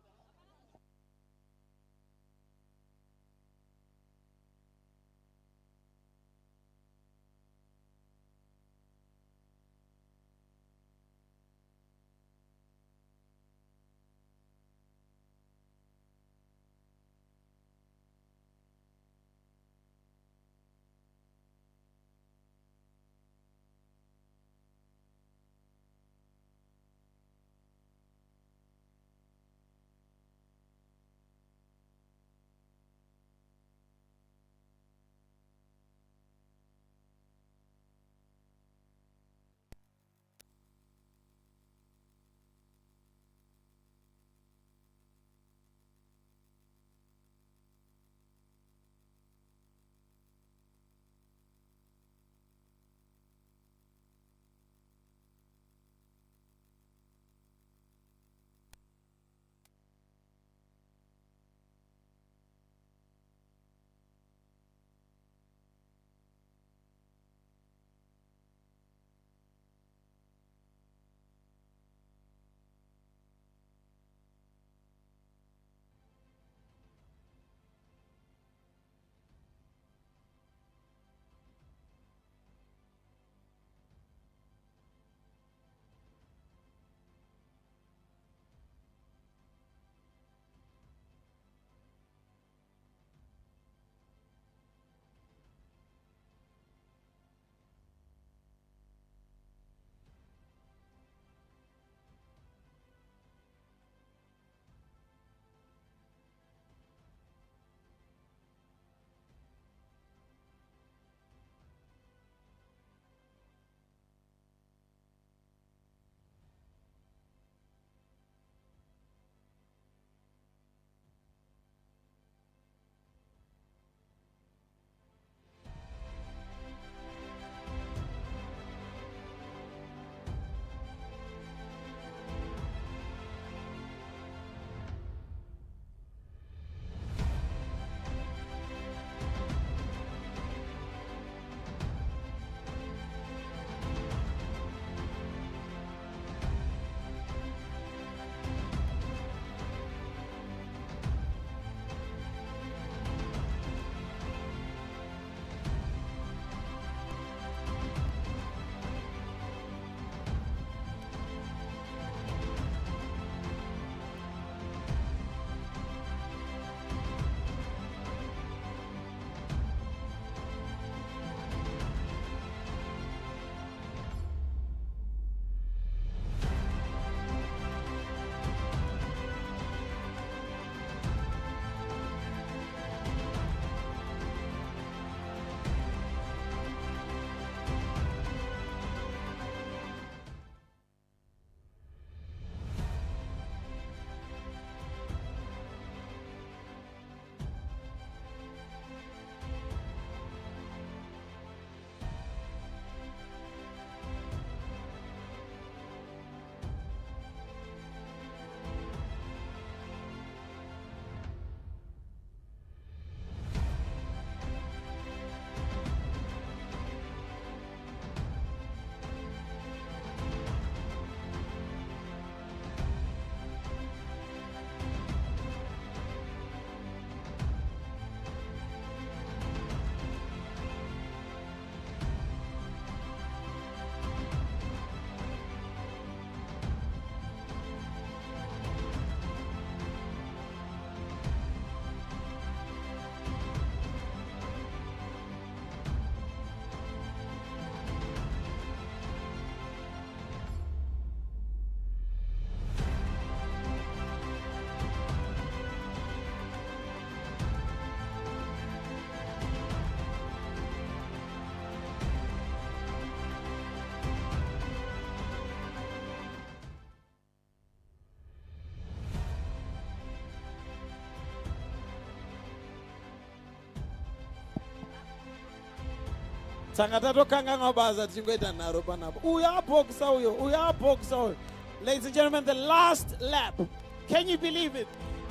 Ladies and gentlemen, the last lap. Can you believe it?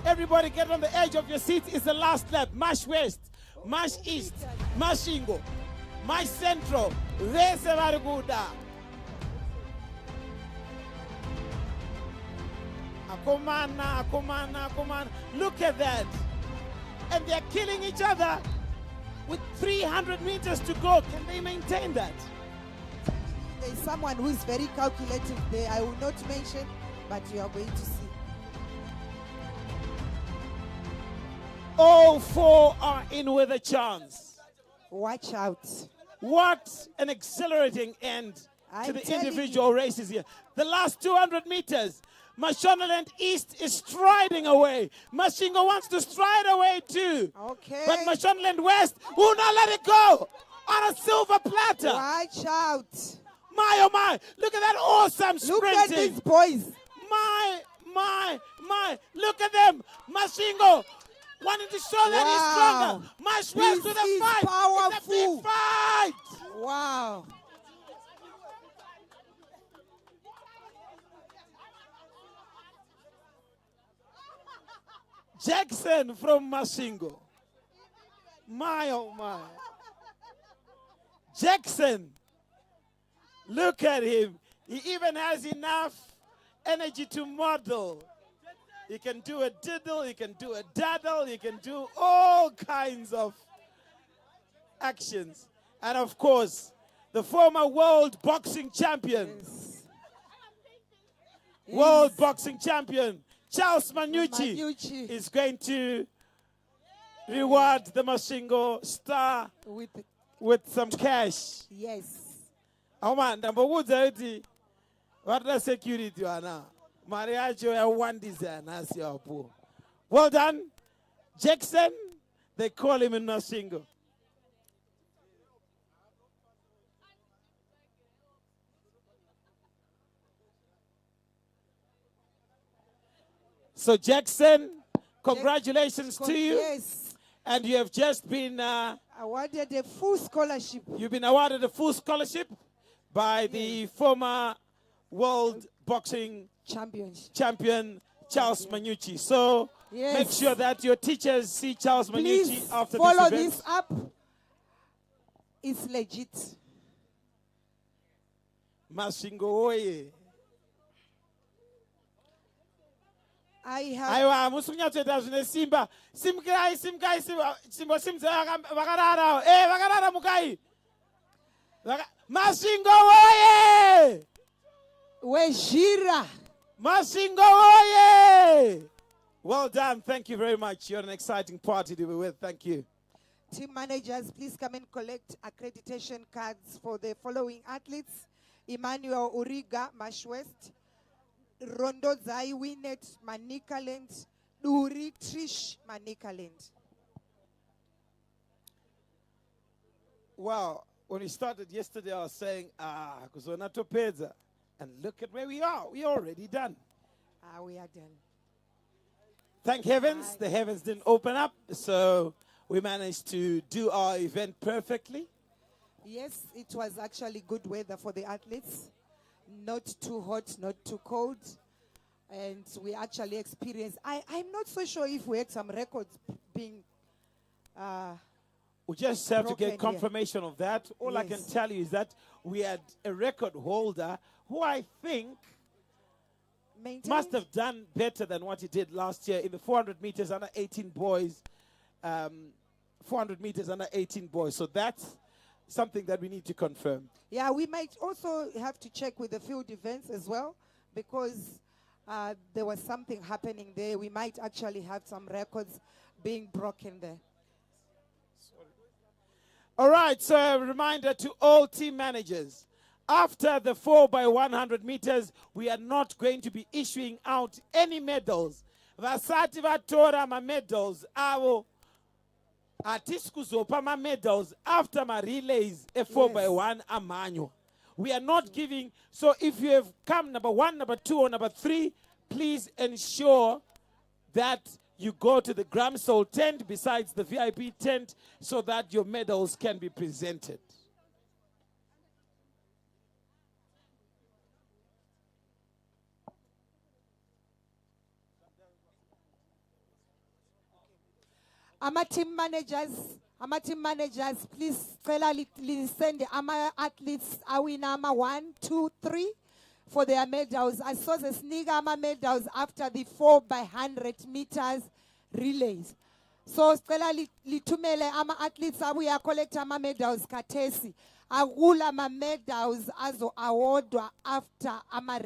Everybody get on the edge of your seats. It's the last lap. March west, march east, march ingo, My Central, vese vari kuda. Akomana. Look at that. And they're killing each other with 300 meters to go. Can they maintain that? There's someone who is very calculative there. I will not mention, but you are going to see. All four are in with a chance. Watch out. What an exhilarating end to the individual races here. The last 200 meters, Mashonaland East is striding away. Mashingo wants to stride away too. Okay. But Mashonaland West will not let it go on a silver platter. Watch out. My, oh my. Look at that awesome sprinting. Look at these boys. My. Look at them. Mashingo wanting to show that he's stronger. Mash West with a fight. Powerful. It's a big fight. Wow. Jackson from Mashingo. My, oh my. Jackson. Look at him. He even has enough energy to model. He can do a diddle, he can do a daddle, he can do all kinds of actions. And of course, the former world boxing champion. Yes. World boxing champion, Charles Manucci, Manucci is going to reward the Mashingo star with some cash. Yes. Aman, ndambokuudza kuti vatida security vana mari yacho yawandiza nhasi yapo. Well done, Jackson. They call him in Mashingo. So Jackson, congratulations to you. Yes. And you have just been awarded a full scholarship. You've been awarded a full scholarship by the former world boxing champion Charles Manucci. So make sure that your teachers see Charles Manucci after this event. Follow this up. It's legit. Mashingo oye. I have. Aiwa, musukunyatsoita zvine simba. Simkai, simbo simza vakarara. Vakarara mukai. Mashingo oye! Wejira. Mashingo oye! Well done. Thank you very much. You're an exciting party to be with. Thank you. Team managers, please come and collect accreditation cards for the following athletes. Emmanuel Uriga, Mash West. Rondo Zai Winet, Manikaland. Duri Trish, Manikaland. Wow. When we started yesterday, I was saying, because we're not Topeza. And look at where we are. We're already done. We are done. Thank heavens. The heavens didn't open up. So we managed to do our event perfectly. Yes, it was actually good weather for the athletes. Not too hot, not too cold. And we actually experienced, I'm not so sure if we had some records being we just have to get confirmation of that. All I can tell you is that we had a record holder who I think must have done better than what he did last year in the 400 meters under 18 boys. 400 meters under 18 boys. So that's something that we need to confirm. Yeah, we might also have to check with the field events as well, because there was something happening there. We might actually have some records being broken there. All right, so a reminder to all team managers. After the 4x100 meters, we are not going to be issuing out any medals. Vasati vatora ma medals avo hatisi kuzopa ma medals after my relays a 4x1 amanywa. We are not giving, so if you have come number 1, number 2, or number 3, please ensure that you go to the Gramsol tent besides the VIP tent so that your medals can be presented. Our team managers, Team managers, please send the athletes awina 1, 2, 3 for their medals. I saw the sniga medals after the 4x100 meters relays. So litumele athletes abuya collect medals katesi. Agula medals azo awardwa after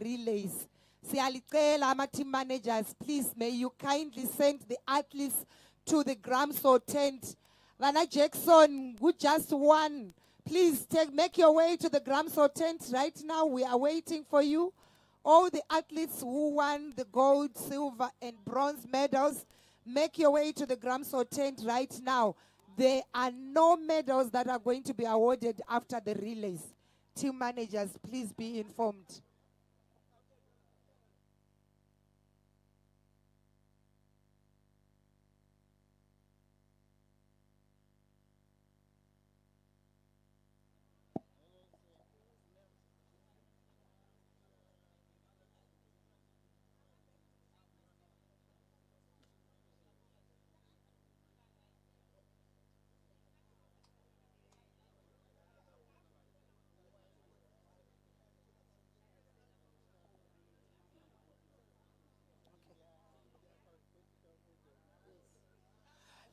relays. Siyalicela team managers, please may you kindly send the athletes to the Gramso tent. Vana Jackson, who just won, please make your way to the Gramso tent right now. We are waiting for you. All the athletes who won the gold, silver, and bronze medals, make your way to the Gramso tent right now. There are no medals that are going to be awarded after the relays. Team managers, please be informed.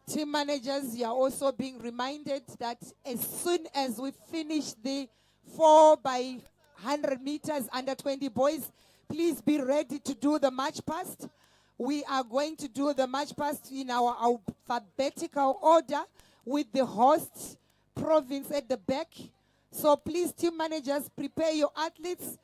Team managers, you are also being reminded that as soon as we finish the 4x100 meters under 20 boys, please be ready to do the march past. We are going to do the march past in our alphabetical order with the host province at the back. So please, team managers, prepare your athletes.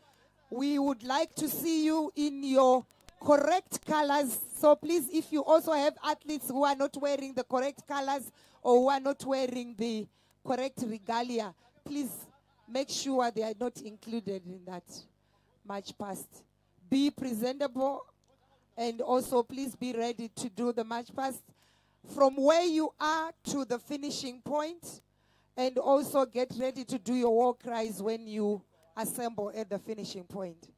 We would like to see you in your correct colors. So please, if you also have athletes who are not wearing the correct colors or who are not wearing the correct regalia, please make sure they are not included in that march past. Be presentable, and also please be ready to do the march past from where you are to the finishing point, and also get ready to do your war cries when you assemble at the finishing point.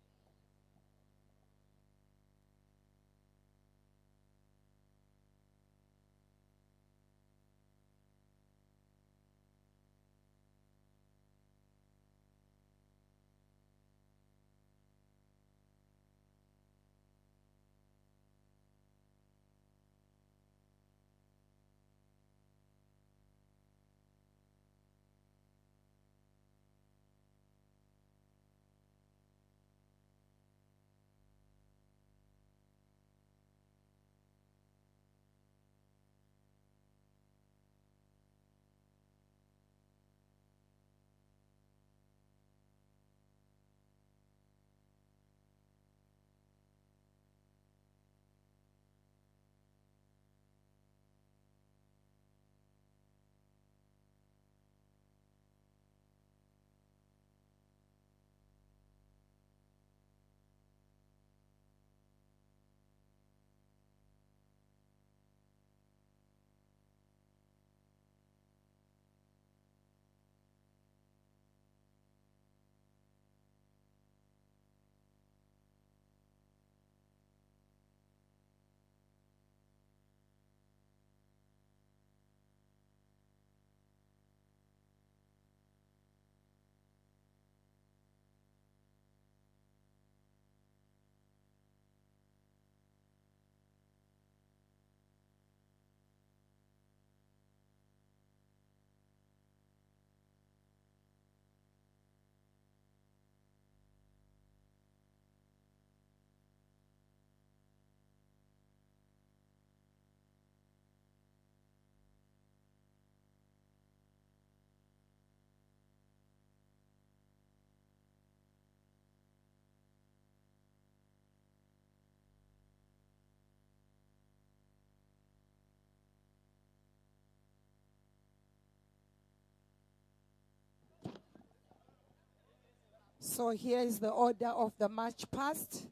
So here is the order of the march past.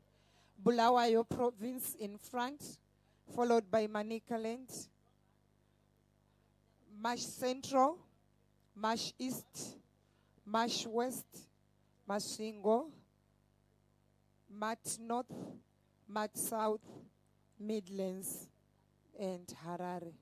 Bulawayo province in front, followed by Manicaland. March Central, March East, March West, Mashingo, March North, March South, Midlands, and Harare.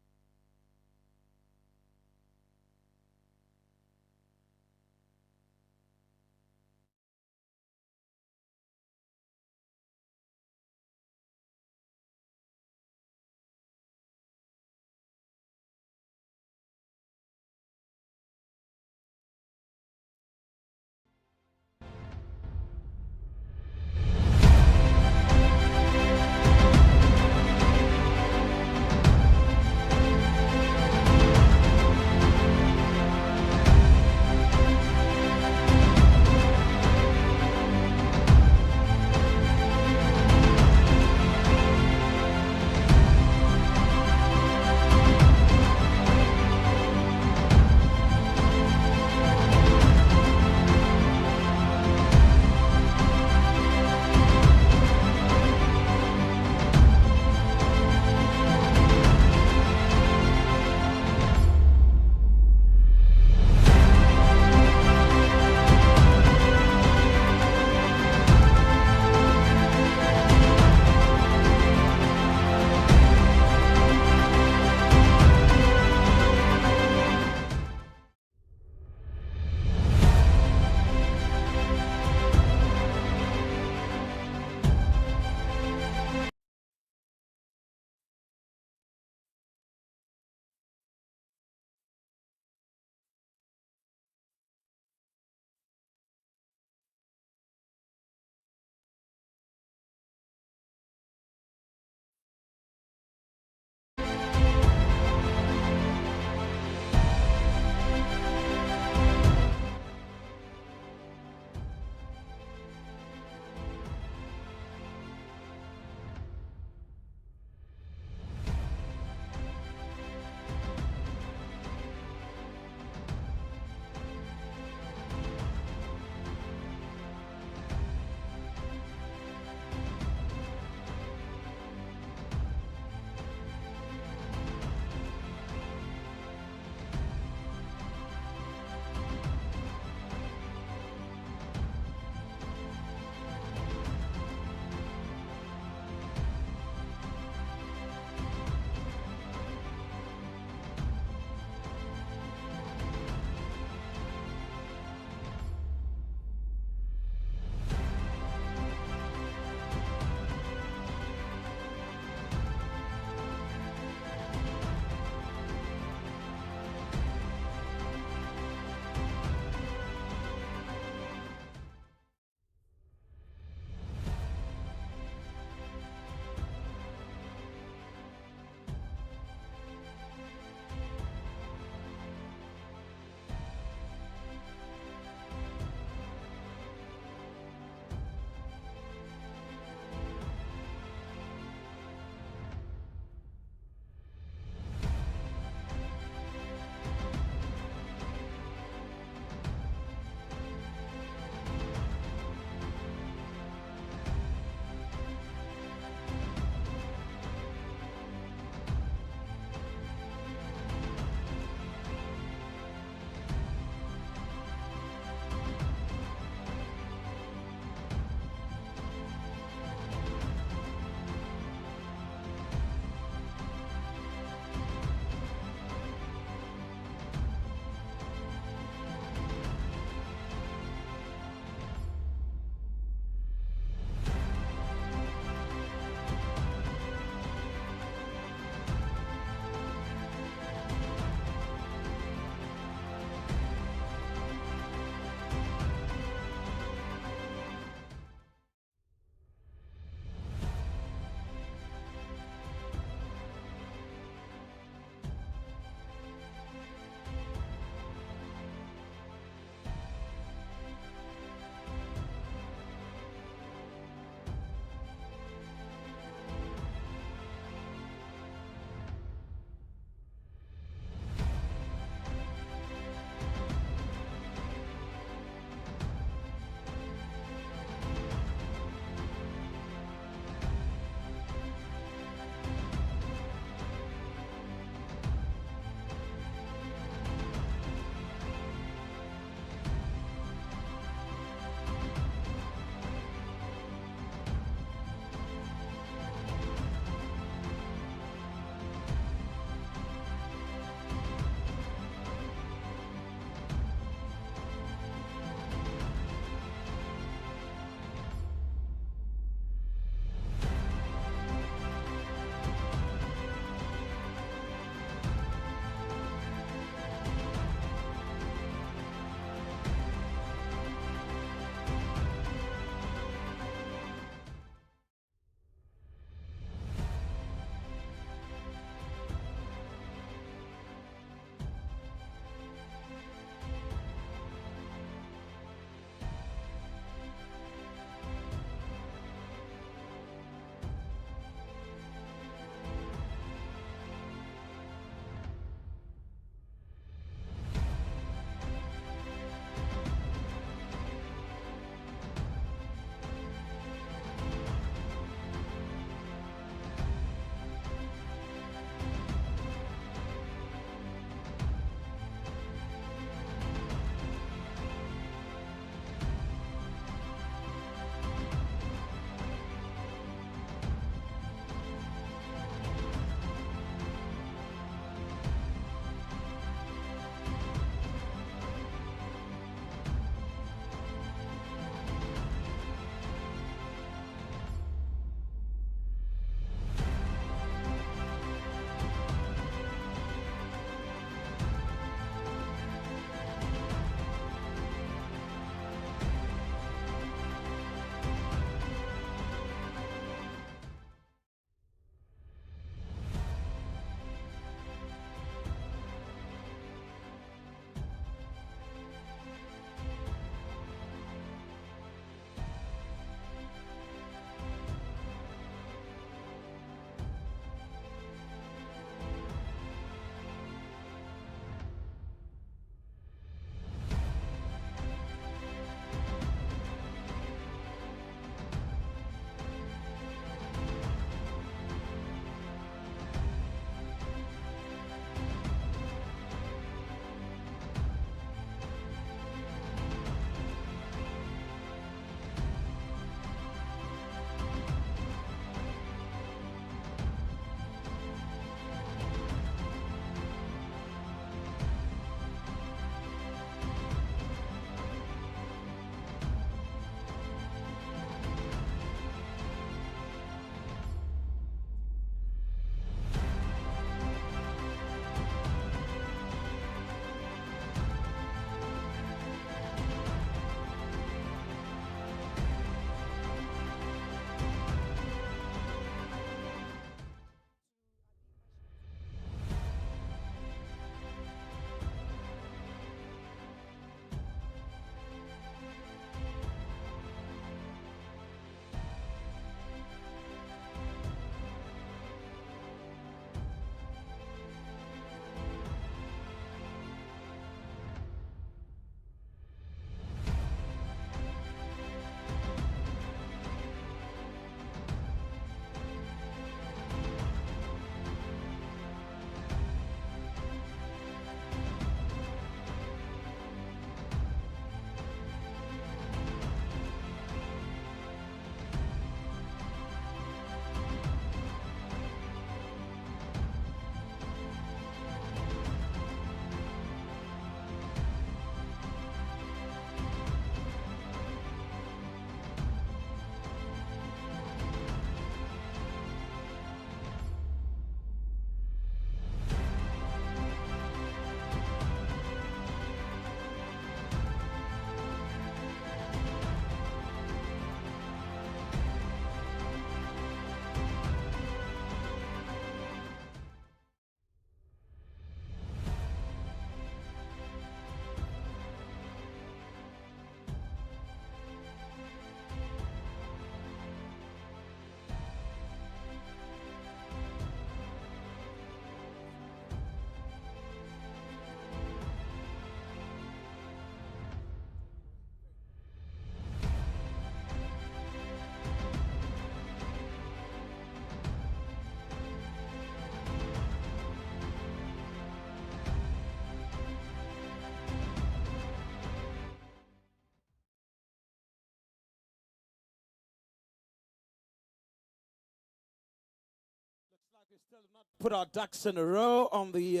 still have not put our ducks in a row on the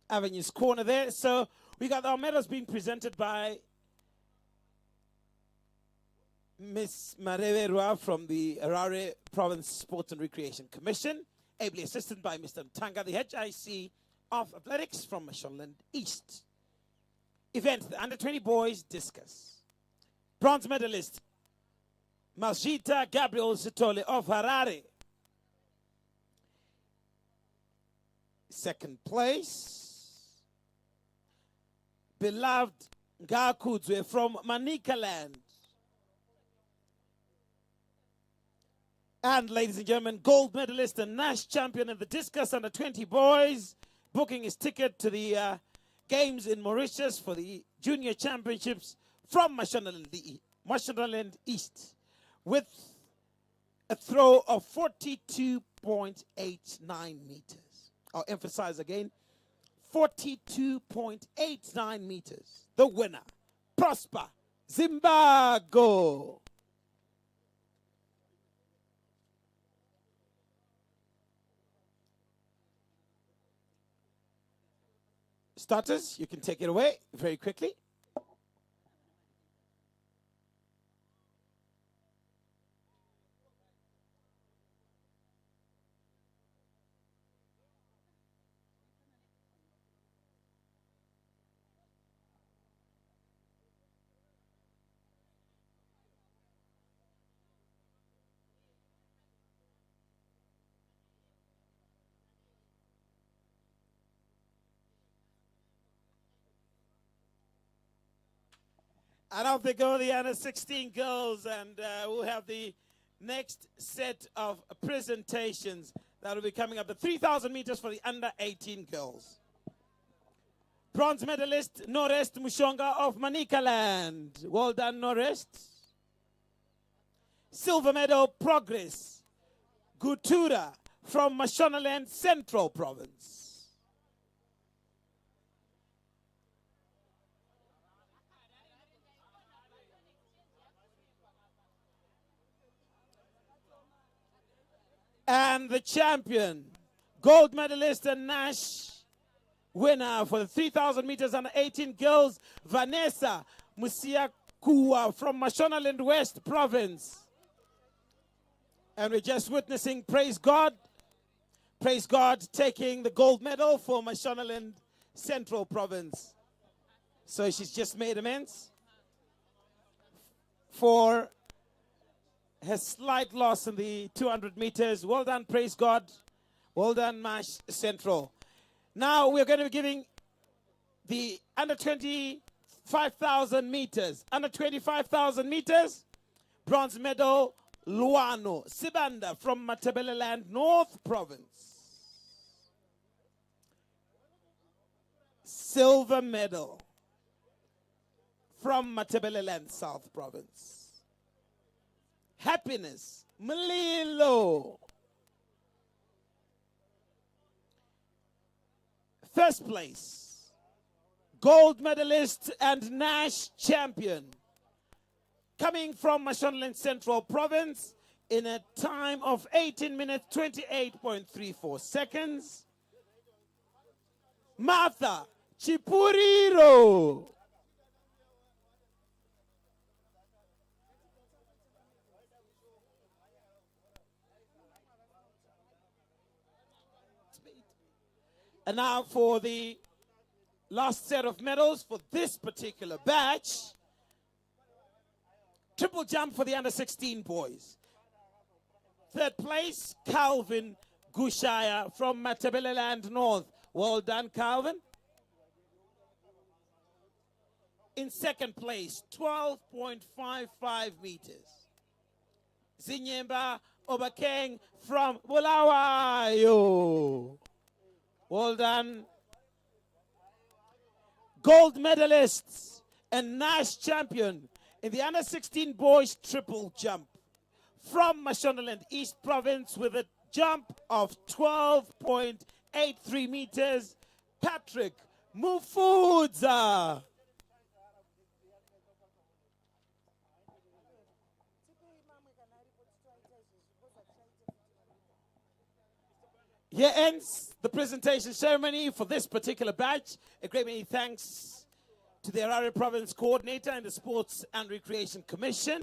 Avenues corner there. So we got our medals being presented by Miss Mareverua from the Harare Province Sports and Recreation Commission, ably assisted by Mr. Ntanga, the HIC of Athletics from Mashonaland East. Event, the under-20 boys discus. Bronze medalist, Malshita Gabriel Sitole of Harare. Second place, beloved Ngakudzwe from Manicaland. And ladies and gentlemen, gold medalist and NASH champion in the discus under 20 boys, booking his ticket to the games in Mauritius for the junior championships from Mashonaland East, with a throw of 42.89 meters. I'll emphasize again, 42.89 meters. The winner, Prosper Zimbabwe. Starters, you can take it away very quickly. And off they go, the under 16 girls, and we'll have the next set of presentations that will be coming up. The 3,000 meters for the under 18 girls. Bronze medalist, Norest Mushonga of Manicaland. Well done, Norest. Silver medal, Progress Gutura from Mashonaland Central Province. And the champion, gold medalist and NASH winner for the 3,000 meters under 18 girls, Vanessa Musiakua from Mashonaland West Province. And we're just witnessing, praise God, taking the gold medal for Mashonaland Central Province. So she's just made amends for her slight loss in the 200 meters. Well done, praise God. Well done, MASH Central. Now we're going to be giving the under 25,000 meters. Under 25,000 meters, bronze medal, Luano Sibanda from Matabeleland North Province. Silver medal from Matabeleland South Province. Happiness, Malilo. First place, gold medalist and NASH champion, coming from Mashonaland Central Province in a time of 18 minutes, 28.34 seconds. Martha Chipuriro. And now for the last set of medals for this particular batch. Triple jump for the under 16 boys. Third place, Calvin Gushaya from Matabeleland North. Well done, Calvin. In second place, 12.55 meters. Zinyemba Obakeng from Bulawayo. Well done. Gold medalists and NASH champion in the under 16 boys triple jump from Mashonaland East Province with a jump of 12.83 meters, Patrick Mufudza. Here ends the presentation ceremony for this particular batch. A great many thanks to the Harare Province Coordinator and the Sports and Recreation Commission,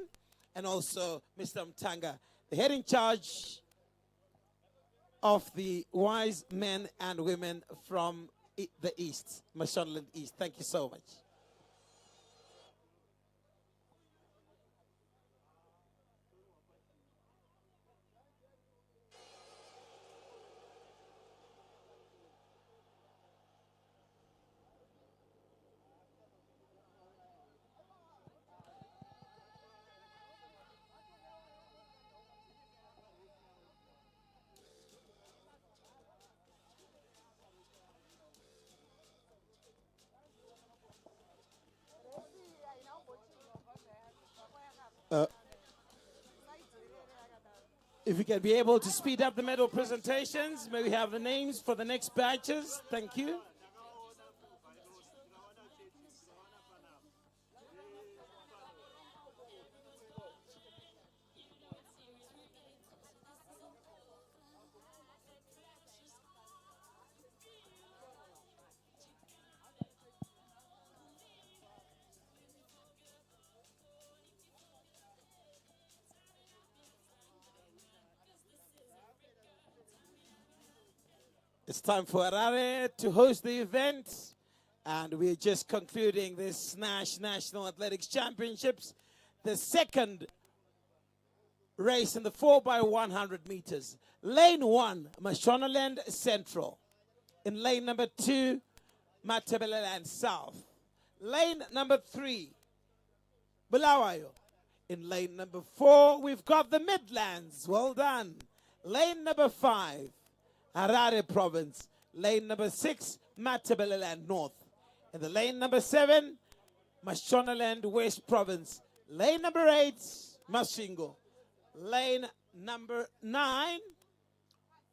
and also Mr. Mtanga, the head in charge of the wise men and women from the East, Mashonaland East. Thank you so much. If we can be able to speed up the medal presentations, may we have the names for the next batches? Thank you. It's time for Harare to host the event, and we're just concluding this NASH National Athletics Championships, the second race in the 4x100 meters. Lane 1, Mashonaland Central. In lane number 2, Matabeleland South. Lane number 3, Bulawayo. In lane number 4, we've got the Midlands. Well done. Lane number 5, Harare Province. Lane number 6, Matabeleland North. In the lane number 7, Mashonaland West Province. Lane number 8, Masvingo. Lane number 9,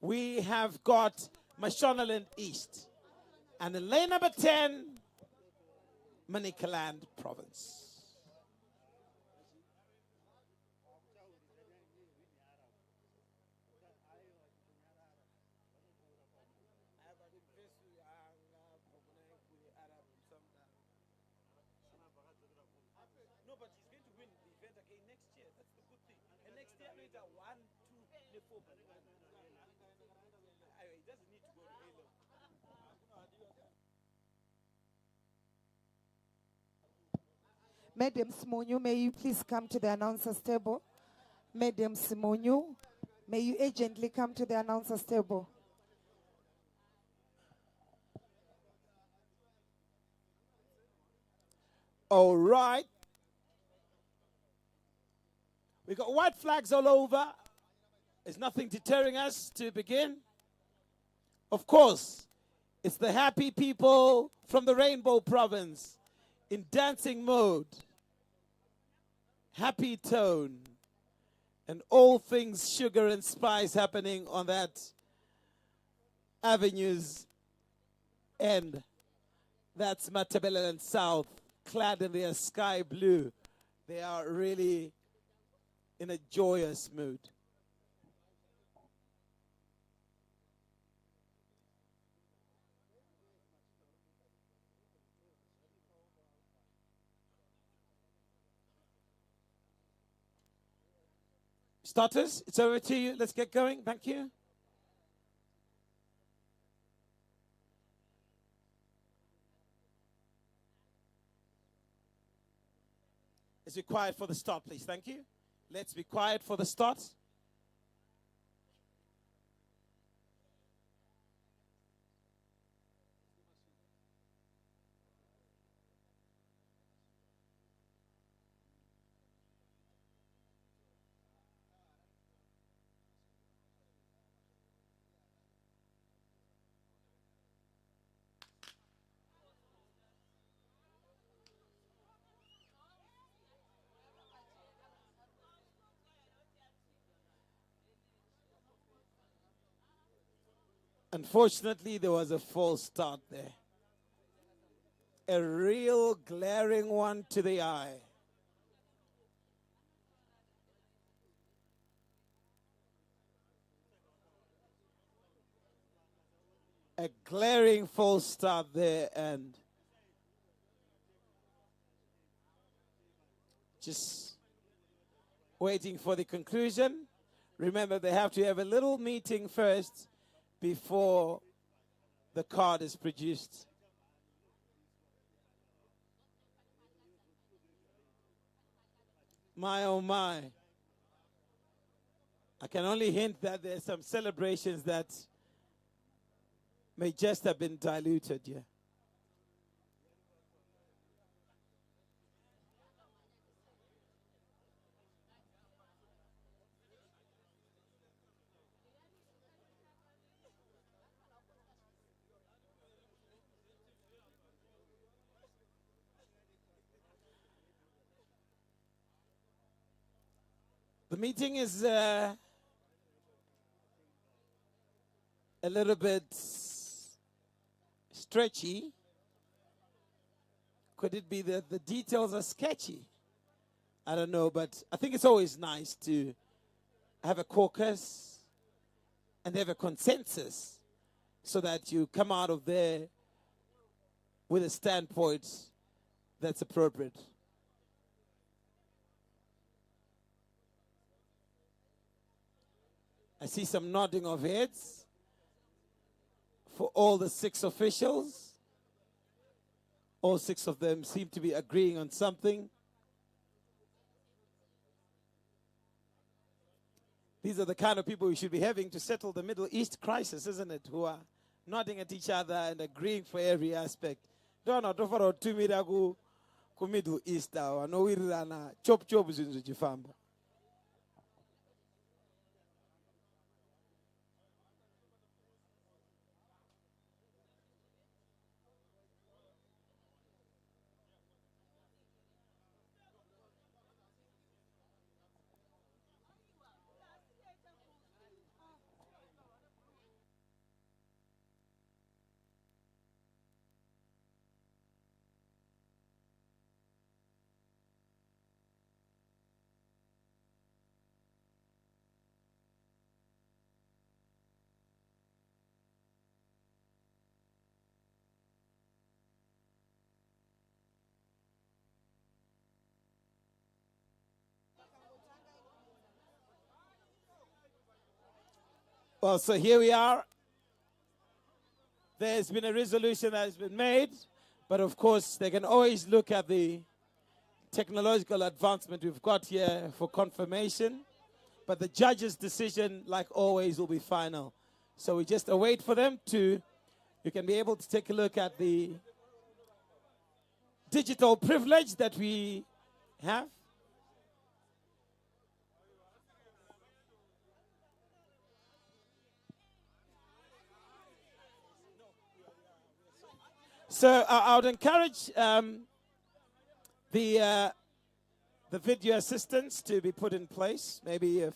we have got Mashonaland East. And in lane number 10, Manicaland Province. Madam Simonyu, may you please come to the announcer's table? Madam Simonyu, may you urgently come to the announcer's table? All right. We got white flags all over. There's nothing deterring us to begin. Of course, it's the happy people from the Rainbow Province in dancing mode, happy tone, and all things sugar and spice happening on that avenue's end. That's Matabeleland South, clad in their sky blue. They are really in a joyous mood. Starters, it's over to you. Let's get going. Thank you. Let's be quiet for the start, please. Thank you. Let's be quiet for the start. Unfortunately, there was a false start there. A real glaring one to the eye. a glaring false start there, and just waiting for the conclusion. Remember, they have to have a little meeting first before the card is produced. My oh my. I can only hint that there's some celebrations that may just have been diluted here. The meeting is a little bit stretchy. Could it be that the details are sketchy? I don't know, but I think it's always nice to have a caucus and have a consensus so that you come out of there with a standpoint that's appropriate. I see some nodding of heads for all the 6 officials. All 6 of them seem to be agreeing on something. These are the kind of people we should be having to settle the Middle East crisis, isn't it? Who are nodding at each other and agreeing for every aspect. Don't know, don't to me ku Middle East. I know we run chop zinzu jifamba. Well, so here we are. There's been a resolution that has been made, but of course they can always look at the technological advancement we've got here for confirmation. But the judge's decision, like always, will be final. So we just await for them to, you can be able to take a look at the digital privilege that we have. So I would encourage the video assistants to be put in place. Maybe if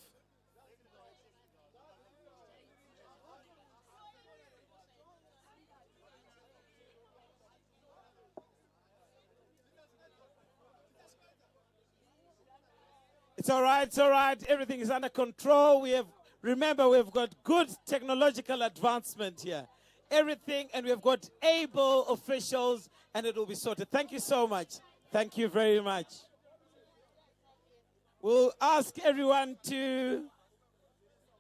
it's all right, it's all right. Everything is under control. Remember, we've got good technological advancement here. Everything, and we've got able officials, and it will be sorted. Thank you so much. Thank you very much. We'll ask everyone to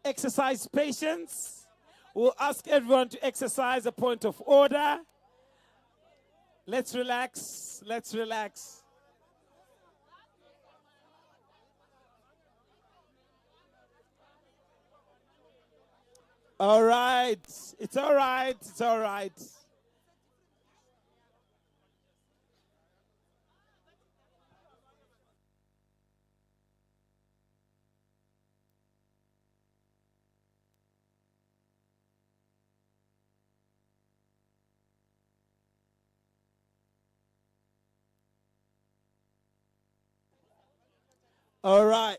exercise patience. We'll ask everyone to exercise a point of order. Let's relax. Let's relax. All right. It's all right. It's all right. All right.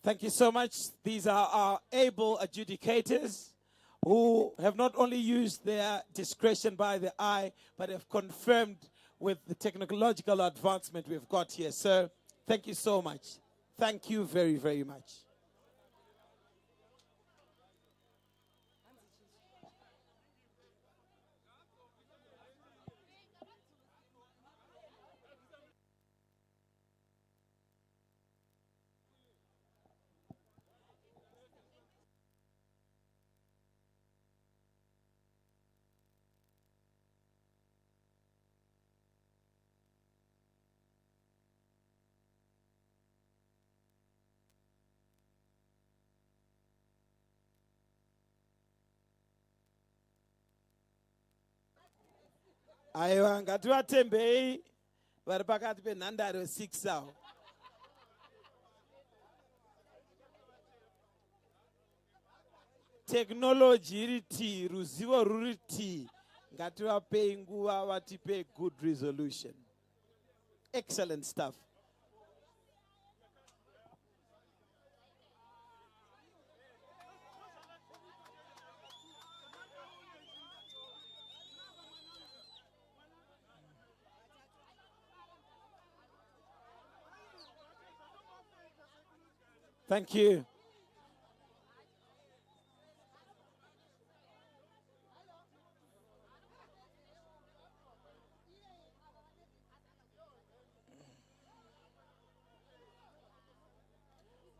Thank you so much. These are our able adjudicators who have not only used their discretion by the eye, but have confirmed with the technological advancement we've got here. So Thank you so much. Thank you very, very much. Aiwa ngativatembei vari pakati penhandare 6 avo. Technology iri T, ruzivo ruri T. Ngativapei nguva vatipe good resolution. Excellent stuff. Thank you.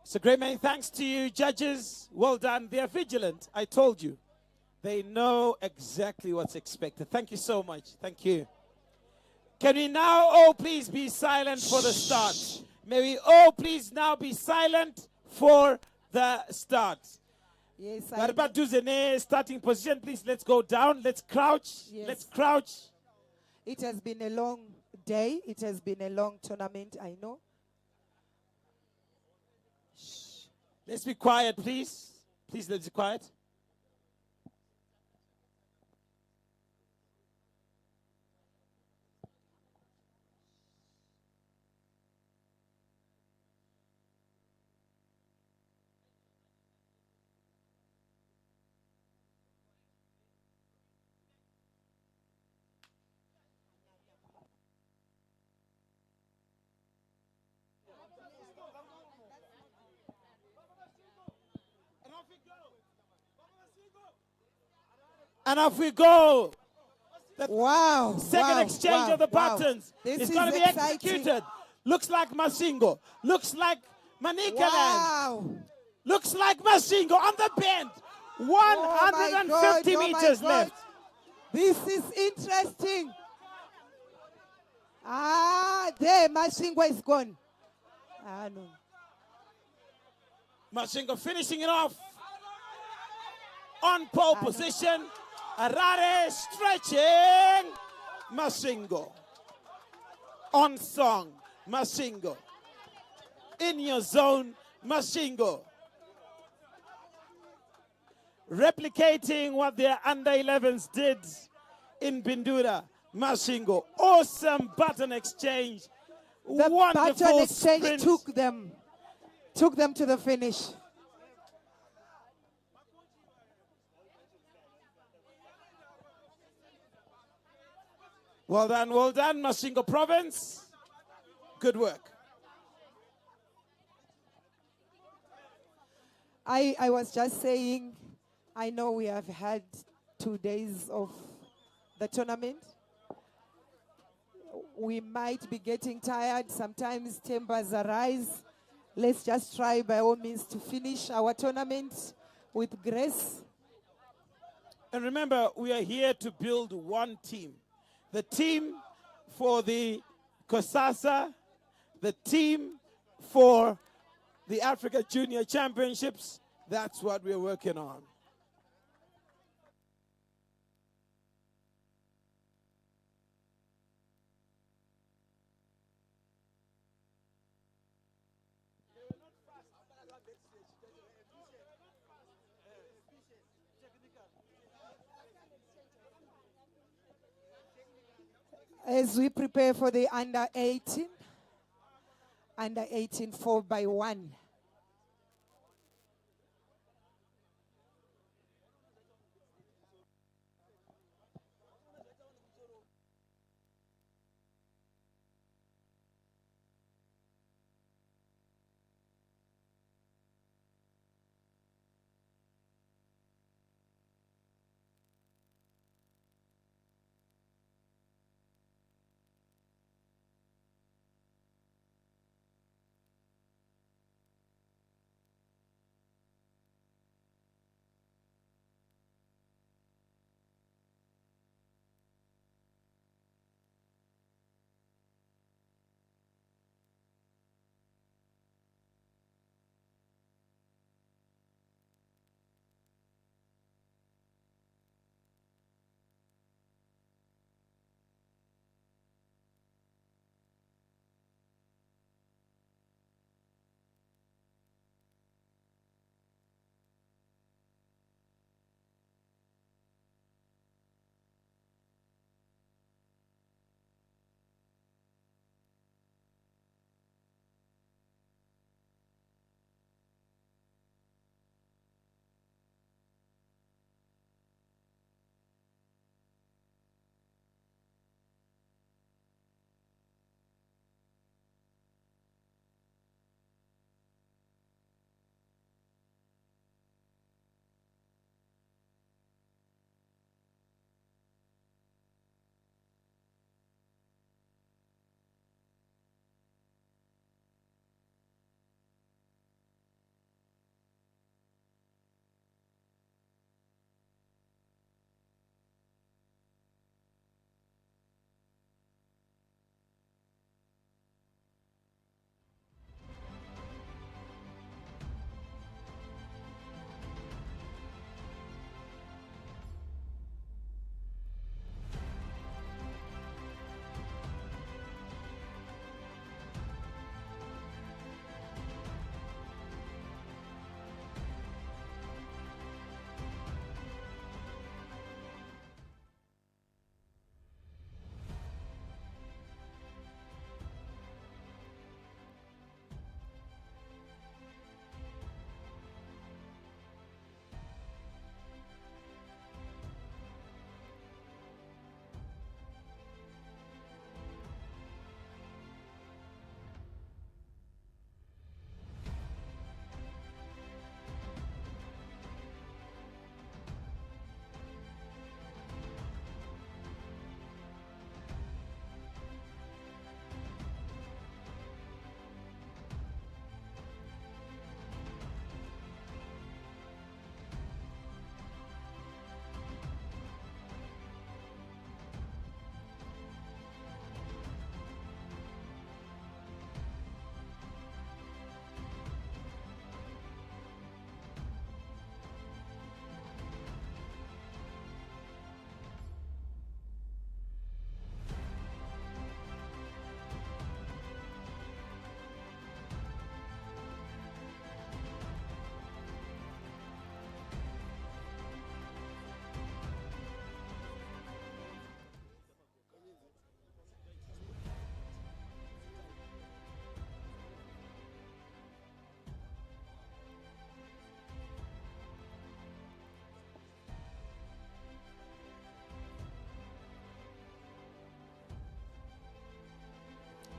So great many thanks to you, judges. Well done. They're vigilant. I told you. They know exactly what's expected. Thank you so much. Thank you. Can we now all please be silent for the start? May we all please now be silent for the start. Yes, Starting position, please. Let's go down. Let's crouch. Yes. Let's crouch. It has been a long day. It has been a long tournament, I know. Shh. Let's be quiet, please. Please, let's be quiet. And off we go. Wow. Second exchange of the buttons. It's going to be executed. Looks like Masingo. Looks like Manikaland. Wow. Looks like Masingo on the bend. 150 meters left. This is interesting. There, Masingo is gone. No. Masingo finishing it off on pole position. Arare stretching. Masingo. On song. Masingo. In your zone. Masingo. Replicating what their under-11s did in Bindura. Masingo. Awesome button exchange. The wonderful button exchange sprint. took them to the finish. Well done, Masingo Province. Good work. I was just saying, I know we have had 2 days of the tournament. We might be getting tired. Sometimes tempers arise. Let's just try by all means to finish our tournament with grace. And remember, we are here to build one team. The team for the COSASA, the team for the Africa Junior Championships. That's what we're working on. As we prepare for the under 18 4x1.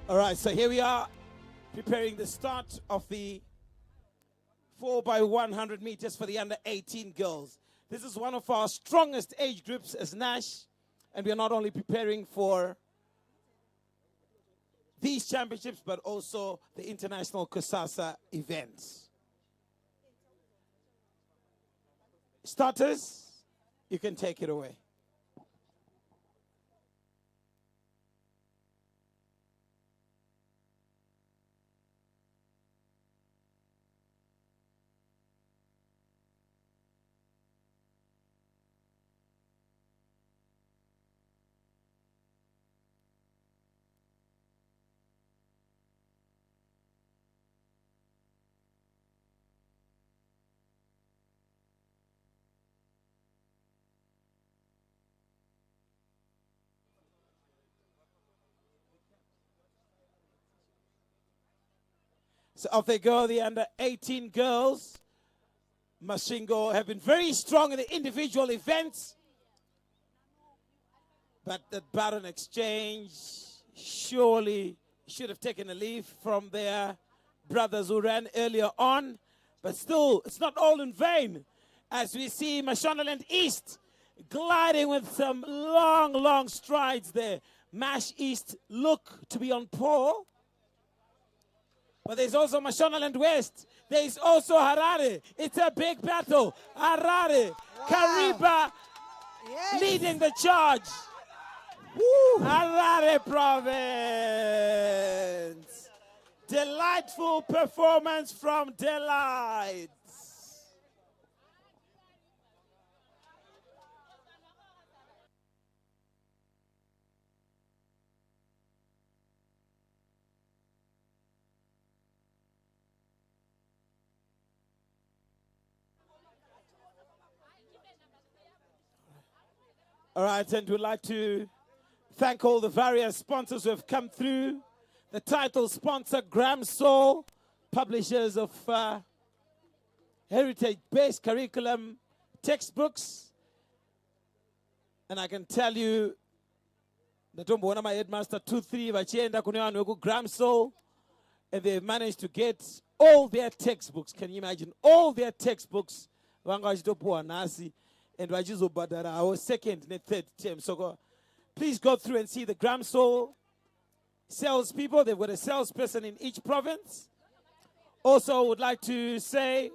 All right, so here we are preparing the start of the 4x100 meters for the under 18 girls. This is one of our strongest age groups as NASH, and we are not only preparing for these championships, but also the international Kusasa events. Starters, you can take it away. So off they go, the under 18 girls. Mashingo have been very strong in the individual events. But that Baron Exchange surely should have taken a leaf from their brothers who ran earlier on. But still, it's not all in vain. As we see Mashonaland East gliding with some long, long strides there. Mash East look to be on pole. But there's also Mashonaland West. There's also Harare. It's a big battle. Harare, wow. Kariba, yes, leading the charge. Woo. Harare province. Delightful performance from Delight. All right, and we'd like to thank all the various sponsors who have come through. The title sponsor, Graham Soul, publishers of heritage-based curriculum textbooks. And I can tell you, one of my headmaster 2-3 vachienda kune Graham Soul, and they've managed to get all their textbooks. Can you imagine? All their textbooks. And Rajizo Badara, our second and third term. So please go through and see the Graham Soul salespeople. They've got a salesperson in each province. Also, would like to say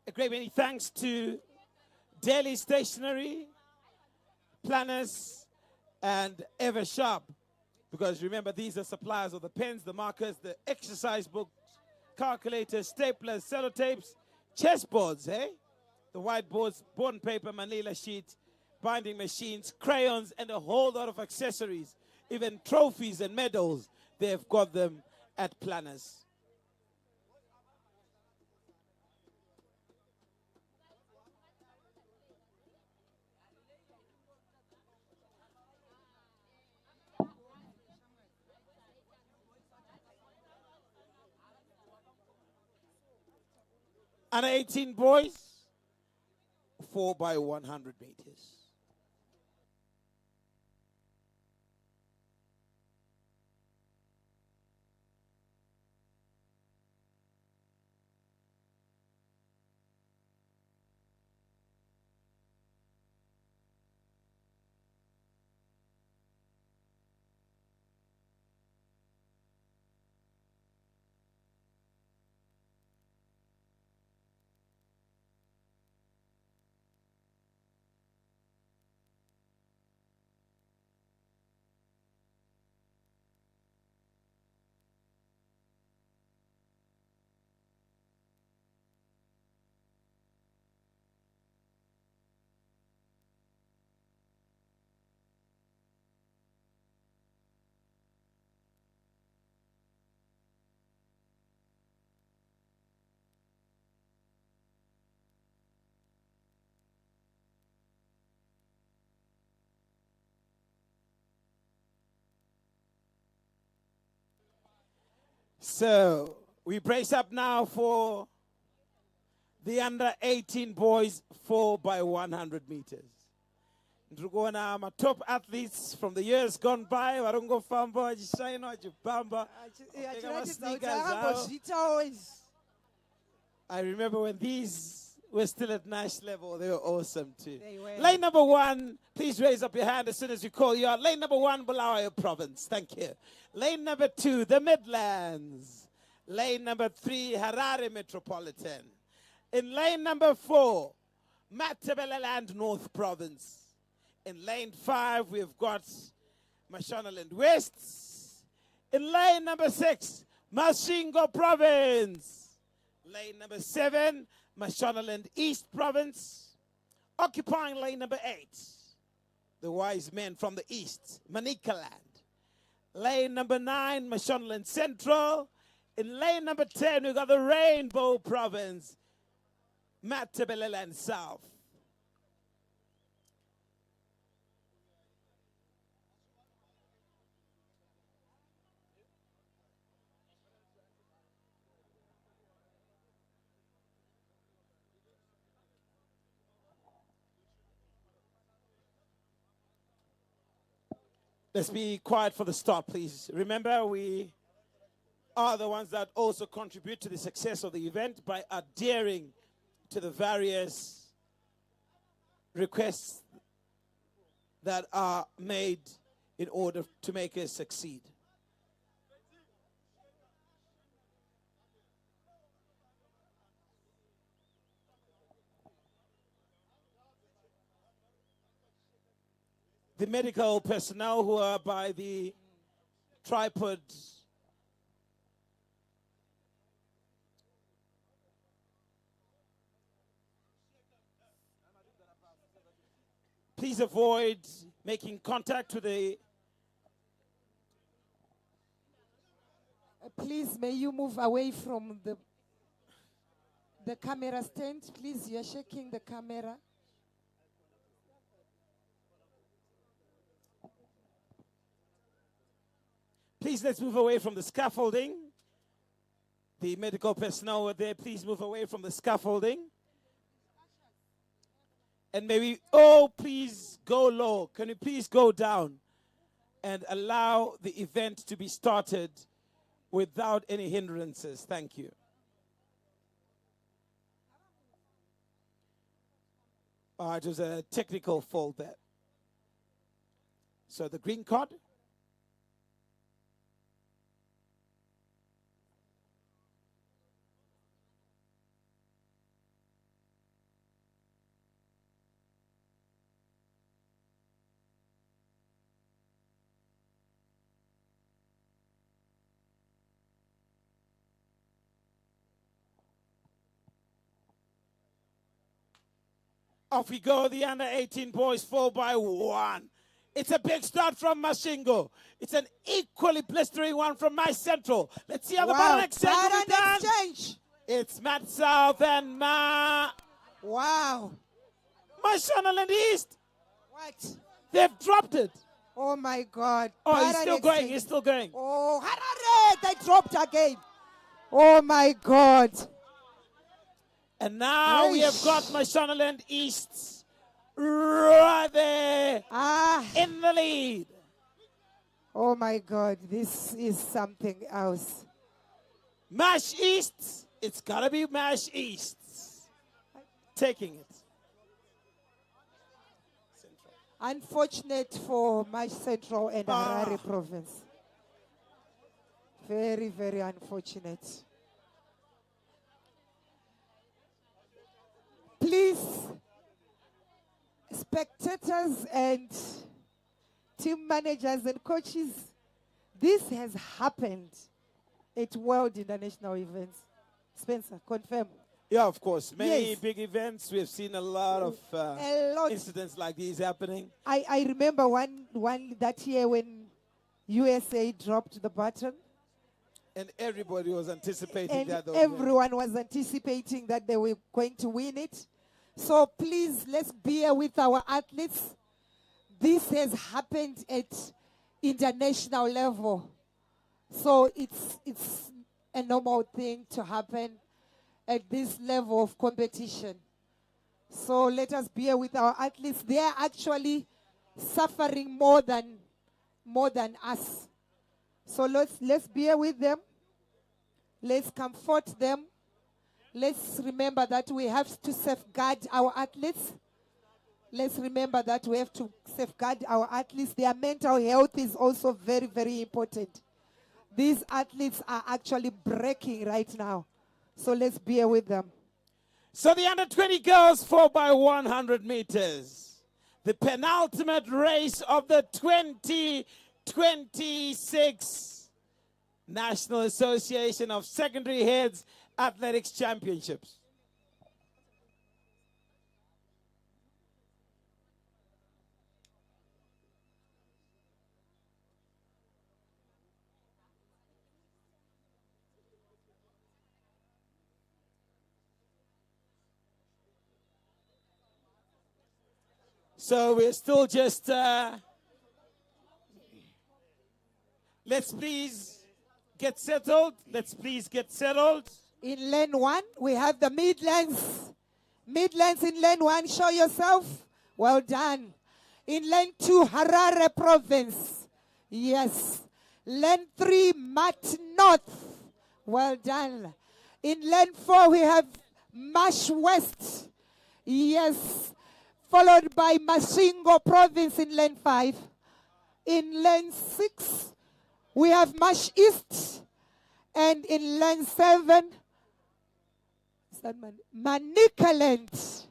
a great many thanks to Daily Stationery, Planners, and Ever Sharp. Because remember, these are suppliers of the pens, the markers, the exercise books, calculators, staplers, sellotapes, chessboards, eh? The whiteboards, board and paper, manila sheets, binding machines, crayons, and a whole lot of accessories. Even trophies and medals, they've got them at Planners. Under 18 boys, 4x100 meters. So we brace up now for the under 18 boys 4x100 meters. Ndrugona, my top athletes from the years gone by. Warungo Famba, Jishaino, Jibamba. I remember when these were still at NASH level. They were awesome too. Lane number 1, please raise up your hand as soon as we call you out. Lane number 1, Bulawayo Province. Thank you. Lane number 2, the Midlands. Lane number 3, Harare Metropolitan. In lane number 4, Matabeleland North Province. In lane 5, we've got Mashonaland West. In lane number 6, Masvingo Province. Lane number 7, Mashonaland East Province. Occupying lane number 8, the wise men from the east, Manikaland. Lane number 9, Mashonaland Central. In lane number 10, we've got the Rainbow Province, Matabeleland South. Let's be quiet for the start, please. Remember, we are the ones that also contribute to the success of the event by adhering to the various requests that are made in order to make us succeed. The medical personnel who are by the tripod please avoid making contact with the please, may you move away from the camera stand. Please, you're shaking the camera. Please, let's move away from the scaffolding. The medical personnel were there. Please move away from the scaffolding. And may we all please go low. Can you please go down and allow the event to be started without any hindrances? Thank you. It was a technical fault there. So the green card. Off we go, the under-18 boys 4x1. It's a big start from Masvingo. It's an equally blistering one from My Central. Let's see how the battle exchange will be done. It's Matt South and Ma. Wow. Mashonaland East. What? They've dropped it. Oh my God. Oh, he's still going. He's still going. Oh, Harare, they dropped again. Oh my God. And now we have got Mashonaland East right there in the lead. Oh my God, this is something else. Mash East, it's got to be Mash East. Taking it. Central. Unfortunate for Mash Central and Harare Province. Very, very unfortunate. Please, spectators and team managers and coaches, this has happened at World International Events. Spencer, confirm. Yeah, of course. Many big events. We've seen a lot of incidents like these happening. I remember one that year when USA dropped the baton. And everybody was anticipating and that. Everyone was anticipating that they were going to win it. So please, let's bear with our athletes. This has happened at international level. So it's a normal thing to happen at this level of competition. So let us bear with our athletes. They are actually suffering more than us. So let's bear with them. Let's comfort them. Let's remember that we have to safeguard our athletes. Let's remember that we have to safeguard our athletes. Their mental health is also very, very important. These athletes are actually breaking right now. So let's bear with them. So the under 20 girls 4x100 meters. The penultimate race of the 2026 National Association of Secondary Heads Athletics Championships. So we're still just, let's please get settled. Let's please get settled. In lane 1, we have the Midlands. Midlands in lane 1, show yourself. Well done. In lane 2, Harare Province. Yes. Lane 3, Mat North. Well done. In lane 4, we have Mash West. Yes. Followed by Mashingo Province in lane 5. In lane 6, we have Mash East. And in lane 7, Manicaland.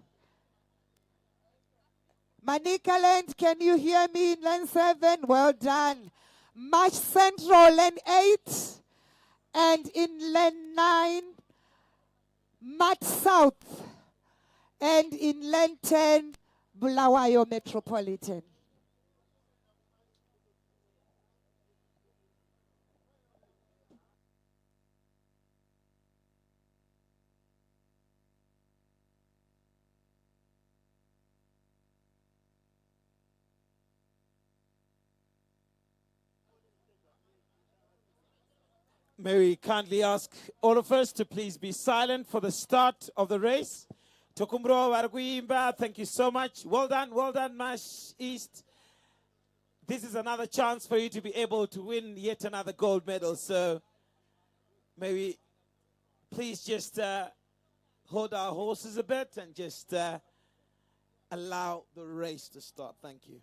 Manicaland, can you hear me in lane 7? Well done. Mash Central, lane 8. And in lane 9, Mat South. And in lane 10, Bulawayo Metropolitan. May we kindly ask all of us to please be silent for the start of the race. Tokumbro Warguimba, thank you so much. Well done, Mash East. This is another chance for you to be able to win yet another gold medal. So may we please just hold our horses a bit and just allow the race to start. Thank you.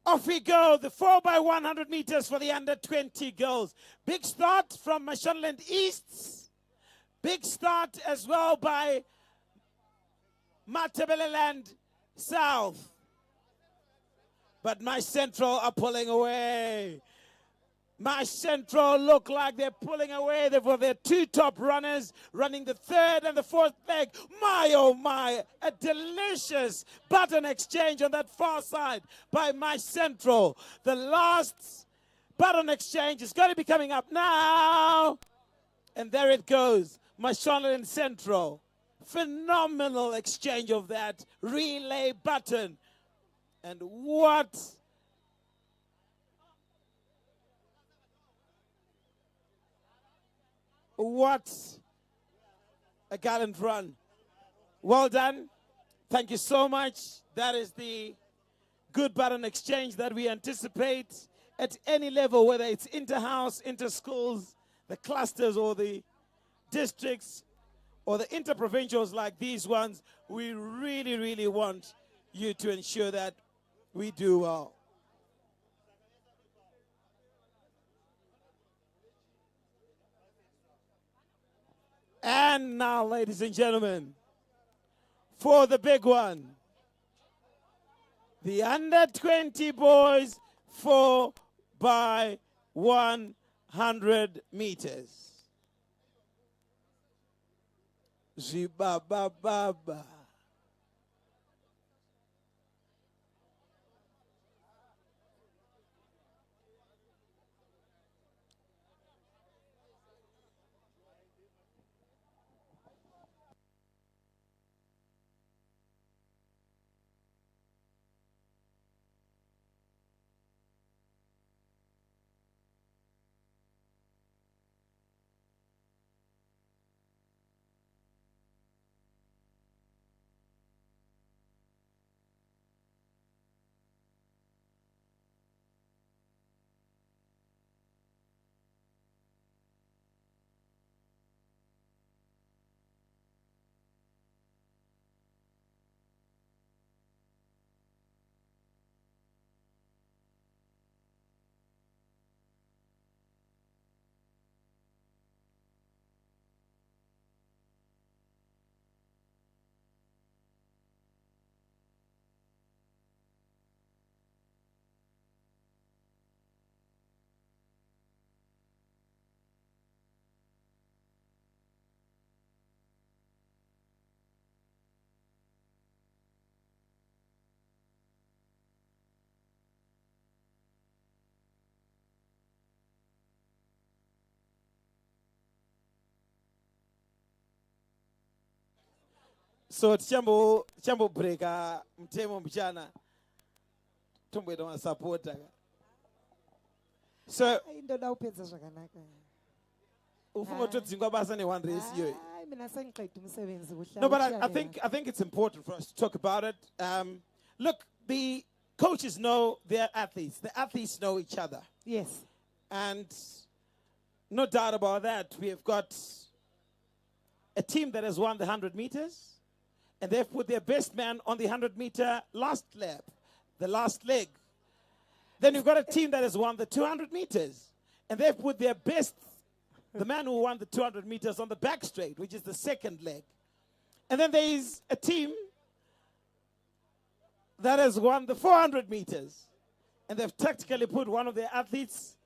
Off we go, the 4x100 meters for the under 20 girls. Big start from Mashonaland East. Big start as well by Matabeleland South. But my Central are pulling away. My Central look like they're pulling away. They've got their two top runners running the third and the fourth leg. My, oh my, a delicious button exchange on that far side by My Central. The last button exchange is going to be coming up now. And there it goes, Mashonaland Central. Phenomenal exchange of that relay button. And what a gallant run. Well done. Thank you so much. That is the good button exchange that we anticipate at any level, whether it's inter-house, inter-schools, the clusters or the districts or the inter-provincials like these ones. We really, really want you to ensure that we do well. And now, ladies and gentlemen, for the big one, The under 20 boys 4 by 100 meters. Zibababa. So chambo breaka mtemo mchana tumbo ndo supporta. So Indoda upedza zvakanaka. ufunga todzingwa basa ne one race yo. Mina sengiqeda umsebenzi kuhla. No, but I think it's important for us to talk about it. Look, the coaches know their athletes. The athletes know each other. Yes. And no doubt about that, we have got a team that has won the 100 meters. And they've put their best man on the 100-meter last lap, the last leg. Then you've got a team that has won the 200 meters. And they've put their best, the man who won the 200 meters on the back straight, which is the second leg. And then there is a team that has won the 400 meters. And they've tactically put one of their athletes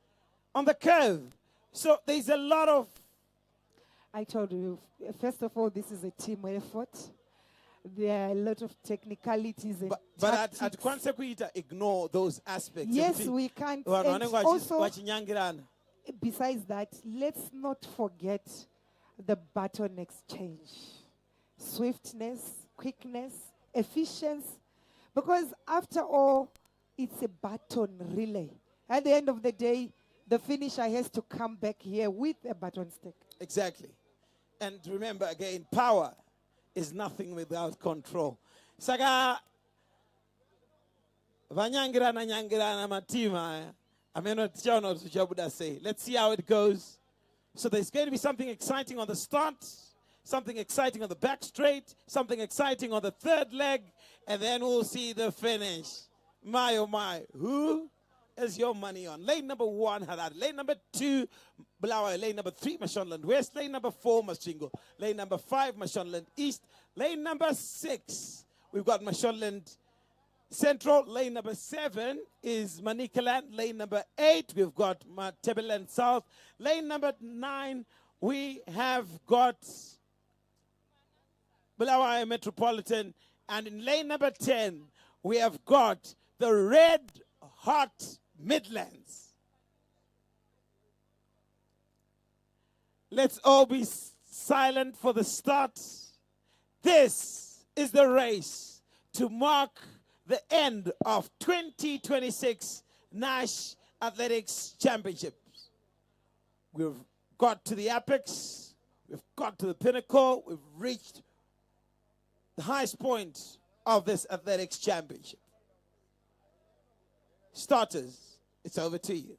on the curve. So there's a lot of... I told you, first of all, this is a team effort. There are a lot of technicalities and but at consequita ignore those aspects. Yes, we can't. And also, besides that, let's not forget the baton exchange. Swiftness, quickness, efficiency. Because after all, it's a baton relay. At the end of the day, the finisher has to come back here with a baton stick. Exactly. And remember again, power is nothing without control. Saka vanyangirana matima. I mean, what Jabuda say. Let's see how it goes. So there's going to be something exciting on the start, something exciting on the back straight, something exciting on the third leg, and then we'll see the finish. My oh my, who is your money on? Lane number 1, Harad. Lane number 2, Blawa. Lane number 3, Mashonaland West. Lane number 4, Mashingo. Lane number 5, Mashonaland East. Lane number 6, we've got Mashonaland Central. Lane number 7 is Manikaland. Lane number 8, we've got Matabeleland South. Lane number 9, we have got Bulawayo Metropolitan. And in lane number 10, we have got the Red Hot Midlands. Let's all be silent for the start. This is the race to mark the end of 2026 NASH Athletics Championships. We've got to the apex. We've got to the pinnacle. We've reached the highest point of this athletics championship. Starters, it's over to you.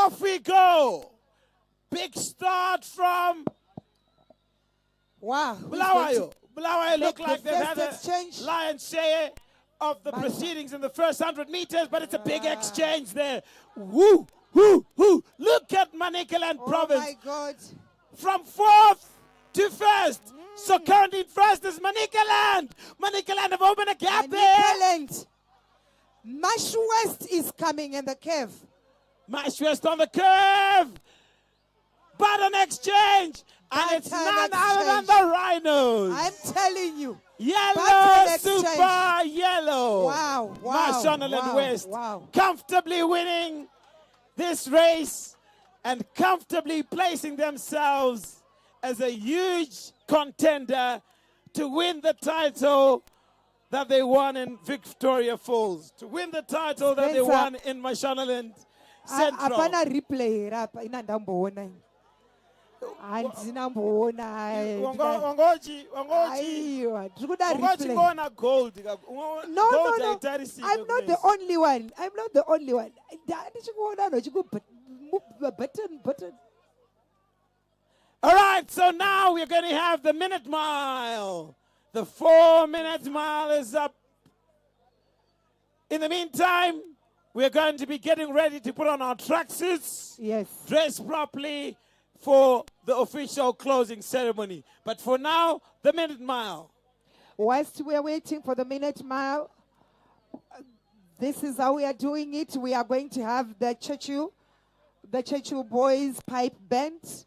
Off we go. Big start from Wow. Bulawayo. Bulawayo look the like they've first had a exchange? lion's share of the proceedings in the first 100 meters, but it's a big exchange there. Woo, woo, woo. Look at Manicaland province. Oh my God. From fourth to first. So currently first is Manicaland. Manicaland have opened a gap there. Manicaland. Mash West is coming in the curve. Mash West on the curve. But an exchange. And But it's an none other than exchange. the Rhinos. I'm telling you. Yellow, But an exchange. super yellow. Wow, wow, Mashonaland wow, West wow. comfortably winning this race and comfortably placing themselves as a huge contender to win the title that they won in Victoria Falls, to win the title that they Spencer, won in Mashonaland Central. Apana replay rapa inandamboona. Andinamboona. Wangochi, Aiwa, ndikuda Wangochi replay. ngona gold. No, no, no. I'm not the only one. I'm not the only one. Button. All right, so now we're going to have the minute mile. The 4-minute mile is up. In the meantime, we're going to be getting ready to put on our tracksuits, Yes. dress properly for the official closing ceremony. But for now, the minute mile. Whilst we are waiting for the minute mile, this is how we are doing it. We are going to have the Chechu boys pipe band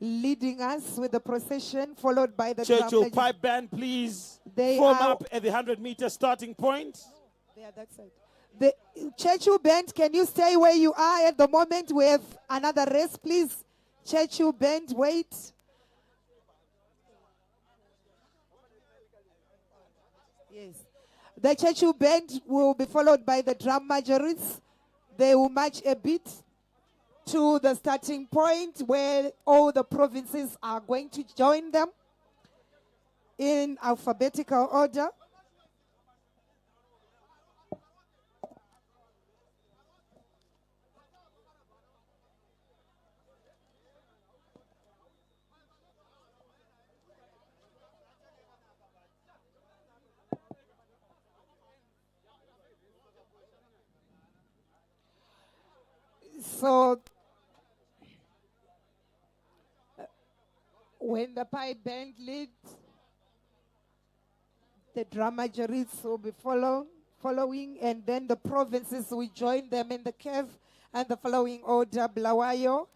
leading us with the procession, followed by the Churchill drum pipe band, please They form are- up at the 100-meter starting point. They are that side. The Chechu band, can you stay where you are at the moment? We have another race, please. Chechu band, wait. Yes. The Chechu band will be followed by the drum majorists. They will march a bit to the starting point where all the provinces are going to join them in alphabetical order. So, when the pipe band leads, the drum majorists will be following, and then the provinces will join them in the curve, and the following order: Bulawayo,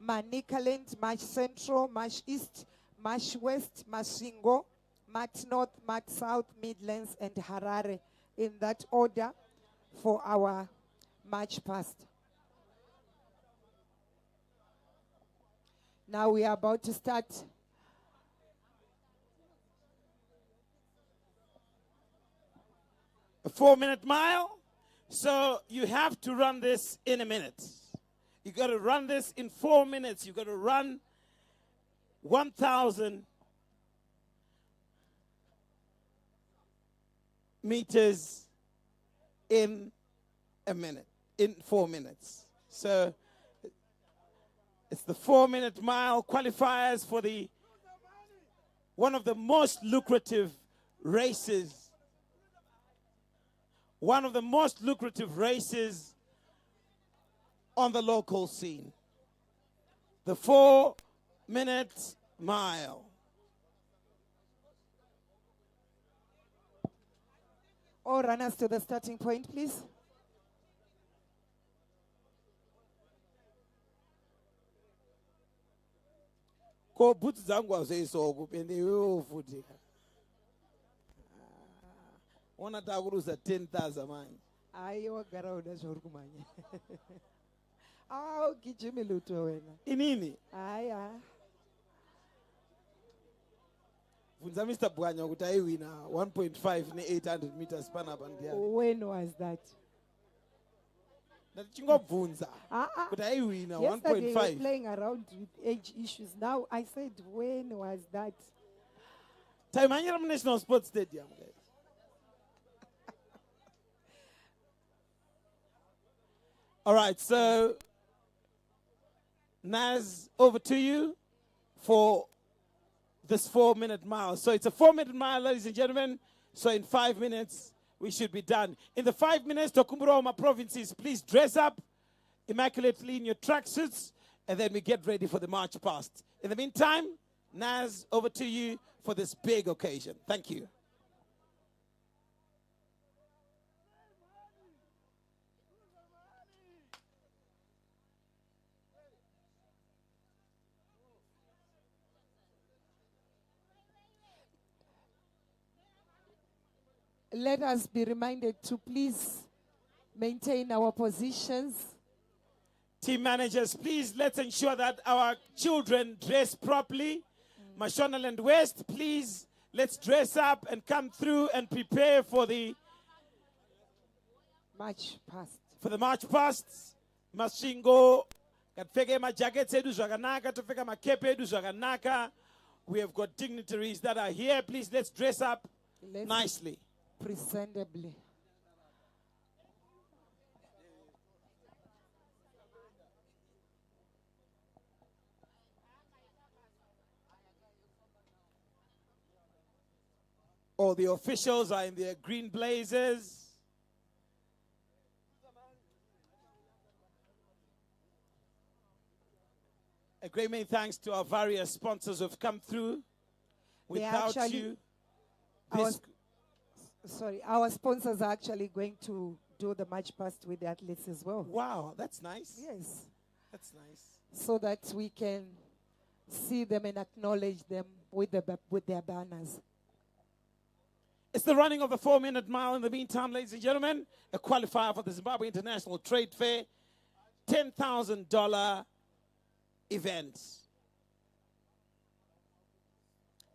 Manicaland, Mash Central, Mash East, Mash West, Mashingo, Mat North, Mat South, Midlands, and Harare, in that order for our march past. Now we are about to start. A 4-minute mile. So you have to run this in a minute. You got to run this in 4 minutes. You got to run 1,000 meters in a minute, in 4 minutes. So it's the 4-minute mile qualifiers for one of the most lucrative races. One of the most lucrative races on the local scene. The 4-minute mile. All runners to the starting point, please. Ko boots zangu awuseyiso kupende iwewe futhi. Ona takuruza 10,000 manje. Hayi wagara udazvori kumanya. Ah, ugijimi lutho wena. Inini? Hayi ha. Vunza Mr. Bwanya ukuthi ayiwina 1.5 ne-800 meters panapa ndiyani. When was that? Ndachingobvunza kuti ayiwina Yesterday we were 1.5. playing around with age issues. Now I said, when was that? Taimanyira mu-National Sports Stadium, guys. All right, so Naz, over to you for this 4-minute mile. So it's a 4-minute mile, ladies and gentlemen. So in 5 minutes, we should be done. In the 5 minutes, Tokumburoma provinces, please dress up immaculately in your tracksuits, and then we get ready for the march past. In the meantime, Naz, over to you for this big occasion. Thank you. Let us be reminded to please maintain our positions. Team managers, please let's ensure that our children dress properly. Mashonaland West, please let's dress up and come through and prepare for the March past. For the march past. Mashingo, katfeke ma jackets edu zvakanaka, tofeka ma cape edu zvakanaka. We have got dignitaries that are here. Please let's dress up nicely. Presentably. All the officials are in their green blazers. A great many thanks to our various sponsors who've come through. Without you, our sponsors are actually going to do the march past with the athletes as well. Wow, that's nice. Yes. That's nice. So that we can see them and acknowledge them with their banners. It's the running of the 4-minute mile. In the meantime, ladies and gentlemen, a qualifier for the Zimbabwe International Trade Fair, $10,000 event.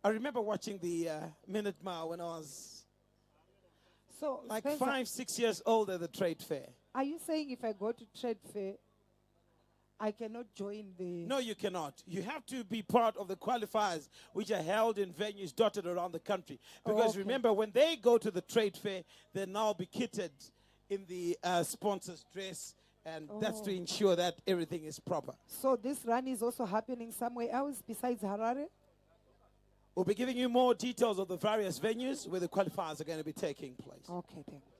I remember watching the minute mile when I was like Spencer, 5-6 years old at the trade fair. Are you saying if I go to trade fair, I cannot join the... No, you cannot. You have to be part of the qualifiers, which are held in venues dotted around the country. Because remember, when they go to the trade fair, they'll now be kitted in the sponsor's dress, and that's to ensure that everything is proper. So this run is also happening somewhere else besides Harare? We'll be giving you more details of the various venues where the qualifiers are going to be taking place. Okay, thank you.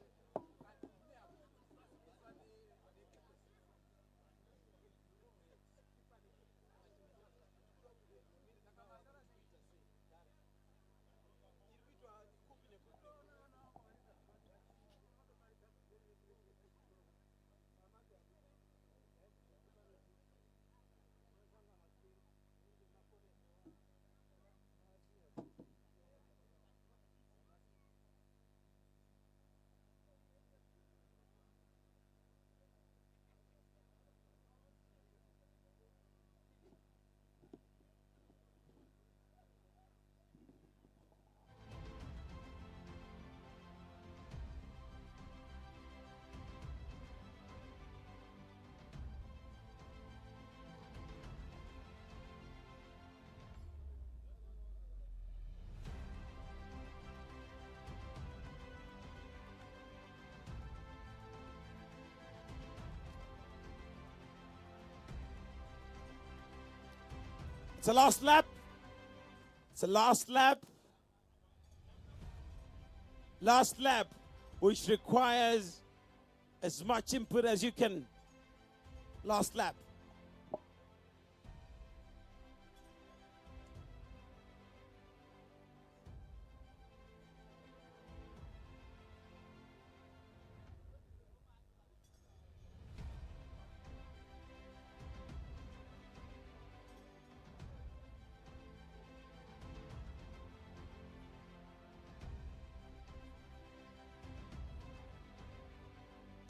It's a last lap. It's a last lap. Last lap, which requires as much input as you can. Last lap.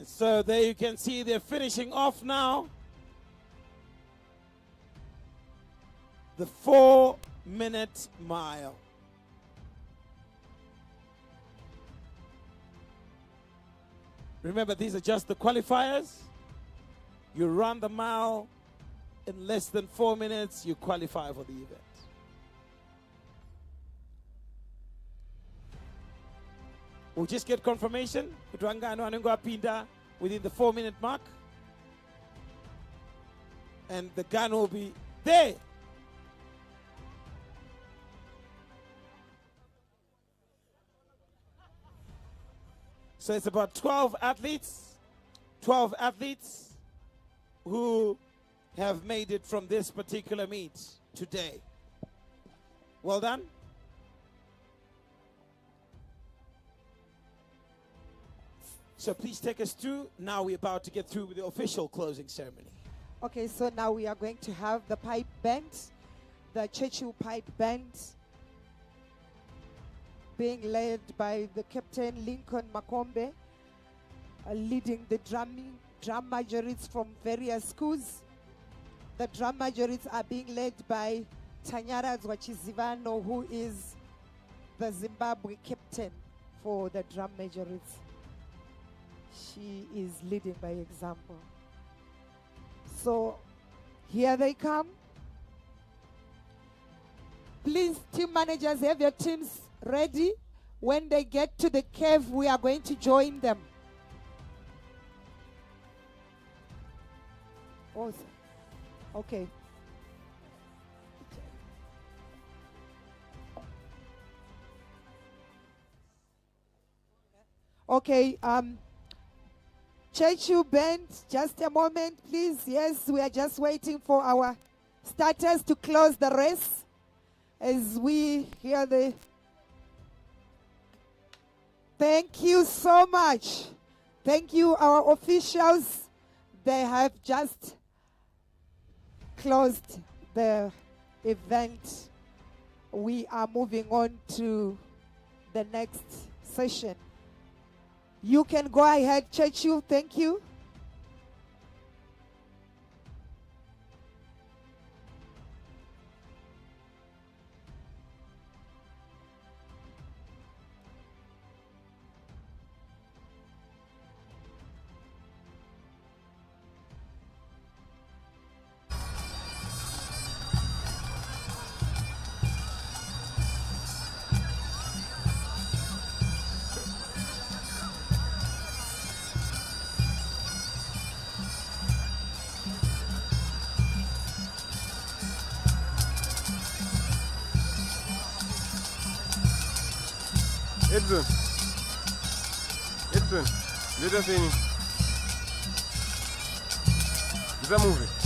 So there you can see they're finishing off now. The 4-minute mile. Remember, these are just the qualifiers. You run the mile in less than 4 minutes, you qualify for the event. We'll just get confirmation within the 4-minute mark. And the gun will be there. So it's about 12 athletes who have made it from this particular meet today. Well done. So please take us through. Now we're about to get through with the official closing ceremony. Okay, so now we are going to have the pipe band, the Churchill pipe band, being led by the Captain Lincoln Makombe, leading the drum majorites from various schools. The drum majorites are being led by Tanyara Zwachizivano, who is the Zimbabwe captain for the drum majorites. She is leading by example. So here they come. Please, team managers, have your teams ready. When they get to the cave, we are going to join them. Awesome. Okay. Okay, Churchill band, just a moment, please. Yes, we are just waiting for our starters to close the race as we hear the... Thank you so much. Thank you, our officials. They have just closed the event. We are moving on to the next session. You can go ahead, Churchill. Thank you. Edson, let us in. Move.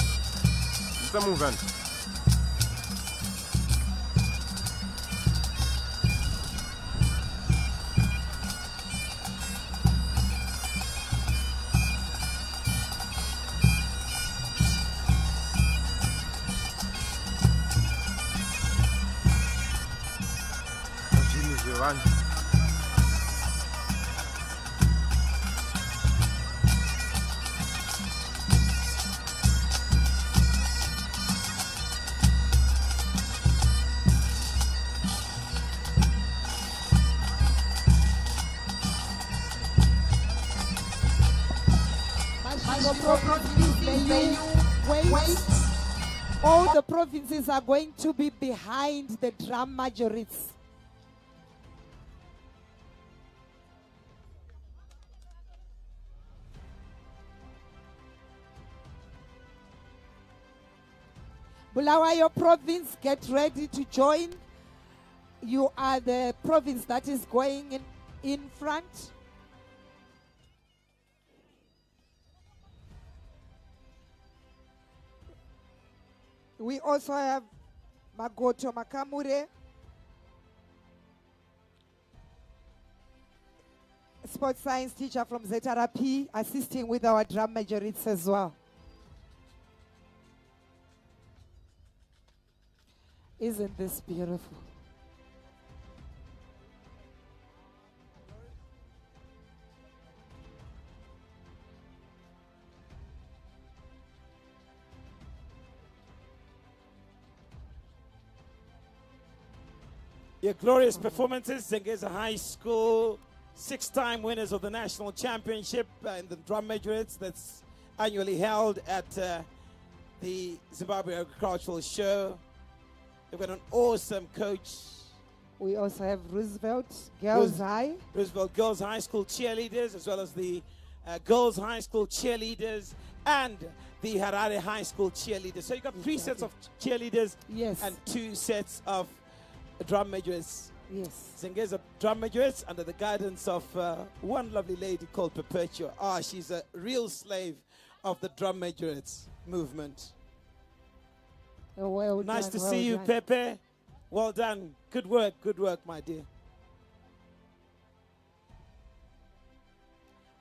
All the provinces are going to be behind the drum majorites. Bulawayo province, get ready to join. You are the province that is going in front. We also have Magoto Makamure, sports science teacher from ZRP, assisting with our drum majorites as well. Isn't this beautiful? Your glorious performances. Zengeza High School, 6-time winners of the national championship in the drum majorates that's annually held at the Zimbabwe Agricultural Show. They've got an awesome coach. We also have Roosevelt Girls High. Roosevelt Girls High School cheerleaders, as well as the girls' high school cheerleaders, and the Harare High School cheerleaders. So you got 3 sets of cheerleaders Yes. and 2 sets of drum majorettes. Yes. Zengeza drum majorettes under the guidance of one lovely lady called Perpetua. She's a real slave of the drum majorettes movement. Oh, well Nice done, to well see you, done. Pepe. Well done. Good work, my dear.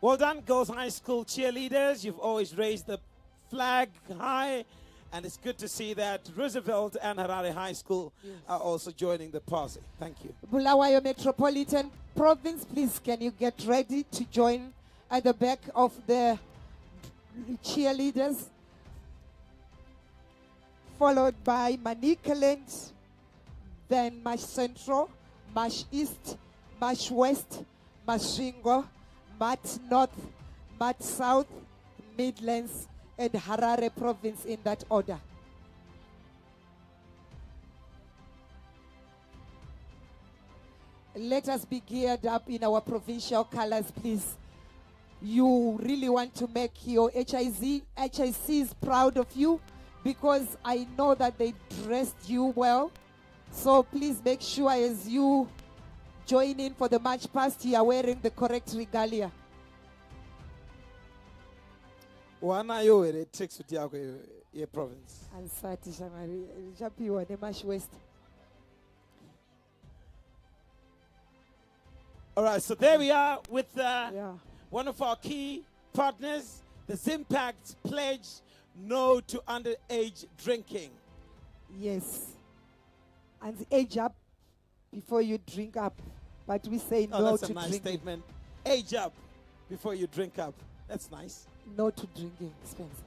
Well done, girls' high school cheerleaders. You've always raised the flag high, and it's good to see that Roosevelt and Harare High School are also joining the posse. Thank you. Bulawayo Metropolitan Province, please can you get ready to join at the back of the cheerleaders, followed by Manicaland, then Mash Central, Mash East, Mash West, Mashingo, Mat North, Mat South, Midlands, and Harare Province in that order. Let us be geared up in our provincial colors, please. You really want to make your HICs proud of you, because I know that they dressed you well. So please make sure as you join in for the march past, you are wearing the correct regalia. Wana yo ere text with yako ye province. Ansati shamari japiwa ne Mash West. All right, so there we are with Yeah. one of our key partners, the Zimpact pledge no to underage drinking. Yes. And age up before you drink up. But we say Oh, no that's to a nice drinking. statement. Age up before you drink up. That's nice. No to drinking, Spencer.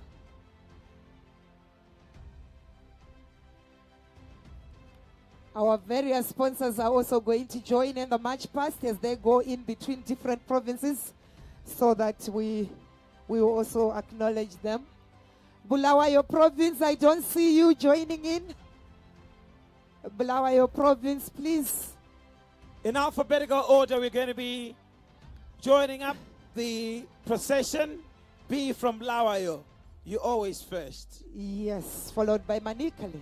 Our various sponsors are also going to join in the march past as they go in between different provinces, so that we will also acknowledge them. Bulawayo Province, I don't see you joining in. Bulawayo Province, please. In alphabetical order, we're going to be joining up the procession. B from Lawayo. You always first. Yes, followed by Manicaland.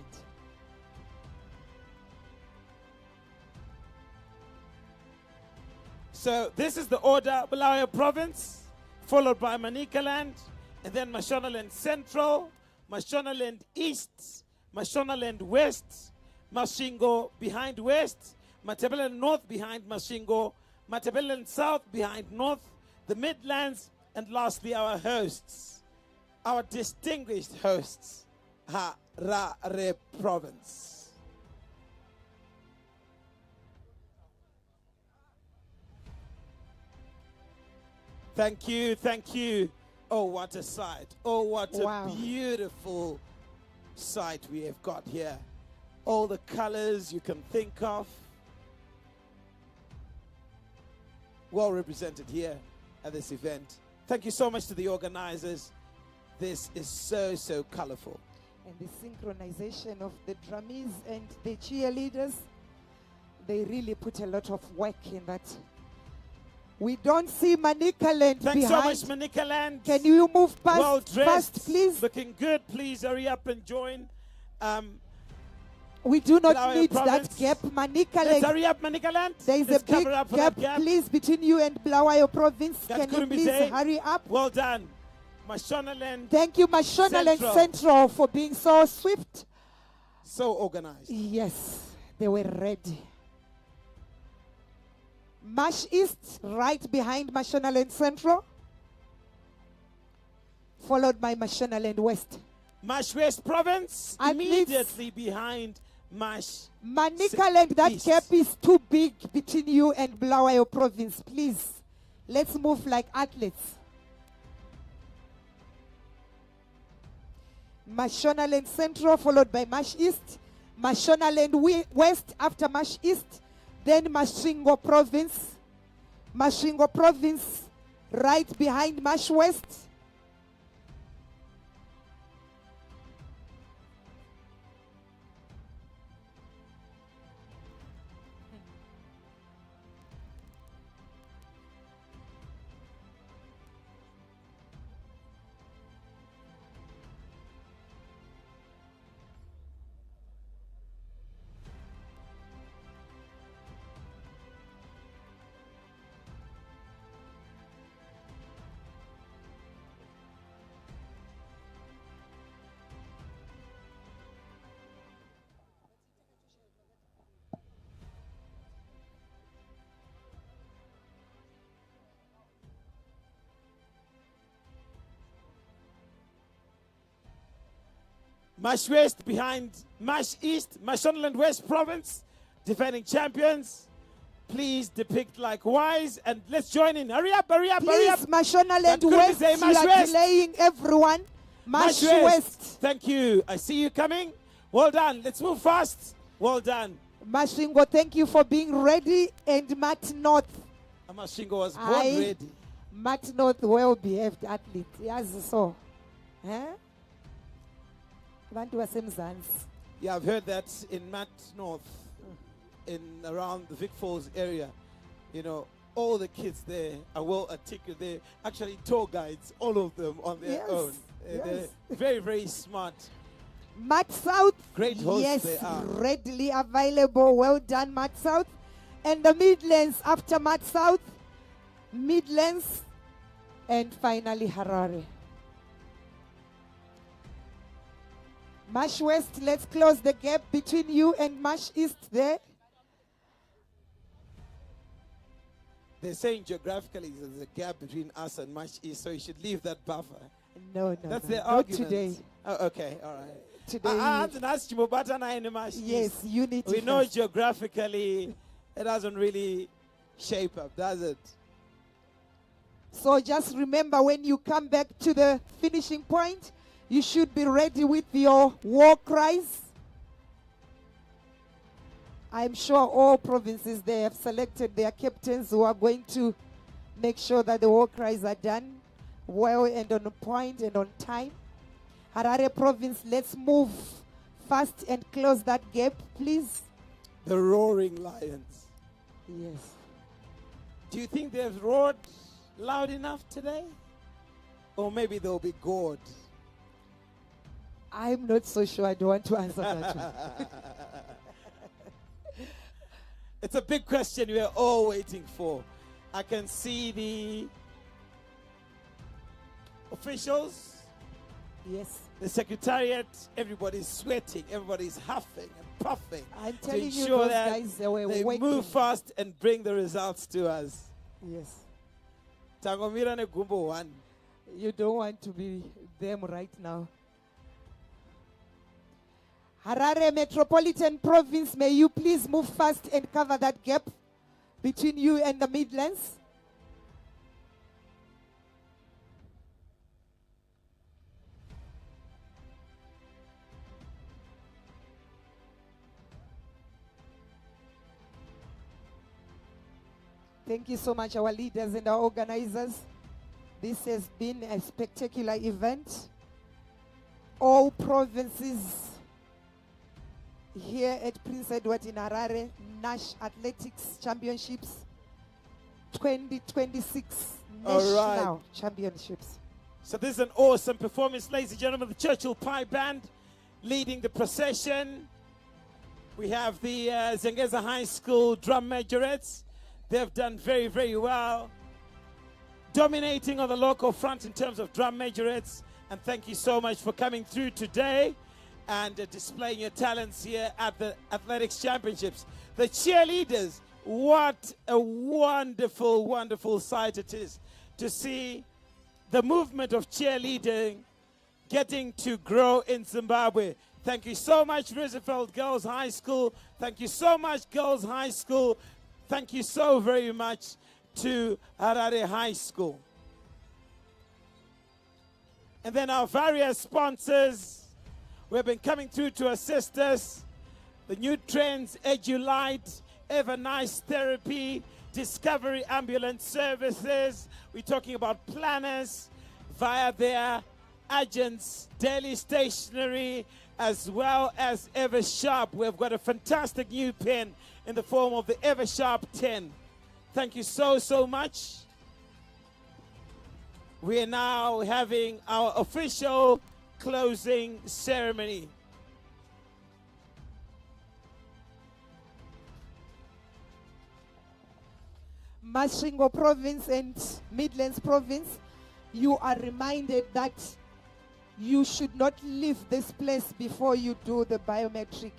So this is the order: Bulawayo Province, followed by Manicaland, and then Mashonaland Central, Mashonaland East, Mashonaland West, Mashingo behind West, Matabeleland North behind Mashingo, Matabeleland South behind North, the Midlands, and lastly our hosts, our distinguished hosts, Harare Province. Thank you, thank you. Oh, what a sight. Oh, what Wow. a beautiful sight we have got here. All the colors you can think of. Well represented here at this event. Thank you so much to the organizers. This is so, so colorful. And the synchronization of the drummies and the cheerleaders, they really put a lot of work in that. We don't see Manicaland Thanks behind. so much, Manicaland. Can you move Well past, dressed, please? looking good. Please hurry up and join. We do not Bulawayo need that Province. gap. Let's Manicaland, hurry up, Manicaland. there is Let's a big cover up for gap, that gap. please, between you and Bulawayo Province. That Can you couldn't be please said. hurry up? Well done. Mashonaland, Thank you, Mashonaland Central. Central, for being so swift. so organized. Yes, they were ready. Mash East, right behind Mashonaland Central, followed by Mashonaland West. Mash West Province, Athletes. immediately behind Mash. Manicaland, that East. gap is too big between you and Bulawayo Province. Please, let's move like athletes. Mashonaland Central, followed by Mash East. Mashonaland West after Mash East. Then Mashingo Province. Mashingo Province, right behind Mash West. Mash West behind Mash East, Mashonaland West Province, defending champions. Please depict likewise, and let's join in. Hurry up, hurry up, hurry up. Please, Mashonaland That West, say you Mash are West. delaying everyone. Mash West. Thank you. I see you coming. Well done. Let's move fast. Well done. Mashingo, thank you for being ready. And Matt North. Mashingo was born ready. Matt North, well-behaved athlete. Yes, so. Bantu wasemzansi. Yeah, I've heard that in Matt North, in around the Vic Falls area, you know, all the kids there are well articulate. They're actually tour guides, all of them on their own. They're very, very smart. Matt South. Great hosts yes, they are. readily available. Well done, Matt South. And the Midlands after Matt South. Midlands. And finally Harare. Mash West, let's close the gap between you and Mash East there. They're saying geographically there's a gap between us and Mash East, so you should leave that buffer. No, That's no, their not argument. today. Oh, okay, all right. Today, yes, you need to we know first. geographically it doesn't really shape up, does it? So just remember, when you come back to the finishing point, you should be ready with your war cries. I'm sure all provinces, they have selected their captains who are going to make sure that the war cries are done well and on point and on time. Harare province, let's move fast and close that gap, please. The Roaring Lions. Yes. Do you think they've roared loud enough today? Or maybe they'll be gored? I'm not so sure. I don't want to answer that one. It's a big question we're all waiting for. I can see the officials, Yes. the secretariat, everybody's sweating, everybody's huffing and puffing I'm to telling you, ensure those that guys, they were they working. move fast and bring the results to us. Yes. Tangomira ne Gumbo 1. You don't want to be them right now. Harare Metropolitan Province, may you please move fast and cover that gap between you and the Midlands. Thank you so much, our leaders and our organizers. This has been a spectacular event. All provinces here at Prince Edward in Harare, NASH Athletics Championships 2026 National Championships. So this is an awesome performance, ladies and gentlemen. The Churchill Pie Band leading the procession. We have the Zengeza High School drum majorettes. They've done very, very well, dominating on the local front in terms of drum majorettes. And thank you so much for coming through today and displaying your talents here at the Athletics Championships. The cheerleaders, what a wonderful, wonderful sight it is to see the movement of cheerleading getting to grow in Zimbabwe. Thank you so much, Roosevelt Girls High School. Thank you so much, Girls High School. Thank you so very much to Harare High School. And then our various sponsors who have been coming through to assist us. The New Trends, EduLite, Ever Nice Therapy, Discovery Ambulance Services. We're talking about planners via their agents, Daily Stationery, as well as Ever Sharp. We've got a fantastic new pen in the form of the Ever Sharp 10. Thank you so, so much. We are now having our official closing ceremony. Masvingo Province and Midlands Province, you are reminded that you should not leave this place before you do the biometric.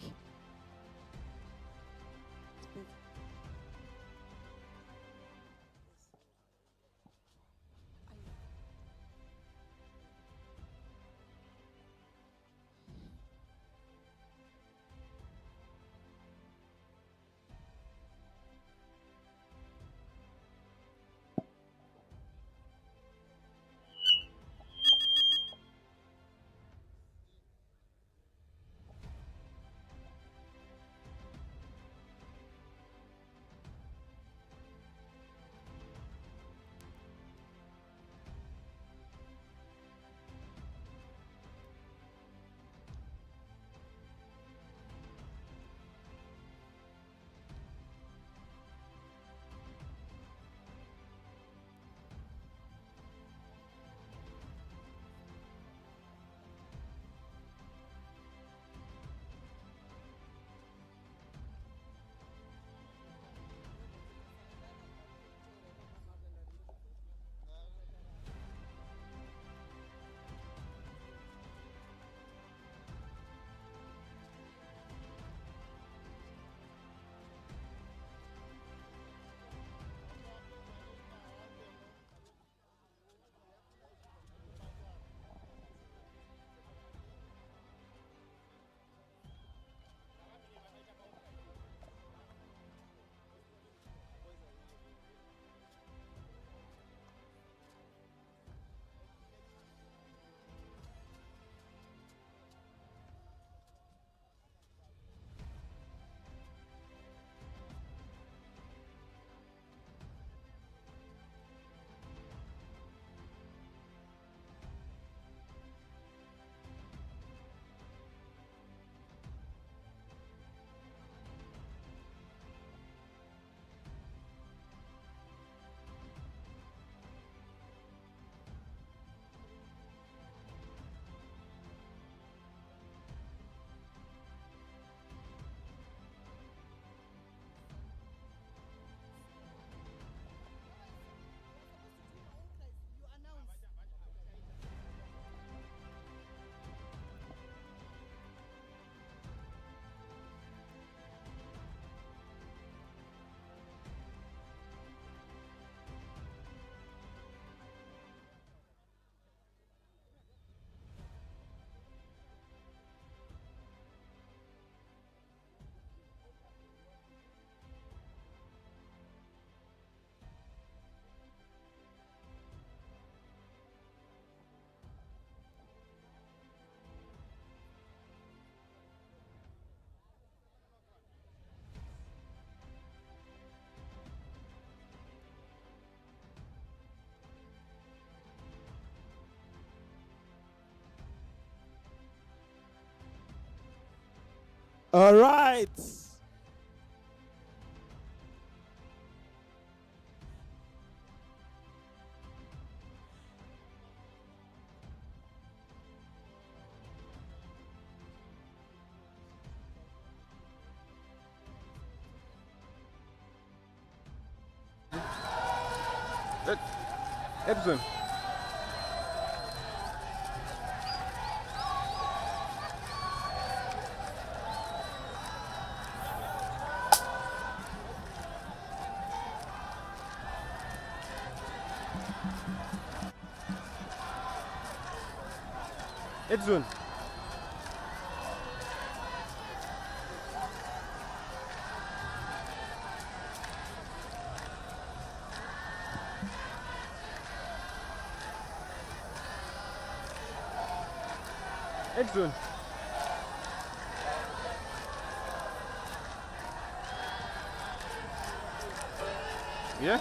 All right. Edson. Edson. Edson. Yeah?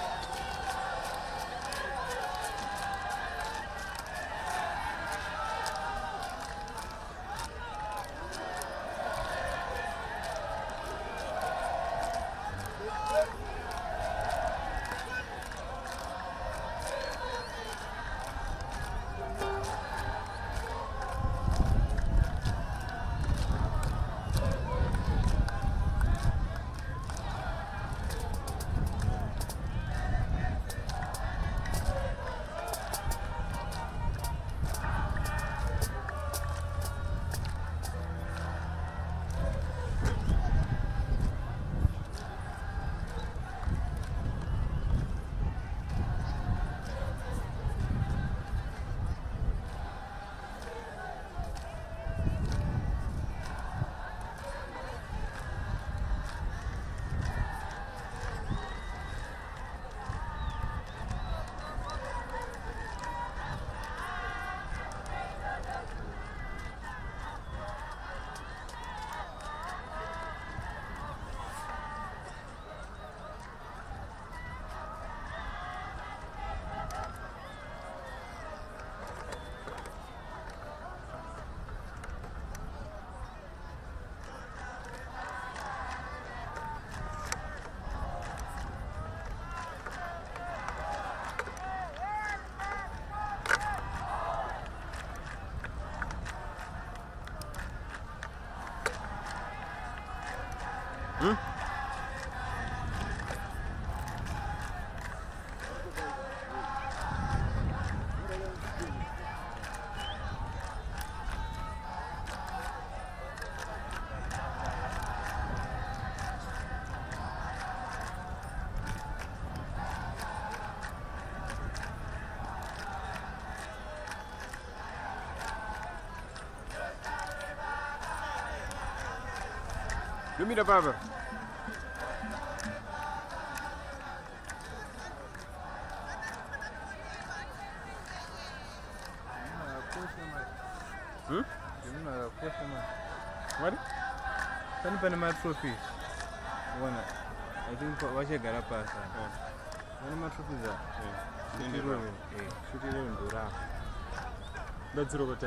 Give me the barber. What? Can you pay my trophy? One. I think what you got up as one of my trophies are. Shoot it in the round. That's Robert.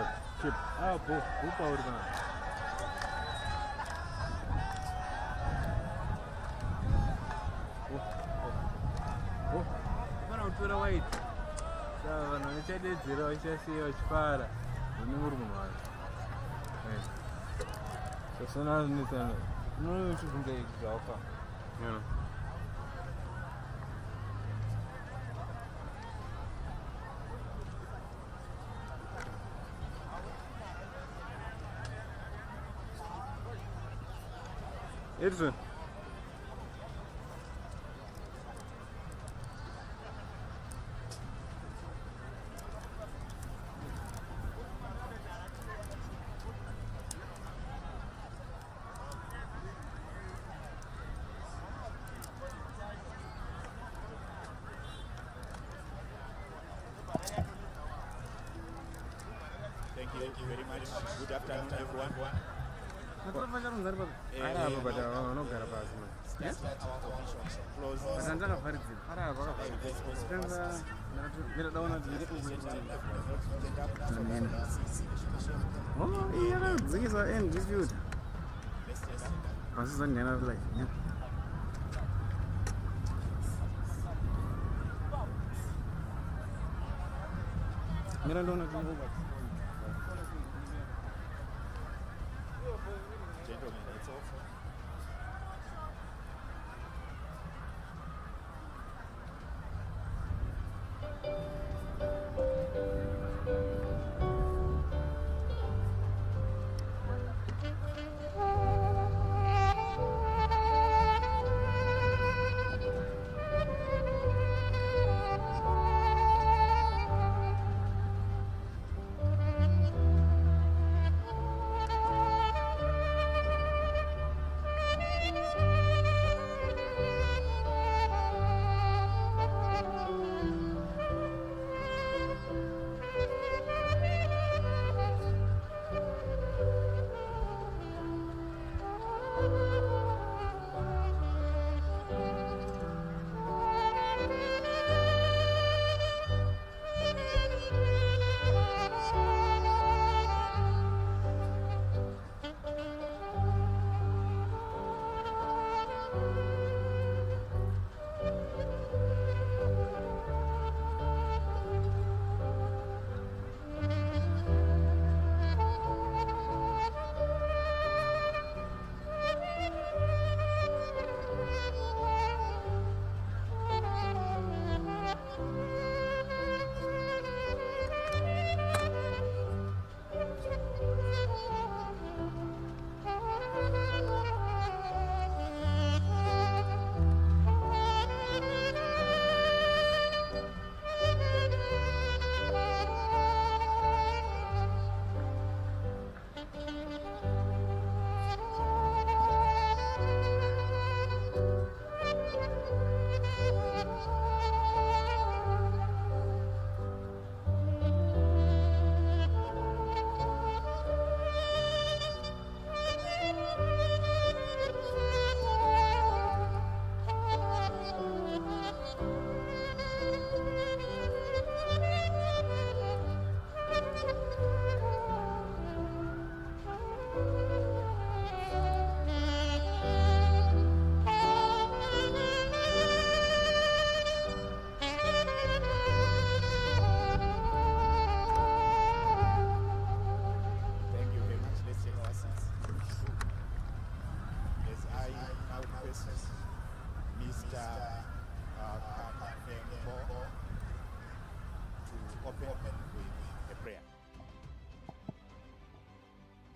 Keep. Ah, both power. Tura white. So, no, it's a zero, it's a sea or spara. The new room. So, soon as Nathan, no, you shouldn't take the offer. Edson. Thank you very much. Good afternoon, everyone. Oh, yeah, these are in this view. Was ist denn der vielleicht? Ja. Gentlemen, it's off.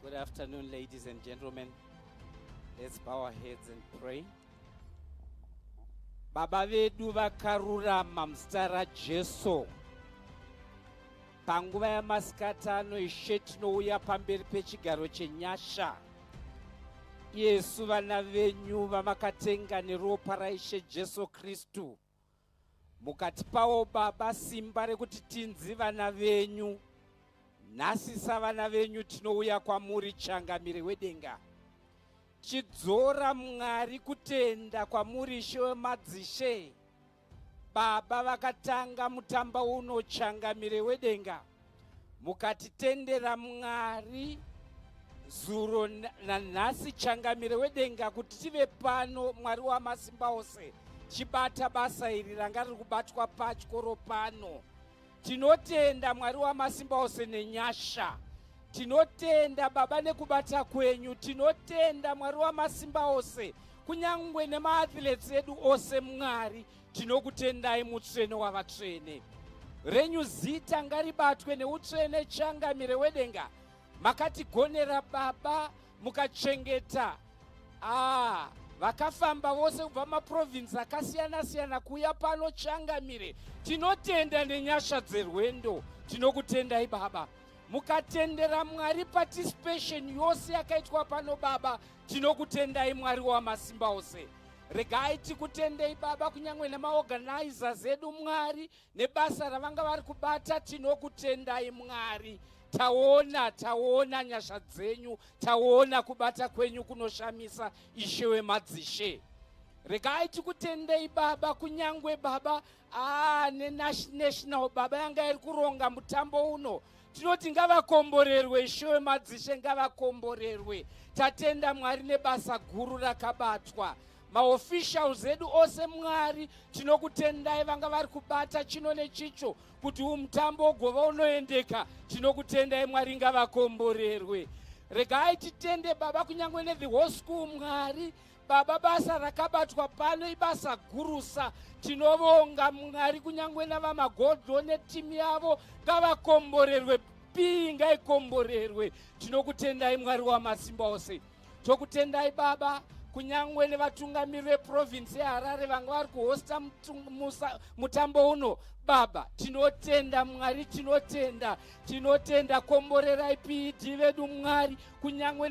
Good afternoon, ladies and gentlemen. Let's bow our heads and pray. Baba vedu vakarurama muzita raJesu. Panguva yamasikatano ishe tinouya pamberi pechigaro chenyasha. Yesu vana venyu vamakatenga neropa raIshe Jesu Kristu. Mukatipawo Baba simba rekuti tinzi vana venyu. Nhasi savana venyu tinouya kwamuri changamire wedenga. Chidzora Mwari kutenda kwamuri Ishe wemadzishe. Baba vakatanga mutamba uno changamire wedenga. Mukatitendera Mwari zuro nanhasi changamire wedenga kuti tive pano Mwari wamasimba ose. Chibata basa iri ranga riri kubatwa pachikoro pano. Tinotenda Mwari wamasimba ose nenyasha. Tinotenda Baba nekubata kwenyu. Tinotenda Mwari wamasimba ose. Kunyangwe nemaathletes edu ose Mwari. Tinokutendai mutsvene wavatsvene. Renyu zita ngaribatwe neutsvene changamire wedenga. Makatigonera Baba mukachengeta. Vakafamba vose kubva maprovinsi akasiyana siyana kuya pano changamire. Tinotenda nenyasha dzerwendo. Tinokutendai Baba. Mukatendera Mwari participation yose yakaitwa pano Baba. Tinokutendai Mwari wamasimba ose. Regai tikutendei Baba kunyangwe nemaorganizers edu Mwari nebasa ravanga vari kubata. Tinokutendai Mwari. Taona nyasha dzenyu, taona kubata kwenyu kunoshamisa Ishe wemadzishe. Regai tikutendei Baba kunyangwe Baba national baba yanga iri kuronga mutambo uno. Tinoti ngavakomborerwe, ishowe madzishe ngavakomborerwe. Tatenda Mwari nebasa guru rakabatwa. Maofficials edu ose Mwari, tinokutendai vanga vari kubata chino nechicho kuti mutambo ugova unoendeka. Tinokutendai Mwari ngavakomborerwe. Regai titende baba kunyangwe ne the whole school Mwari. Baba basa rakabatwa pano ibasa gurusa. Tinovonga Mwari kunyangwe navamagodho netimu yavo ngavakomborerwe, pinga ikomborerwe. Tinokutendai Mwari wamasimba ose. Tokutendai baba kunyangwe nevatungamiri veprovince yeHarare vanga vari kuhosta mutambo uno. Baba tinotenda Mwari, tinotenda komborerai PED vedu Mwari, kunyangwe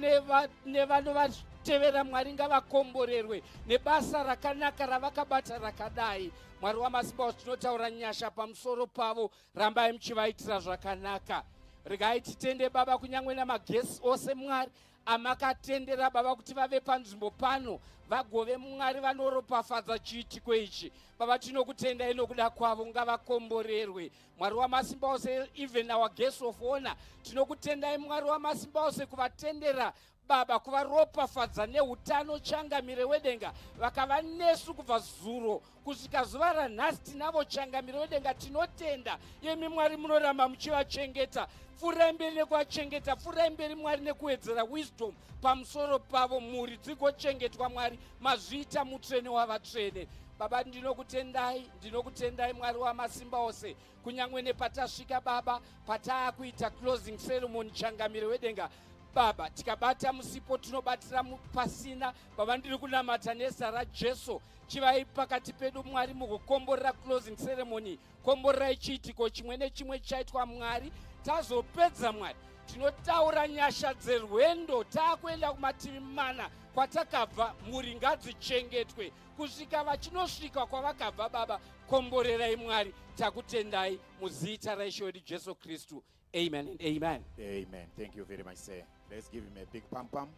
nevanovatevera Mwari ngavakomborerwe nebasa rakanaka ravakabata rakadai. Mwari wamasimba ose tinotaura nyasha pamusoro pavo, rambai muchivaitira zvakanaka. Regai titende baba kunyangwe namagesi ose Mwari amakatendera baba kuti vave panzvimbo pano vagove Mwari vanoropafadza chiitiko ichi. Baba tinokutendai nokuda kwavo, ngavakomborerwe. Mwari wamasimba ose, even our guest of honor, tinokutendai Mwari wamasimba ose kuvatendera baba, kuvaropafadza neutano changamire wedenga, vakava nesu kubva zuro kusvika zuva ranhasi tinavo changamire wedenga. Tinotenda yemi Mwari munoramba muchivachengeta. Furai mberi nekuvachengeta, furai mberi Mwari nekuwedzera wisdom pamusoro pavo, mhuri dzigochengetwa Mwari, mazviita mutsvene wavatsvene. Baba ndinokutendai Mwari wamasimba ose, kunyangwe nepatasvika baba pataakuita closing ceremony changamire wedenga. Baba tikabata musipo tunobatira pasina. Baba ndiri kunamata nezita raJesu, chivai pakati pedu Mwari mukukomborera closing ceremony. Komborerai chiitiko chimwe nechimwe chaitwa Mwari. Tazopedza Mwari, tinotaura nyasha dzerwendo, taakuenda kumativi mana kwatakabva. Mhuri ngadzichengetwe kusvika vachinosvika kwavakabva. Baba komborerai Mwari, takutendai muzita raIshe wedu Jesu Kristu. Amen and amen. Amen. Thank you very much, sir. Let's give him a big pam pam.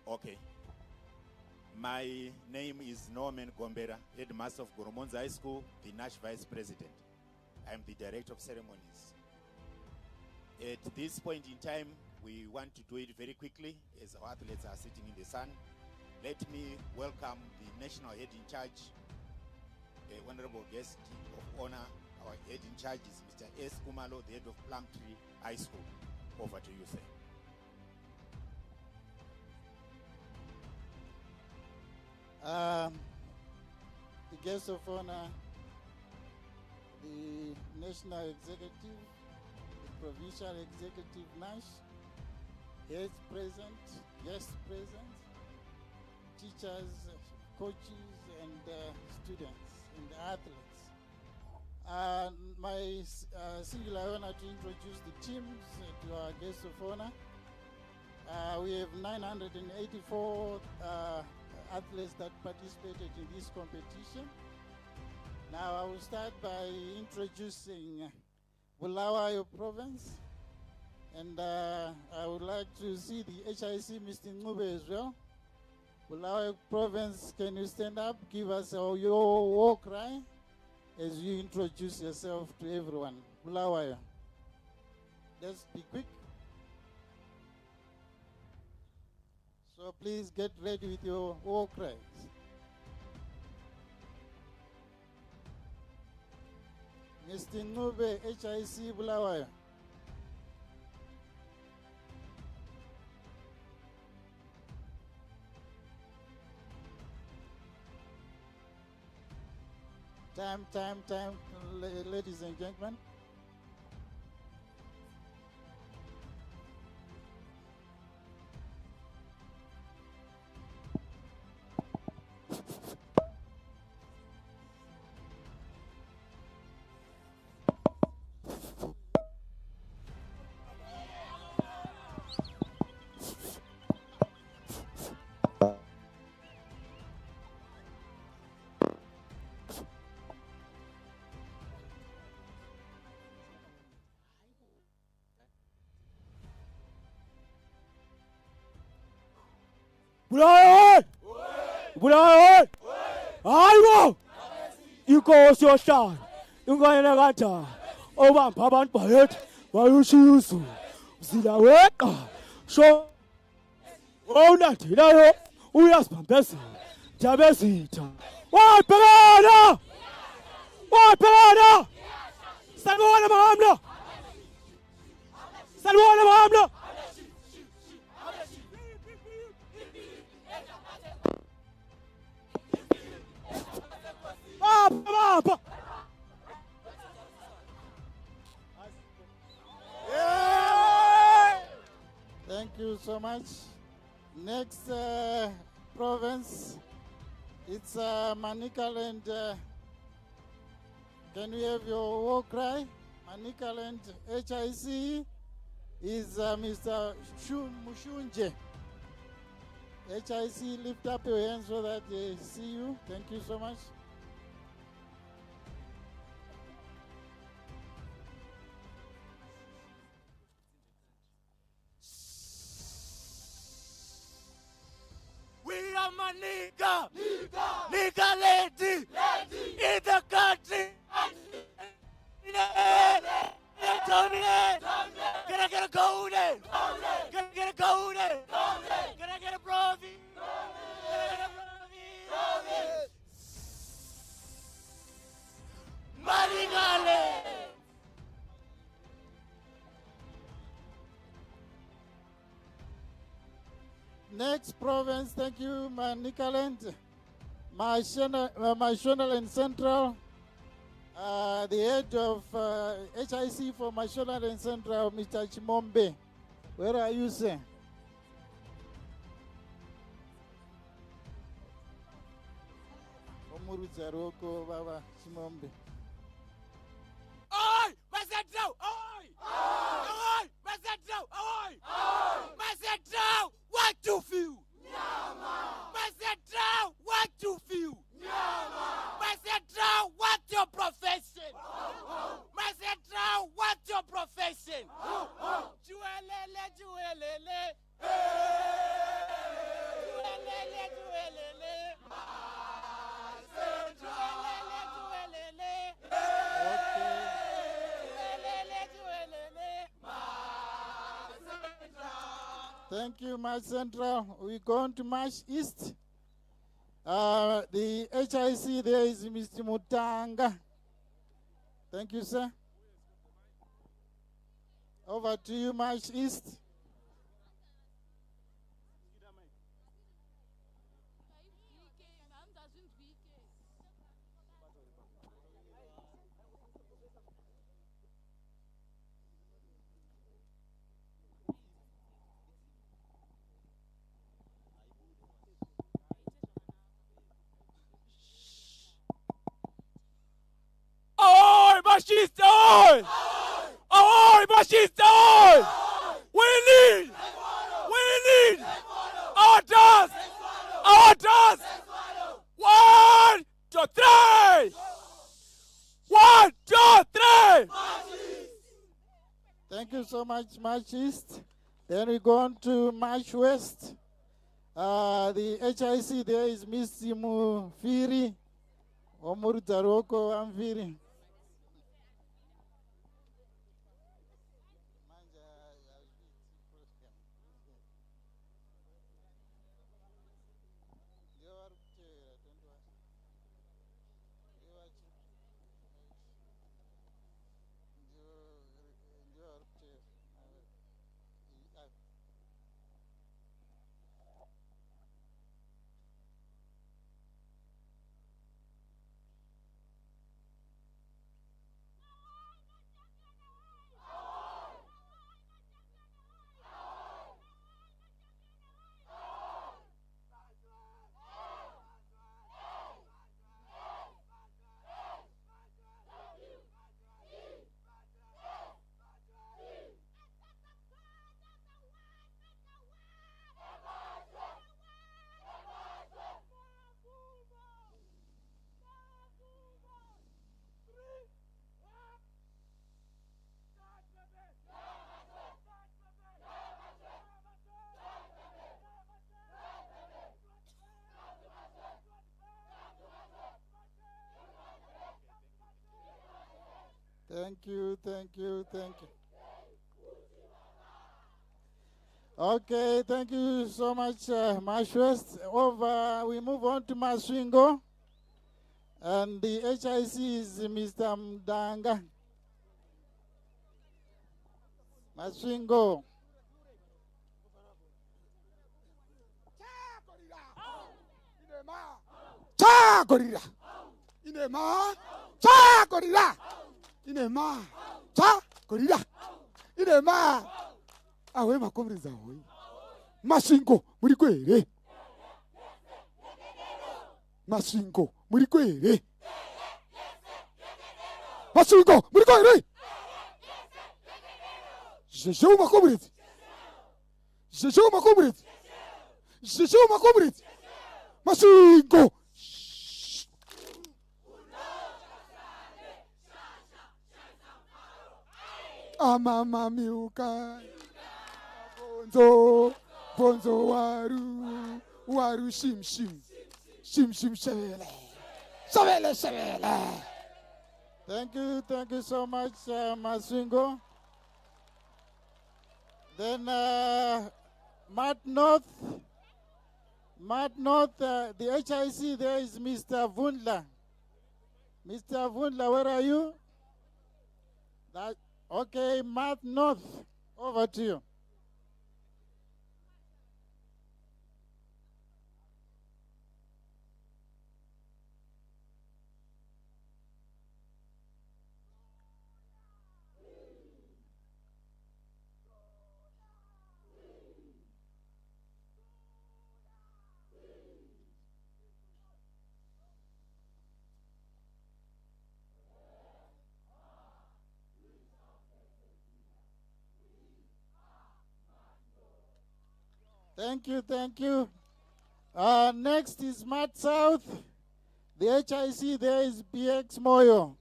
Okay. My name is Norman Gombera, headmaster of Goromonza High School, the NASH vice president. I'm the director of ceremonies. At this point in time, we want to do it very quickly as our athletes are sitting in the sun. Let me welcome the national head in charge, honorable guest of honor. Our head in charge is Mr. S. Kumalo, the head of Plumtree High School. Over to you, sir. The guest of honor, the national executive, the provincial executive NASH, heads present, guests present, teachers, coaches, and students, and athletes. My singular honor to introduce the teams to our guests of honor. We have 984 athletes that participated in this competition. Now I will start by introducing Bulawayo province, and I would like to see the HIC Mr. Ngube as well. Bulawayo province, can you stand up, give us your war cry as you introduce yourself to everyone. Bulawayo. Let's be quick. So please get ready with your war cries. Mr. Ngube, HIC Bulawayo. Time, ladies and gentlemen. Bulawayo! Bulawayo! Hayibo! Inkosi yohlala. Ingayena kanjani? Obamba abantu bayethu bayushizu. Zila weqa. Sho. Olandelayo uyasibambezela. Jabezitha. Wabhekana! Wabhekana! Sanibona mahamla. Sanibona mahamla. Baba. Thank you so much. Next province, it's Manicaland. Can we have your war cry? Manicaland HIC is Mr. Mushunje. HIC, lift up your hands so that they see you. Thank you so much. We are Manika, Nika lady, in the country. Can I get a gold? Can I get a gold? Can I get a bronze? Manika. Next province, thank you, Manicaland. Mashonaland Central. The head of HIC for Mashonaland Central, Mr. Chimombe. Where are you, sir? Omuru Zaroko, Baba Chimombe. Oi! Masetro! Oi! Oi! Masetro! Oi! Masetro! What to feel? Masetro! What to feel? Masetro! What's your profession? Masetro! What's your profession? Juelele, juelele. Juelele, juelele. Masetro! Juelele, juelele. Thank you, March Central. We're going to March East. The HIC there is Mr. Mutanga. Thank you, sir. Over to you, March East. Oi, machista! Oi! Oi, machista! Oi! We need! Orders! Orders! 1, 2, 3! 1, 2, 3! Thank you so much, March East. Then we go on to March West. The HIC there is Miss Mufiri. Omuru Taroko Amfiri. Thank you, thank you, thank you. Okay, thank you so much, Mashwest. We move on to Maswingo. And the HIC is Mr. Mdanga. Maswingo. Cha gorilla. Inema. Cha gorilla. Inema. Cha gorilla. Inema. Awe makomreza hoyi. Maswingo muri kwere. Maswingo muri kwere. Maswingo muri kwere. Jeje makomreza. Jeje makomreza. Jeje makomreza. Maswingo. Amama miuka. Bonzo waru shim shevele. Thank you so much, Maswingo. Then Mat North, the HIC there is Mr. Vundla. Mr. Vundla, where are you? Okay, Mat North, over to you. Thank you. Next is Mat South. The HIC there is BX Moyo.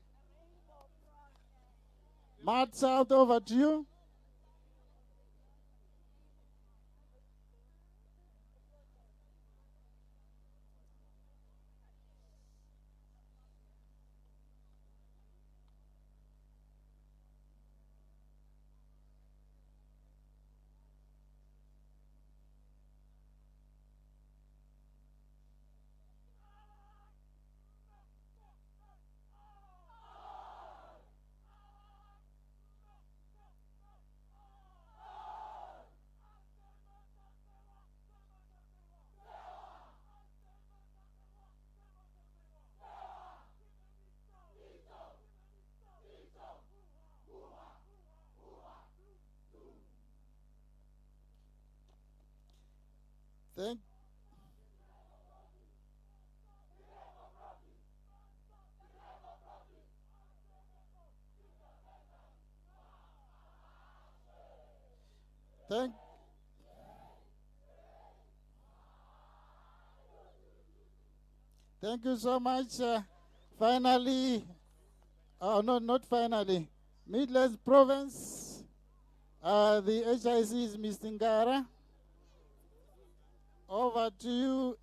Mat South, over to you. Thank you so much. Finally, no, not finally, Midlands Province, the HIC is Mr. Ngara. Over to you,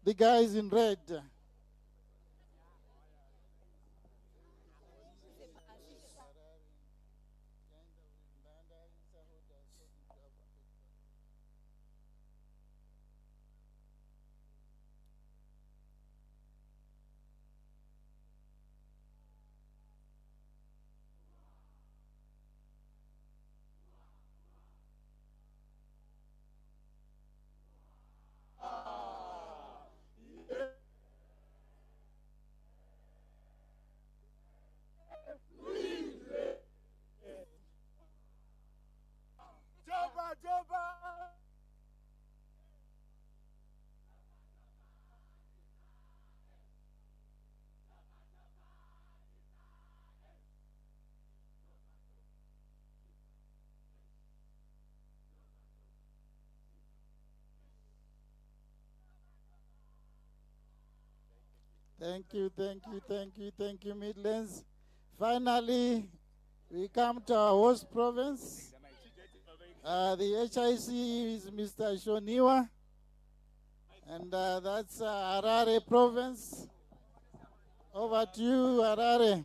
the guys in red. Thank you, Midlands. Finally, we come to our host province. The HIC is Mr. Shoniwa, and that's Harare province. Over to you, Harare.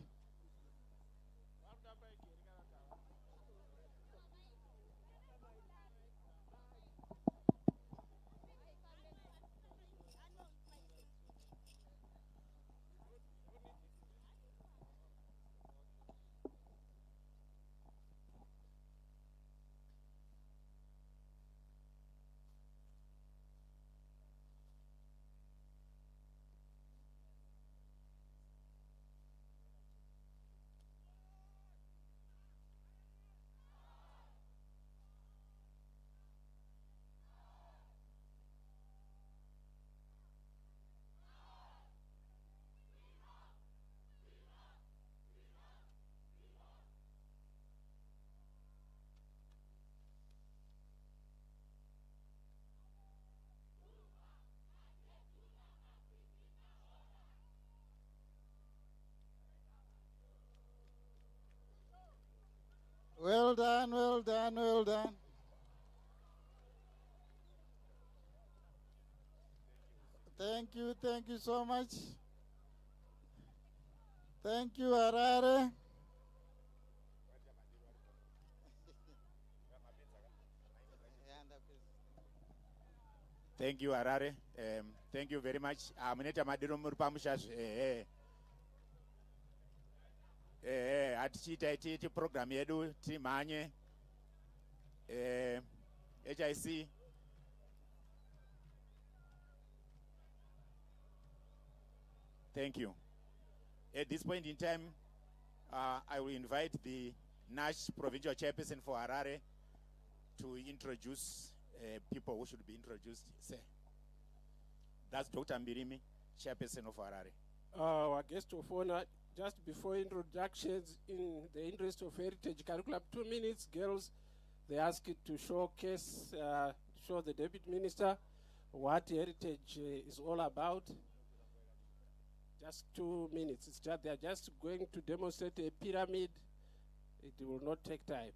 Well done, well done, well done. Thank you so much. Thank you, Harare. Thank you, Harare. Thank you very much. Muneta madiro muri pamusha atichita iti program yedu timanye HIC Thank you. At this point in time, I will invite the NASH provincial chairperson for Harare to introduce people who should be introduced. Say, that's Dr. Mbirimi, chairperson of Harare. Our guest of honor, just before introductions, in the interest of heritage curriculum, 2 minutes, girls, they ask you to showcase, show the deputy minister what heritage is all about. Just 2 minutes. It's just, they're just going to demonstrate a pyramid. It will not take time.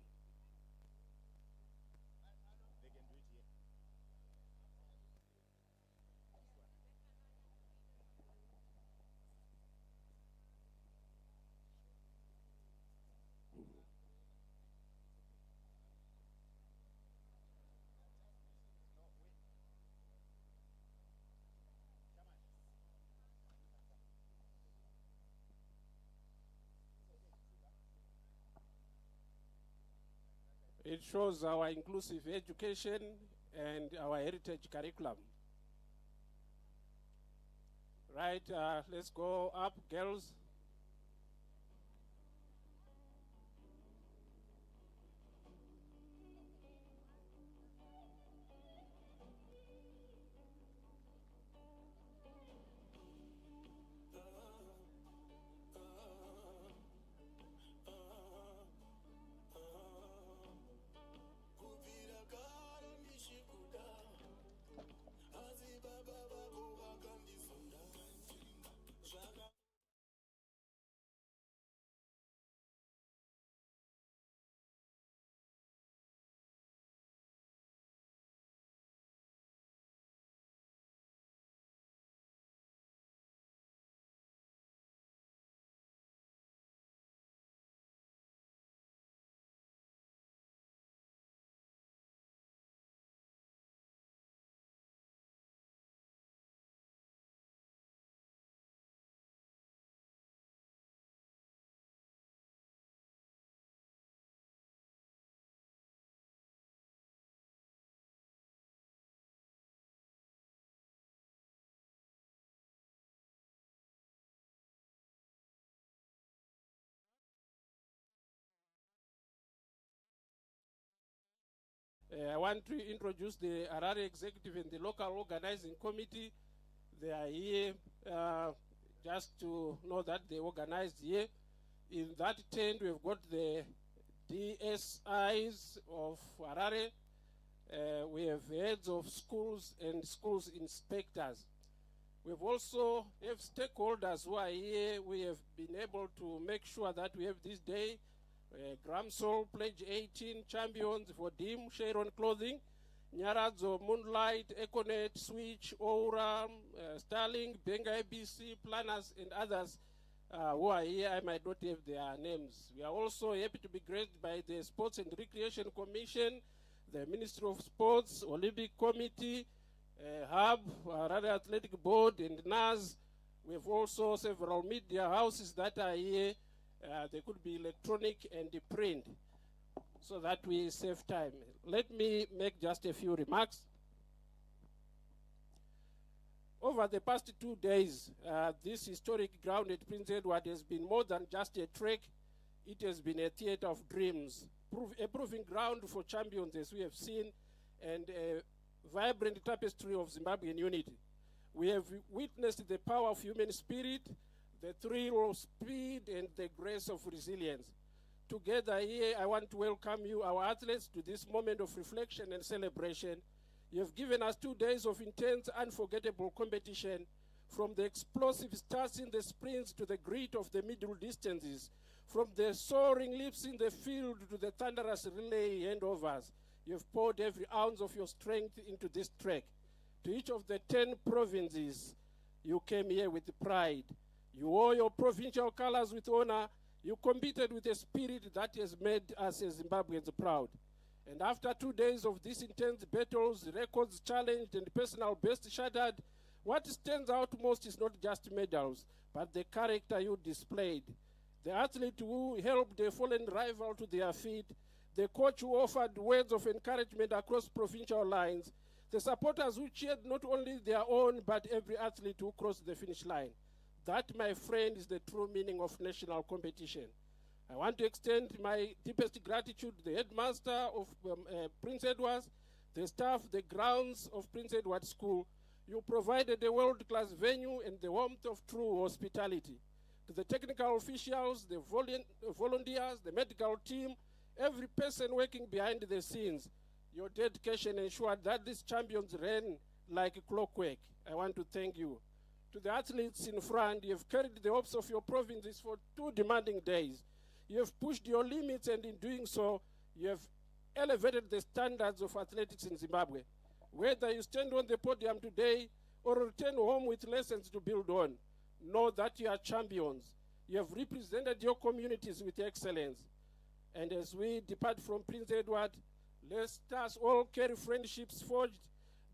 It shows our inclusive education and our heritage curriculum. Right, let's go up, girls. I want to introduce the Harare Executive and the local organizing committee. They are here just to know that they organized here. In that tent, we've got the DSIs of Harare. We have heads of schools and schools inspectors. We've also have stakeholders who are here. We have been able to make sure that we have this day Gramsol Pledge 18 champions for DIM, Sharon Clothing, Nyaradzo, Moonlight, Econet, Switch, Aura, Starling, Benga ABC, Planners, and others who are here. I might not have their names. We are also happy to be graced by the Sports and Recreation Commission, the Ministry of Sports, Olympic Committee, HUB, Harare Athletic Board, and NAS. We have also several media houses that are here. They could be electronic and print, so that we save time. Let me make just a few remarks. Over the past 2 days, this historic ground at Prince Edward has been more than just a trek. It has been a theater of dreams, a proving ground for champions, as we have seen, and a vibrant tapestry of Zimbabwean unity. We have witnessed the power of human spirit, the thrill of speed, and the grace of resilience. Together here, I want to welcome you, our athletes, to this moment of reflection and celebration. You have given us 2 days of intense, unforgettable competition. from the explosive starts in the sprints to the grit of the middle distances, from the soaring leaps in the field to the thunderous relay handovers. You have poured every ounce of your strength into this trek. To each of the 10 provinces, you came here with pride. You wore your provincial colors with honor. You competed with a spirit that has made us as Zimbabweans proud. And after 2 days of these intense battles, records challenged and personal best shattered, what stands out most is not just medals, but the character you displayed. The athlete who helped a fallen rival to their feet, the coach who offered words of encouragement across provincial lines, the supporters who cheered not only their own, but every athlete who crossed the finish line. That, my friend, is the true meaning of national competition. I want to extend my deepest gratitude to the headmaster of Prince Edward's, the staff, the grounds of Prince Edward School. You provided a world-class venue and the warmth of true hospitality. To the technical officials, the volunteers, the medical team, every person working behind the scenes, your dedication ensured that these champions ran like clockwork. I want to thank you. To the athletes in front, you have carried the hopes of your provinces for 2 demanding days. You have pushed your limits, and in doing so, you have elevated the standards of athletics in Zimbabwe. Whether you stand on the podium today or return home with lessons to build on, know that you are champions. You have represented your communities with excellence. And as we depart from Prince Edward, let us all carry friendships forged,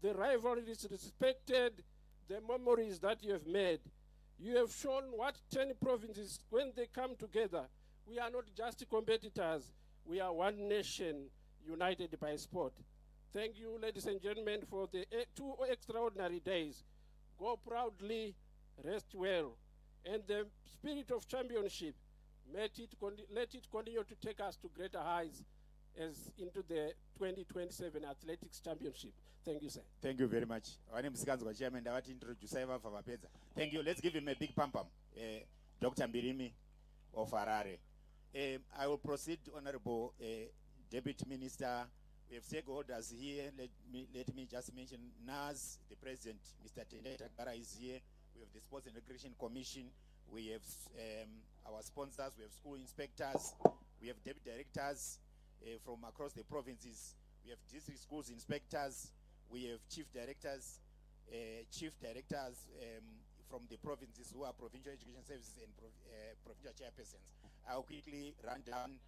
the rivalries respected, the memories that you have made. You have shown what 10 provinces, when they come together, we are not just competitors, we are one nation united by sport. Thank you, ladies and gentlemen, for the 2 extraordinary days. Go proudly, rest well, and the spirit of championship, let it continue to take us to greater heights as into the 2027 Athletics Championship. Thank you, sir. Thank you very much. My name is Kanzwa Chairman. I want to introduce Peza. Thank you. Let's give him a big pump. Dr. Mbirimi of Harare. I will proceed, Honorable Deputy Minister. We have stakeholders here. Let me just mention NAS, the President, Mr. Teneta Gara is here. We have the Sports and Recreation Commission. We have our sponsors. We have school inspectors. We have deputy directors from across the provinces. We have district schools inspectors. We have chief directors from the provinces who are provincial education services and provincial chairpersons. I'll quickly run down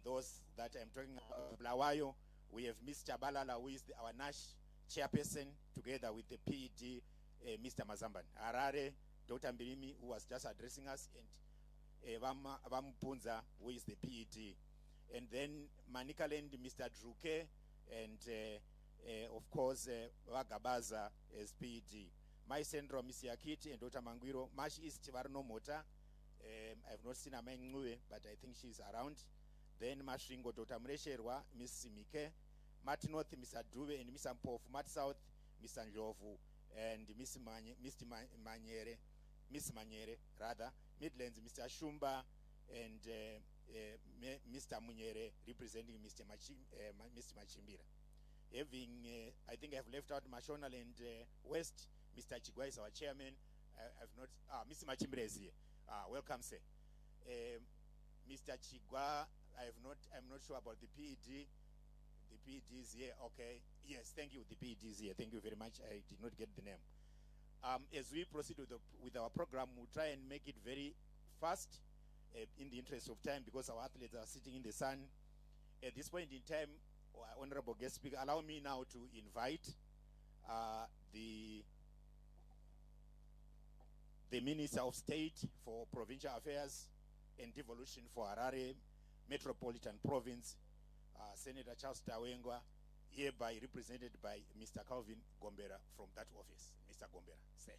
those that I'm talking about. Blawayo, we have Mr. Balala, who is our NASH chairperson, together with the PED, Mr. Mazamban. Harare, Dr. Mbirimi, who was just addressing us, and Vampunza, who is the PED. And then Manikaland, Mr. Druke, and of course, Wagabaza as PED. My Central, Mr. Yakiti, and Dr. Mangwiro. Mash East, Varno Mota. I've not seen Amengwe, but I think she's around. Then Mashringo, Dr. Mresherwa, Miss Simike. Mat North, Mr. Dube, and Miss Ampof. Mat South, Mr. Njovu, and Miss Manyere, rather. Midlands, Mr. Shumba, and Mr. Munyere, representing Mr. Machimbira. Having, I think I've left out Mashonal and West. Mr. Chigwa is our chairman. I've not, Mr. Machimbira is here. Welcome, sir. Mr. Chigwa, I'm not sure about the PED. The PED is here, okay. Yes, thank you, the PED is here. Thank you very much. I did not get the name. As we proceed with our program, we'll try and make it very fast in the interest of time, because our athletes are sitting in the sun. At this point in time, Honorable Guest Speaker, allow me now to invite the Minister of State for Provincial Affairs and Devolution for Harare Metropolitan Province, Senator Charles Tawengwa, hereby represented by Mr. Calvin Gombera from that office. Mr. Gombera, sir.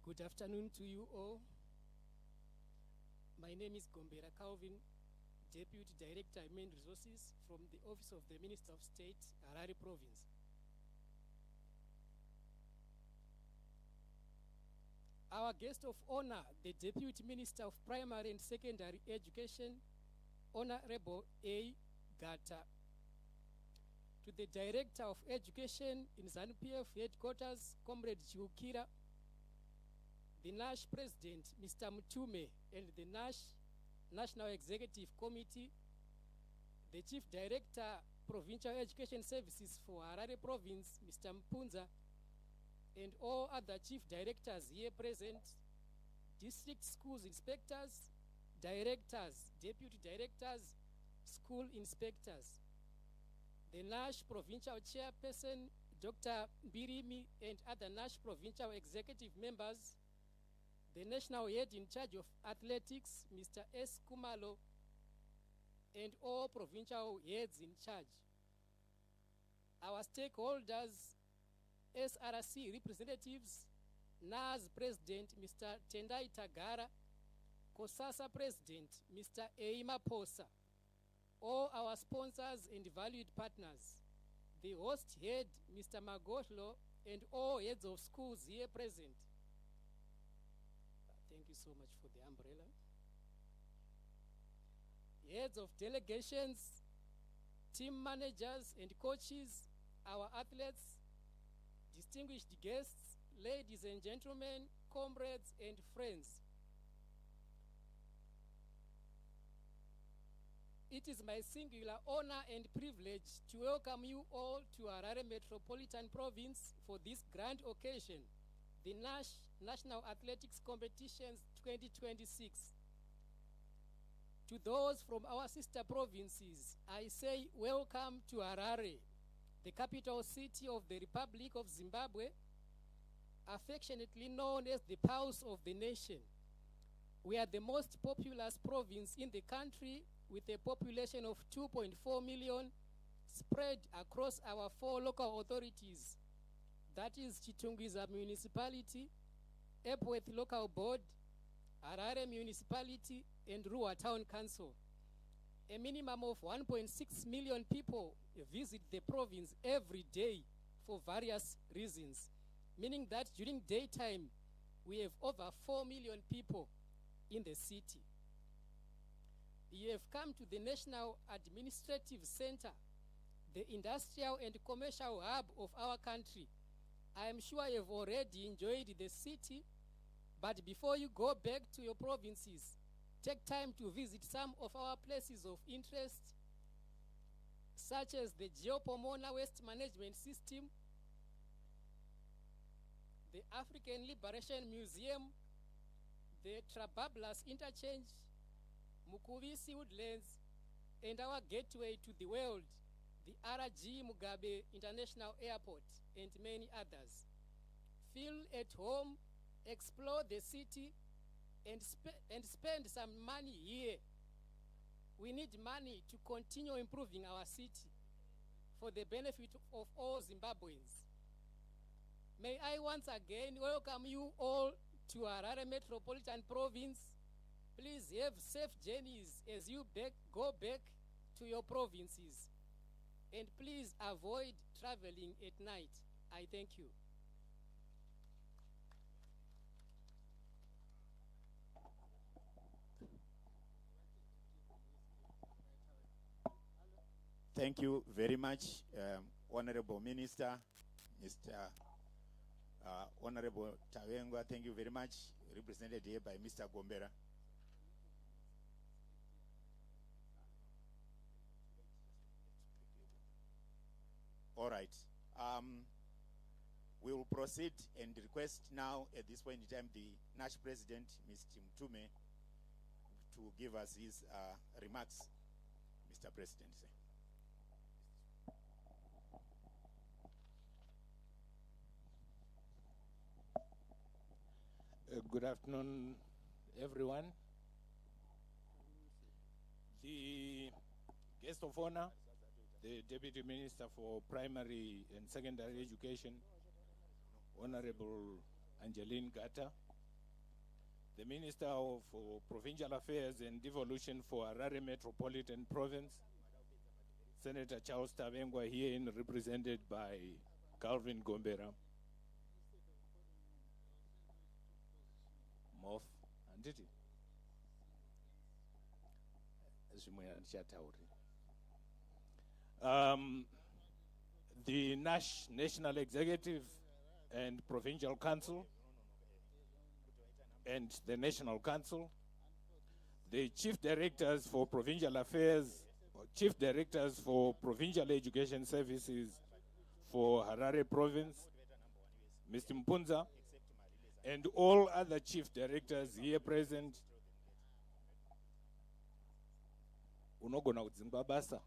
Good afternoon to you all. My name is Gombera Calvin, Deputy Director Human Resources from the Office of the Minister of State, Harare Province. Our guest of honor, the Deputy Minister of Primary and Secondary Education, Honorable A. Gata. To the Director of Education in ZANU-PF headquarters, Comrade Chiukira, the NASH President, Mr. Mutume, and the NASH National Executive Committee, the Chief Director, Provincial Education Services for Harare Province, Mr. Mpunza, and all other Chief Directors here present, District Schools Inspectors, Directors, Deputy Directors, School Inspectors, the NASH Provincial Chairperson, Dr. Birimi, and other NASH Provincial Executive Members, the National Head in charge of Athletics, Mr. S. Kumalo, and all provincial heads in charge. Our stakeholders, SRC representatives, NAS President, Mr. Tendai Tagara, COSASA President, Mr. Eima Posa, all our sponsors and valued partners, the host head, Mr. Magotlo, and all heads of schools here present. Thank you so much for the umbrella. Heads of delegations, team managers and coaches, our athletes, distinguished guests, ladies and gentlemen, comrades and friends. It is my singular honor and privilege to welcome you all to Harare Metropolitan Province for this grand occasion, the NASH National Athletics Competitions 2026. To those from our sister provinces, I say welcome to Harare, the capital city of the Republic of Zimbabwe, affectionately known as the Pulse of the nation. We are the most populous province in the country with a population of 2.4 million spread across our 4 local authorities. That is Chitungwiza Municipality, Epworth Local Board, Harare Municipality, and Rua Town Council. A minimum of 1.6 million people visit the province every day for various reasons, meaning that during daytime, we have over 4 million people in the city. You have come to the National Administrative Center, the industrial and commercial hub of our country. I am sure you have already enjoyed the city, but before you go back to your provinces, take time to visit some of our places of interest, such as the Geopomona Waste Management System, the African Liberation Museum, the Trabablas Interchange, Mukuvisi Woodlands, and our gateway to the world, the RG Mugabe International Airport, and many others. Feel at home, explore the city, and spend some money here. We need money to continue improving our city for the benefit of all Zimbabweans. May I once again welcome you all to Harare Metropolitan Province. Please have safe journeys as you go back to your provinces. And please avoid traveling at night. I thank you. Thank you very much, Honorable Minister, Mr. Honorable Tawengwa. Thank you very much, represented here by Mr. Gombera. All right. We will proceed and request now, at this point in time, the NASH President, Mr. Mtume, to give us his remarks. Mr. President. Good afternoon, everyone. The guest of honor, the Deputy Minister for Primary and Secondary Education, Honorable Angeline Gata, the Minister for Provincial Affairs and Devolution for Harare Metropolitan Province, Senator Charles Tabengwa, here represented by Calvin Gombera. Mof, anditi. The NASH National Executive and Provincial Council and the National Council, the Chief Directors for Provincial Affairs, or Chief Directors for Provincial Education Services for Harare Province, Mr. Mpunza, and all other Chief Directors here present. Unogona kudzimba basa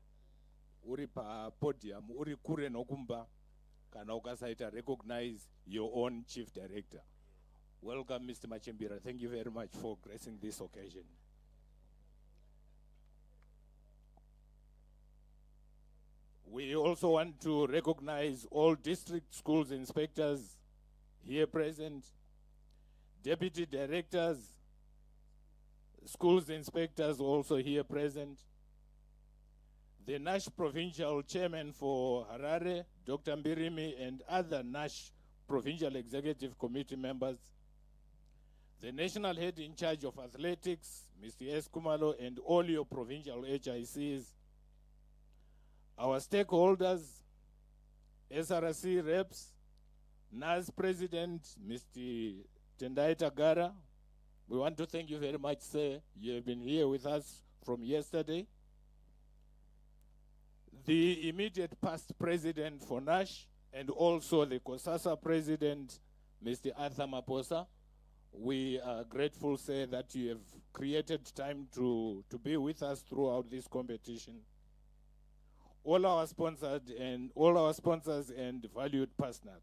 uri pa podium uri kure nokumba kana ukasaita recognize your own Chief Director. Welcome, Mr. Machimbira. Thank you very much for gracing this occasion. We also want to recognize all district schools inspectors here present, deputy directors, schools inspectors also here present, the NASH provincial chairman for Harare, Dr. Mbirimi, and other NASH provincial executive committee members, the national head in charge of athletics, Mr. S. Kumalo, and all your provincial HICs, our stakeholders, SRC reps, NAS president, Mr. Tendai Tagara. We want to thank you very much, sir. You have been here with us from yesterday. The immediate past president for NASH and also the COSASA president, Mr. Arthur Maposa. We are grateful, sir, that you have created time to be with us throughout this competition. All our sponsors and valued partners.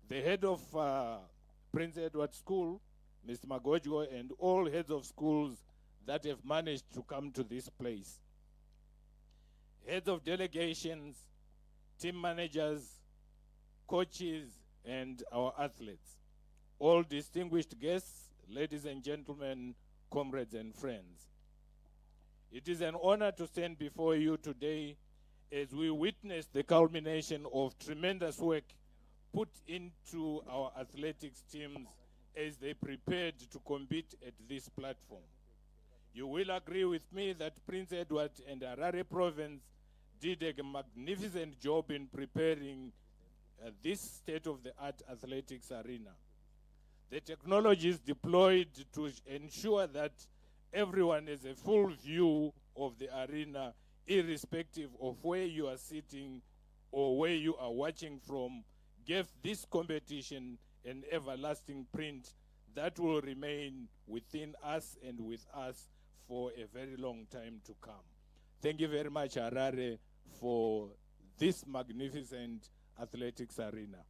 The head of Prince Edward School, Mr. Magojgo, and all heads of schools that have managed to come to this place. Heads of delegations, team managers, coaches, and our athletes. All distinguished guests, ladies and gentlemen, comrades and friends. It is an honor to stand before you today as we witness the culmination of tremendous work put into our athletics teams as they prepared to compete at this platform. You will agree with me that Prince Edward and Harare Province did a magnificent job in preparing this state-of-the-art athletics arena. The technologies deployed to ensure that everyone has a full view of the arena, irrespective of where you are sitting or where you are watching from, gave this competition an everlasting print that will remain within us and with us for a very long time to come. Thank you very much, Harare, for this magnificent athletics arena.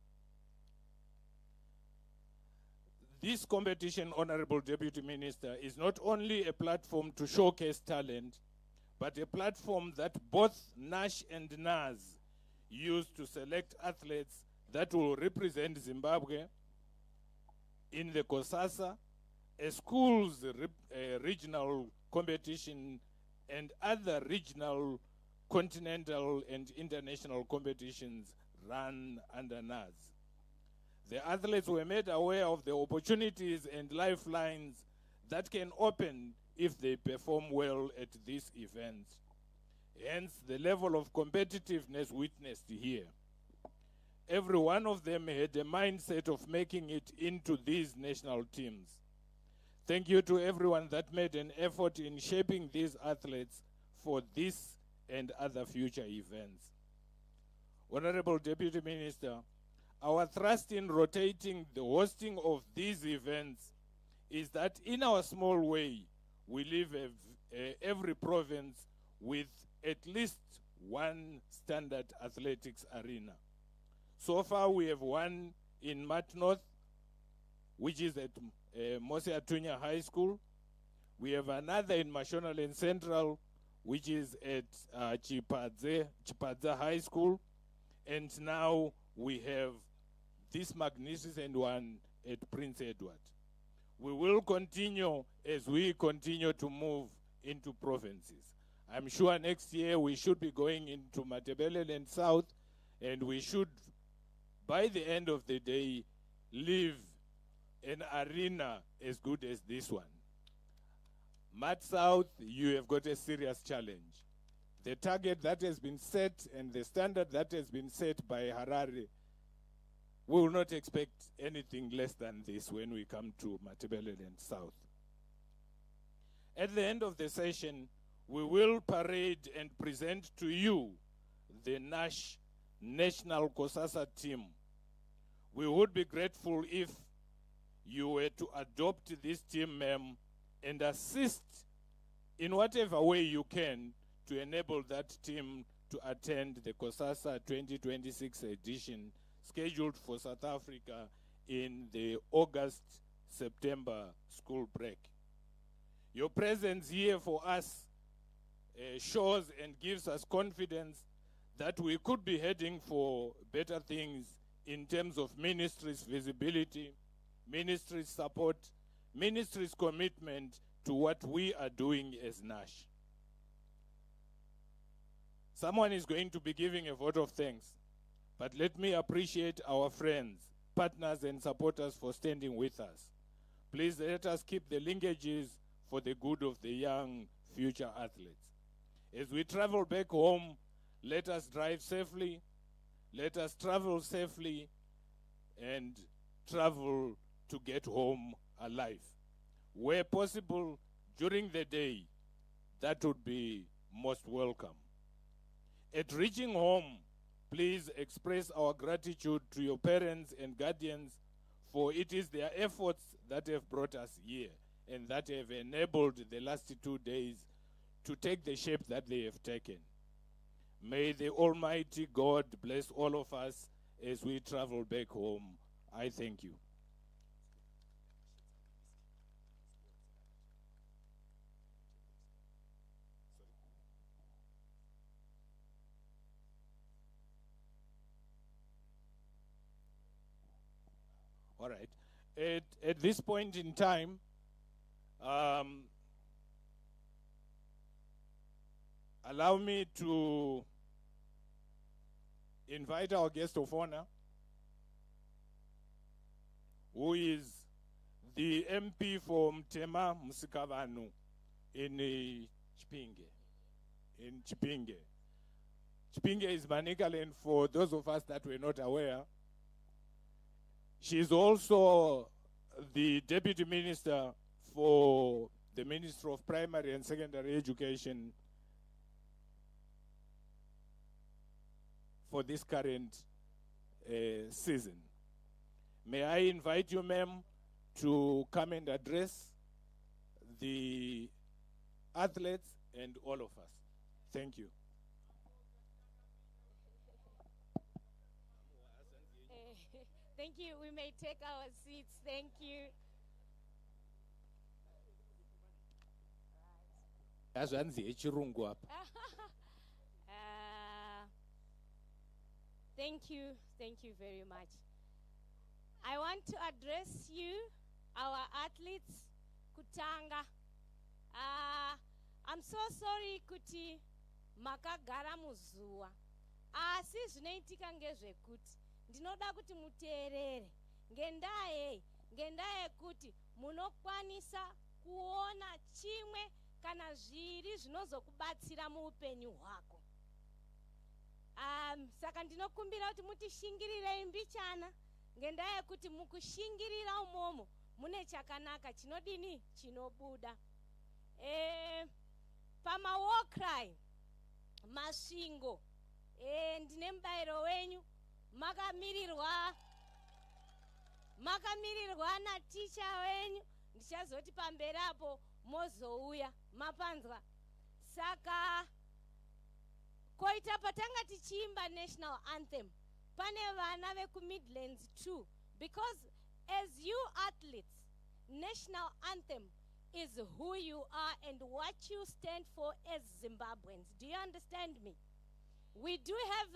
This competition, Honorable Deputy Minister, is not only a platform to showcase talent, but a platform that both NASH and NAS use to select athletes that will represent Zimbabwe in the COSASA, a school's regional competition, and other regional, continental, and international competitions run under NAS. The athletes were made aware of the opportunities and lifelines that can open if they perform well at these events. Hence, the level of competitiveness witnessed here. Every one of them had a mindset of making it into these national teams. Thank you to everyone that made an effort in shaping these athletes for this and other future events. Honorable Deputy Minister, our thrust in rotating the hosting of these events is that in our small way, we leave every province with at least one standard athletics arena. So far, we have one in Mat North, which is at Mose Atunya High School. We have another in Mashonaland Central, which is at Chipadza High School. And now we have this magnificent one at Prince Edward. we will continue as we continue to move into provinces. I'm sure next year we should be going into Matabeleland South, and we should, by the end of the day, leave an arena as good as this one. Mat South, you have got a serious challenge. The target that has been set and the standard that has been set by Harare, we will not expect anything less than this when we come to Matabeleland South. At the end of the session, we will parade and present to you the NASH National COSASA team. We would be grateful if you were to adopt this team, ma'am, and assist in whatever way you can to enable that team to attend the COSASA 2026 edition scheduled for South Africa in the August-September school break. Your presence here for us shows and gives us confidence that we could be heading for better things in terms of ministry's visibility, ministry's support, ministry's commitment to what we are doing as NASH. Someone is going to be giving a vote of thanks, but let me appreciate our friends, partners, and supporters for standing with us. Please let us keep the linkages for the good of the young future athletes. As we travel back home, let us drive safely, let us travel safely, and travel to get home alive. Where possible, during the day, that would be most welcome. At reaching home, please express our gratitude to your parents and guardians, for it is their efforts that have brought us here and that have enabled the last 2 days to take the shape that they have taken. May the Almighty God bless all of us as we travel back home. I thank you. All right. At this point in time, allow me to invite our guest of honor, who is the MP for Mtema Musikavanu in Chipinge. Chipinge is Manicaland, for those of us that were not aware. She is also the Deputy Minister for the Ministry of Primary and Secondary Education for this current season. May I invite you, ma'am, to come and address the athletes and all of us. Thank you. Thank you. We may take our seats. Thank you. Thank you. Thank you very much. I want to address you, our athletes, Kutanga. I'm so sorry kuti makagara muzuwa. Asi zvinoitika ngezvekuti ndinoda kuti muteerere ngendaa yekuti munokwanisa kuona chimwe kana zviri zvinozokubatsira muupenyu hwako. Saka ndinokumbira kuti mutishingirirei mbichana ngendaa yekuti mukushingirira umomo mune chakanaka chinodini chinobuda. Pama war cry masvingo ndine mubayiro wenyu makamirirwa naticha wenyu, ndichazoti pamberi apo mozouya mapanzwa. Saka koita patanga tichiimba national anthem pane vana veku Midlands too, because as you athletes, national anthem is who you are and what you stand for as Zimbabweans. Do you understand me? We do have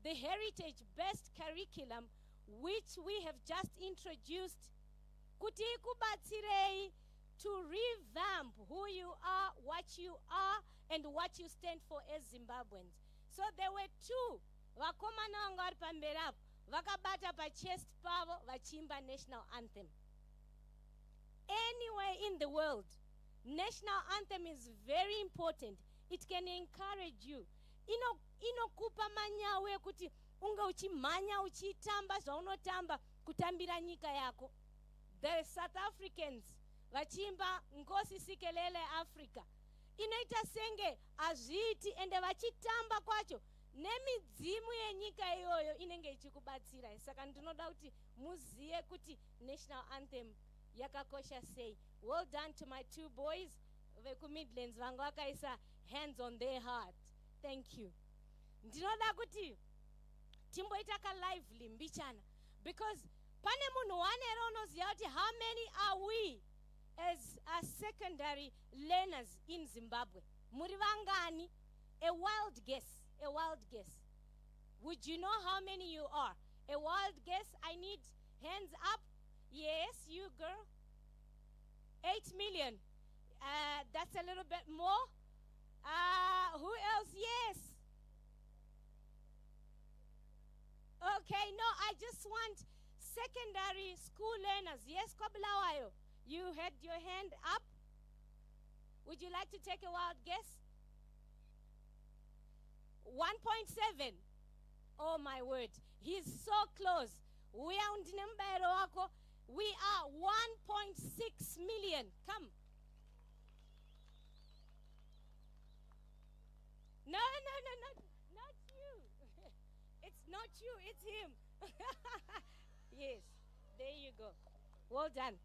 the heritage-based curriculum, which we have just introduced kuti ikubatsirei to revamp who you are, what you are, and what you stand for as Zimbabweans. So there were two vakomana vanga vari pamberi apo vakabata pachest pavo vachimba national anthem. Anywhere in the world, national anthem is very important. It can encourage you. Inokupa manyawe ekuti unga uchimanya uchitamba zvaunotamba kutambira nyika yako. The South Africans vachimba ngosi sikelele Africa. Inoita senge azviti ende vachitamba kwacho nemidzimu yenyika iyoyo inenge ichikubatsira. Saka ndinoda kuti muziye kuti national anthem yakakosha sei. Well done to my two boys veku Midlands vanga vakaisa hands on their heart. Thank you. Ndinoda kuti timboita ka lively mbichana because pane munhu wanero unoziva kuti how many are we as secondary learners in Zimbabwe? Muri vangani? A wild guess. A wild guess. Would you know how many you are? A wild guess. I need hands up. Yes, you girl. 8 million. That's a little bit more. Who else? Yes. Okay, no, I just want secondary school learners. Yes, Kobulawayo. You had your hand up. Would you like to take a wild guess? 1.7. Oh my word. He's so close. We are 1.6 million. Come. No, not you. It's not you, it's him. Yes, there you go. Well done.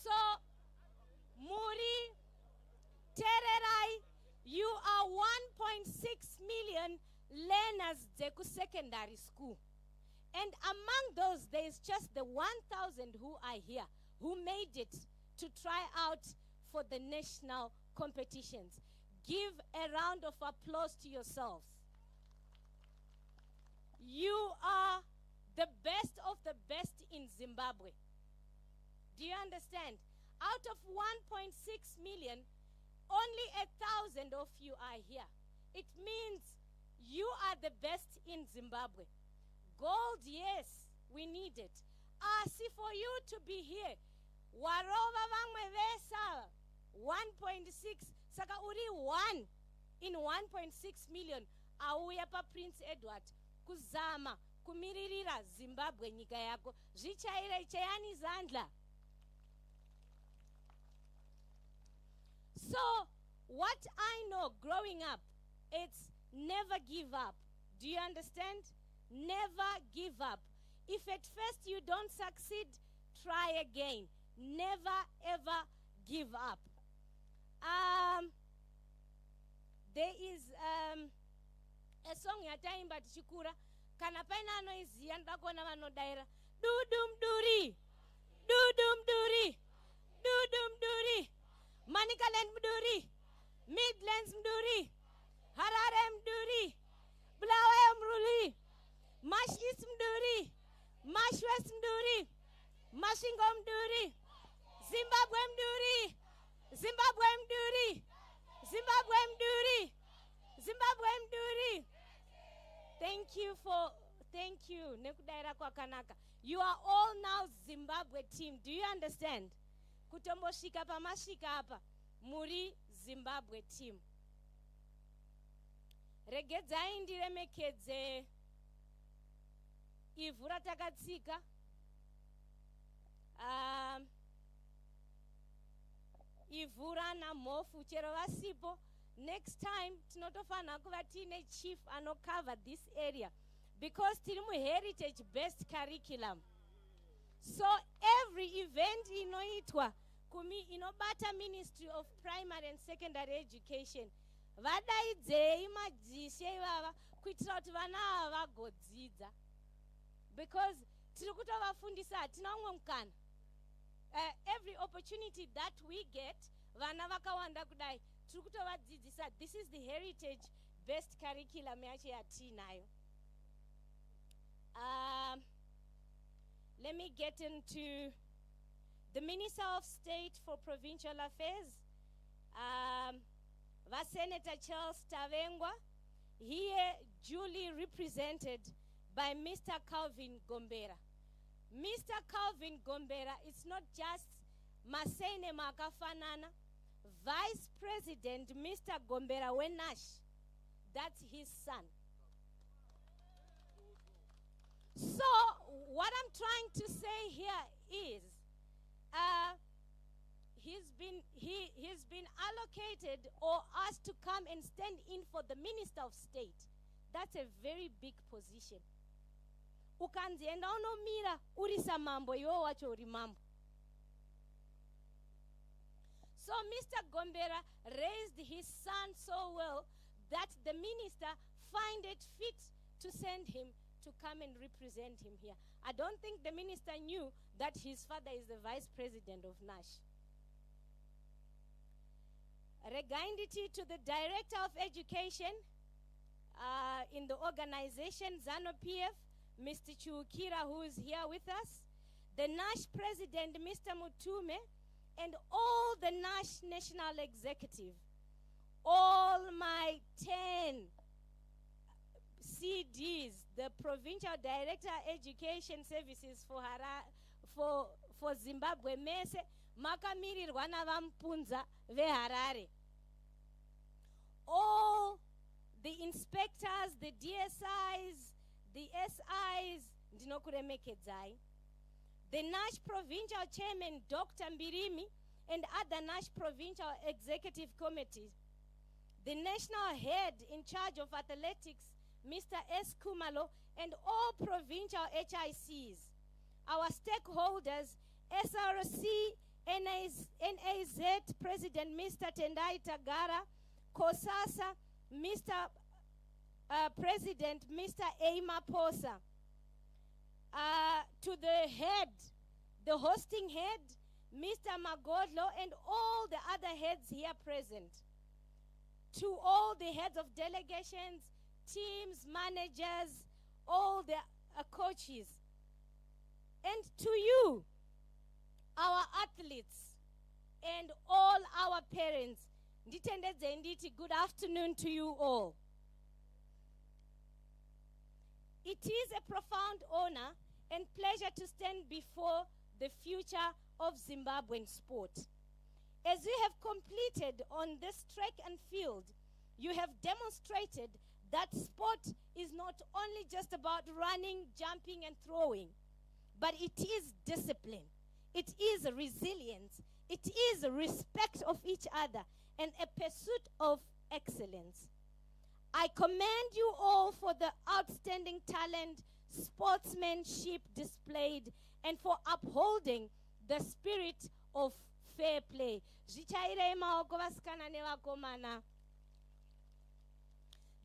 So, Muri, Tererai, you are 1.6 million learners deku secondary school. And among those, there is just the 1,000 who are here, who made it to try out for the national competitions. Give a round of applause to yourselves. You are the best of the best in Zimbabwe. Do you understand? Out of 1.6 million, only 1,000 of you are here. It means you are the best in Zimbabwe. Gold, yes, we need it. See, for you to be here, warova vamwe vesa 1.6, saka uri 1 in 1.6 million, auya pa Prince Edward, kuzama, kumiririra Zimbabwe nyika yako, zvichaire chayani zandla. So, what I know growing up, it's never give up. Do you understand? Never give up. If at first you don't succeed, try again. Never ever give up. There is a song yataimba tichikura kana paina anoiziya ndakona vanodaira dudum duri dudum duri dudum duri Manicaland mduri Midlands mduri Harare mduri Bulawayo mruli Mash East mduri Mash West mduri Mashingo mduri Zimbabwe mduri Zimbabwe mduri Zimbabwe mduri Zimbabwe mduri. Thank you nekudaira kwakanaka. You are all now Zimbabwe team. Do you understand? Kutomboshika pamashika apa muri Zimbabwe team. Regedzai ndiremekedze ivhu ratakatsika. Ivhu rana mhofu chero vasipo. Next time tinotofana kuva tine chief anocover this area because tiri heritage based curriculum. So every event inoitwa kumi inobata Ministry of Primary and Secondary Education vadaidzei madzishe ivava kuitira kuti vana ava vagodzidza because tiri kutovafundisa hatina umwe mukana. Every opportunity that we get vana vakawanda kudai this is the heritage based curriculum yacho yatinayo. let me get into the Minister of State for Provincial Affairs, Senator Charles Tavengwa, here duly represented by Mr. Calvin Gombera. Mr. Calvin Gombera, it's not just Masene Makafanana, Vice President Mr. Gombera Wenash, that's his son. So what I'm trying to say here is he's been allocated or asked to come and stand in for the Minister of State. That's a very big position. Ukanzienda unomira urisa mambo iwo wacho uri mambo. So Mr. Gombera raised his son so well that the minister find it fit to send him to come and represent him here. I don't think the minister knew that his father is the vice president of NASH. Regarding to the director of education in the organization ZANU-PF, Mr. Chukira, who is here with us, the NASH president, Mr. Mutume, and all the NASH national executive, all my 10 CDs, the Provincial Director Education Services for Zimbabwe, mese makamirirwa navampunza veHarare. All the inspectors, the DSIs, the SIs, ndinokuremekedzai. The NASH Provincial Chairman, Dr. Mbirimi, and other NASH Provincial Executive Committees. The National Head in charge of athletics, Mr. S. Kumalo, and all provincial HICs. Our stakeholders, SRC, NAZ President Mr. Tendai Tagara, COSASA, Mr. President Mr. Eima Posa. To the head, the hosting head, Mr. Magodlo, and all the other heads here present. To all the heads of delegations, teams, managers, all the coaches. And to you, our athletes, and all our parents, nditendedze nditi good afternoon to you all. It is a profound honor and pleasure to stand before the future of Zimbabwean sport. As you have completed on this track and field, you have demonstrated that sport is not only just about running, jumping, and throwing, but it is discipline, it is resilience, it is respect of each other, and a pursuit of excellence. I commend you all for the outstanding talent, sportsmanship displayed, and for upholding the spirit of fair play.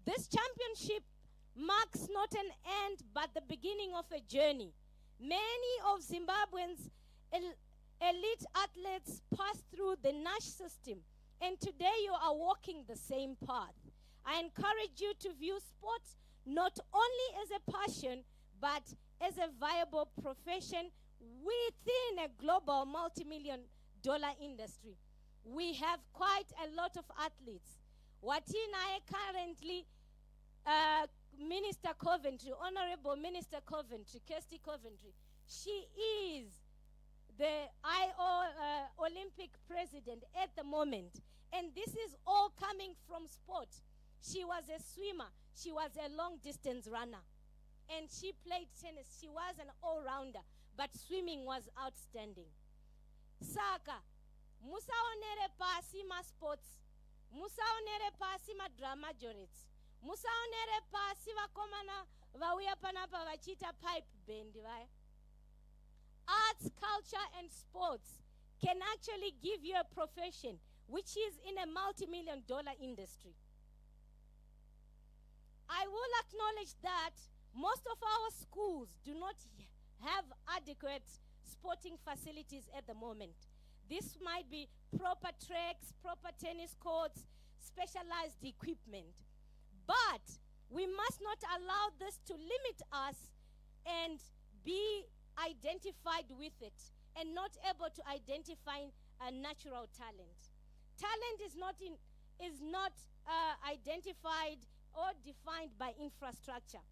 This championship marks not an end but the beginning of a journey. Many of Zimbabweans' elite athletes pass through the NASH system, and today you are walking the same path. I encourage you to view sports not only as a passion, but as a viable profession within a global multi-million-dollar industry. We have quite a lot of athletes. Watina currently, Minister Coventry, Honorable Minister Coventry, Kirsty Coventry, she is the Olympic president at the moment. And this is all coming from sport. She was a swimmer. She was a long-distance runner. And she played tennis. She was an all-rounder. But swimming was outstanding. Saka, musaonere pasi ma sports. Musaonere pasi ma drama majorits. Musaonere pasi vakomana vauya panapa vachita pipe band. Arts, culture, and sports can actually give you a profession which is in a multi-million-dollar industry. I will acknowledge that most of our schools do not have adequate sporting facilities at the moment. This might be proper tracks, proper tennis courts, specialized equipment. But we must not allow this to limit us and be identified with it and not able to identify a natural talent. Talent is not identified or defined by infrastructure.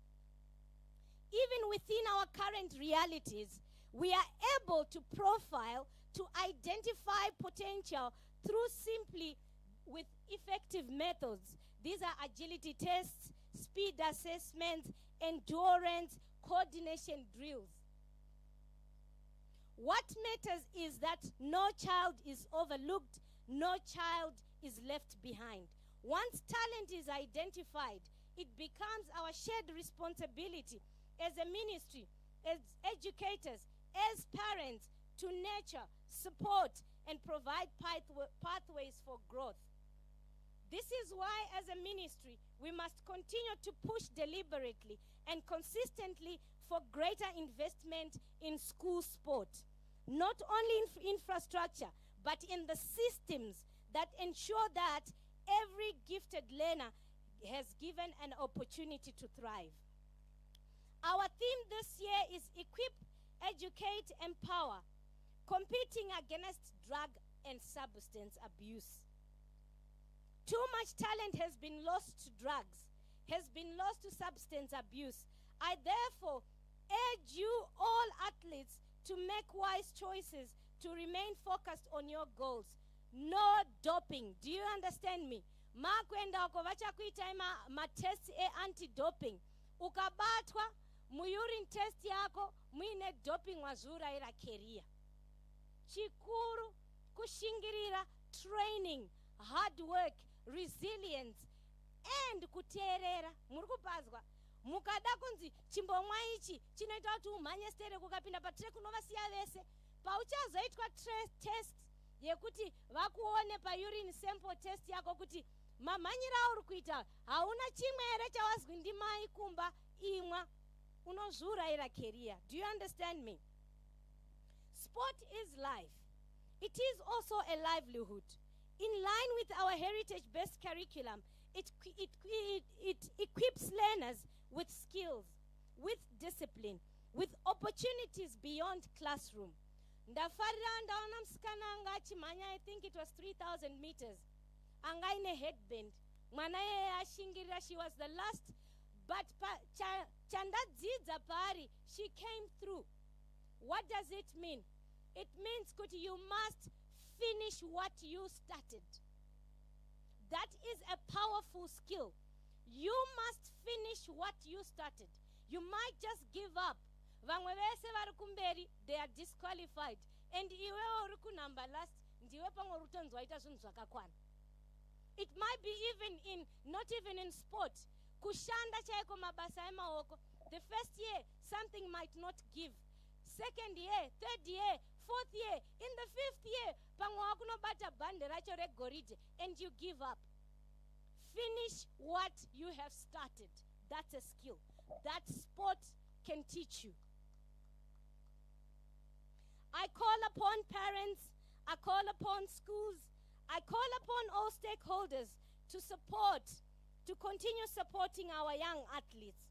Even within our current realities, we are able to profile, to identify potential through simply with effective methods. These are agility tests, speed assessments, endurance, coordination drills. What matters is that no child is overlooked, no child is left behind. Once talent is identified, it becomes our shared responsibility as a ministry, as educators, as parents, to nurture, support, and provide pathways for growth. This is why, as a ministry, we must continue to push deliberately and consistently for greater investment in school sport. Not only in infrastructure, but in the systems that ensure that every gifted learner has given an opportunity to thrive. Our theme this year is Equip, Educate, Empower, competing against drug and substance abuse. Too much talent has been lost to drugs, has been lost to substance abuse. I therefore urge you all athletes to make wise choices, to remain focused on your goals. No doping. Do you understand me? Makwenda vachakuita matest anti-doping. Ukabatwa mu urine test yako muine doping wazura ira career. Chikuru kushingirira training, hard work, resilience, and kuterera. Murikupazwa mukada kunzi chimbomwa ichi chinoita kuti umhanye stere kukapinda patrack unovasiya vese. Pauchazoitwa test yekuti vakuone pa urine sample test yako kuti mamhanyira auri kuita hauna chimwe here chawazwi ndimai kumba imwa unozviurayira career. Do you understand me? Sport is life. It is also a livelihood. In line with our heritage-based curriculum, it equips learners with skills, with discipline, with opportunities beyond classroom. Ndafarira ndaona msikana anga achimhanya, I think it was 3,000 meters. Anga ine headband. Mwana yeye ashingirira, she was the last, but chandadzidza pari, she came through. What does it mean? It means kuti you must finish what you started. That is a powerful skill. You must finish what you started. You might just give up. Vamwe vese vari kumberi, they are disqualified. And iwewe uri kunumber last, ndiwe pamwe rutonzi waita zvinhu zvakakwana. It might be not even in sport. Kushanda chaiko mabasa emaoko. The first year, something might not give. Second year, third year, fourth year, in the fifth year, pamwe wakunobata bhande racho regoridhe, and you give up. Finish what you have started. That's a skill that sport can teach you. I call upon parents, I call upon schools, I call upon all stakeholders to support, to continue supporting our young athletes.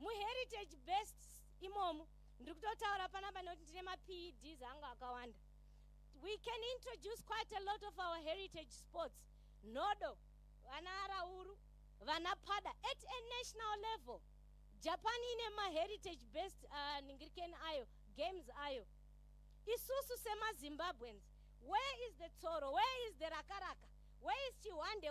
Mu heritage-based imomu, ndikutotaura panapa noti ndine ma-PEDs anga akawanda. We can introduce quite a lot of our heritage sports. Nodo, vana arauru, vana pada, at a national level. Japan ine ma-heritage-based ningirikeni ayo, games ayo. Isusu sema Zimbabweans, where is the Tsoro? Where is the Rakaraka? Where is Chiwande?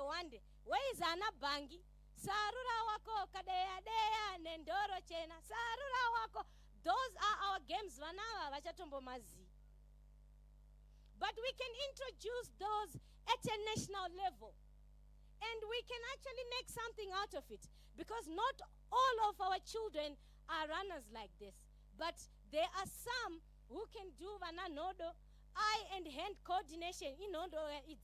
Where is Anabangi? Sarura wako, kadeya deya, nendoro chena. Sarura wako. Those are our games. Vanawa vachatombo mazi. But we can introduce those at a national level. And we can actually make something out of it. Because not all of our children are runners like this. But there are some who can do vana nodo, eye and hand coordination. Inondo it's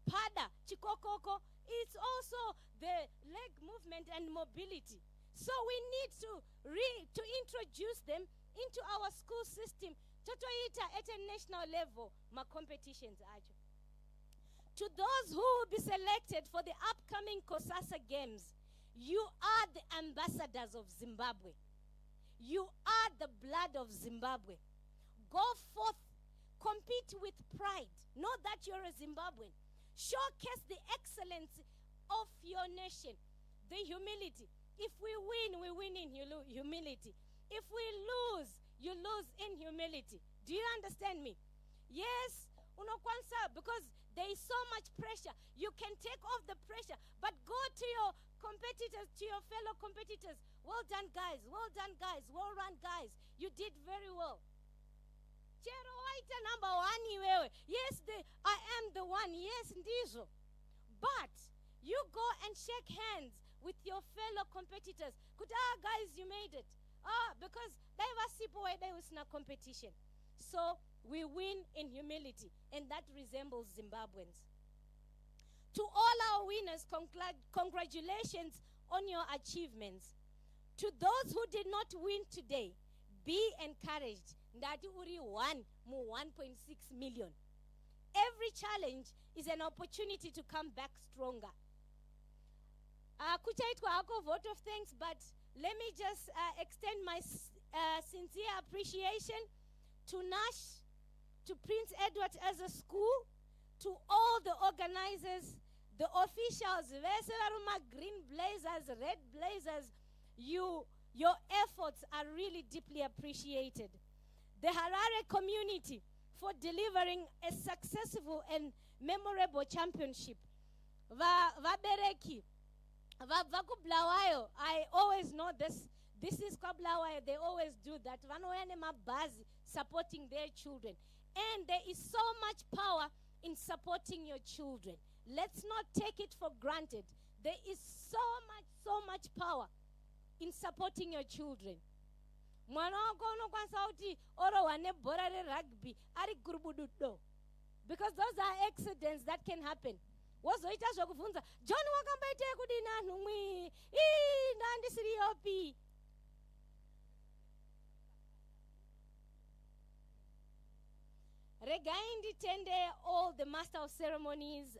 pada, chikokoko. It's also the leg movement and mobility. So we need to introduce them into our school system. Totoita at a national level, ma competitions ajo. To those who will be selected for the upcoming COSASA Games, you are the ambassadors of Zimbabwe. You are the blood of Zimbabwe. Go forth, compete with pride. Know that you're a Zimbabwean. Showcase the excellence of your nation, the humility. If we win, we win in humility. If we lose, you lose in humility. Do you understand me? Yes, unokwanisa, because there is so much pressure. You can take off the pressure, but go to your competitors, to your fellow competitors. Well done, guys. Well done, guys. Well run, guys. You did very well. Chero waita number 1 iwewe. Yes, I am the one. Yes, ndizo. But you go and shake hands with your fellow competitors. Guys, you made it. Because they were sipo where there was no competition. So we win in humility, and that resembles Zimbabweans. To all our winners, congratulations on your achievements. To those who did not win today, be encouraged. Ndati uri 1.6 million. Every challenge is an opportunity to come back stronger. Kuchaitwa ako vote of thanks, but let me just extend my sincere appreciation to NASH, to Prince Edward as a school, to all the organizers, the officials, green blazers, red blazers. Your efforts are really deeply appreciated. The Harare community for delivering a successful and memorable championship. Vabereki, Vakublawayo, I always know this. This is Kablawayo, they always do that. Vanoyane mabazi, supporting their children. And there is so much power in supporting your children. Let's not take it for granted. There is so much power in supporting your children. Mwana wako unokwanisa kuti oro wane bhora rugby ari gurubududo. Because those are accidents that can happen. Wozoita zvokubvunza, John wakambaite kudini anhu mwi? Ndandisiri yopi. Regai nditende all the master of ceremonies,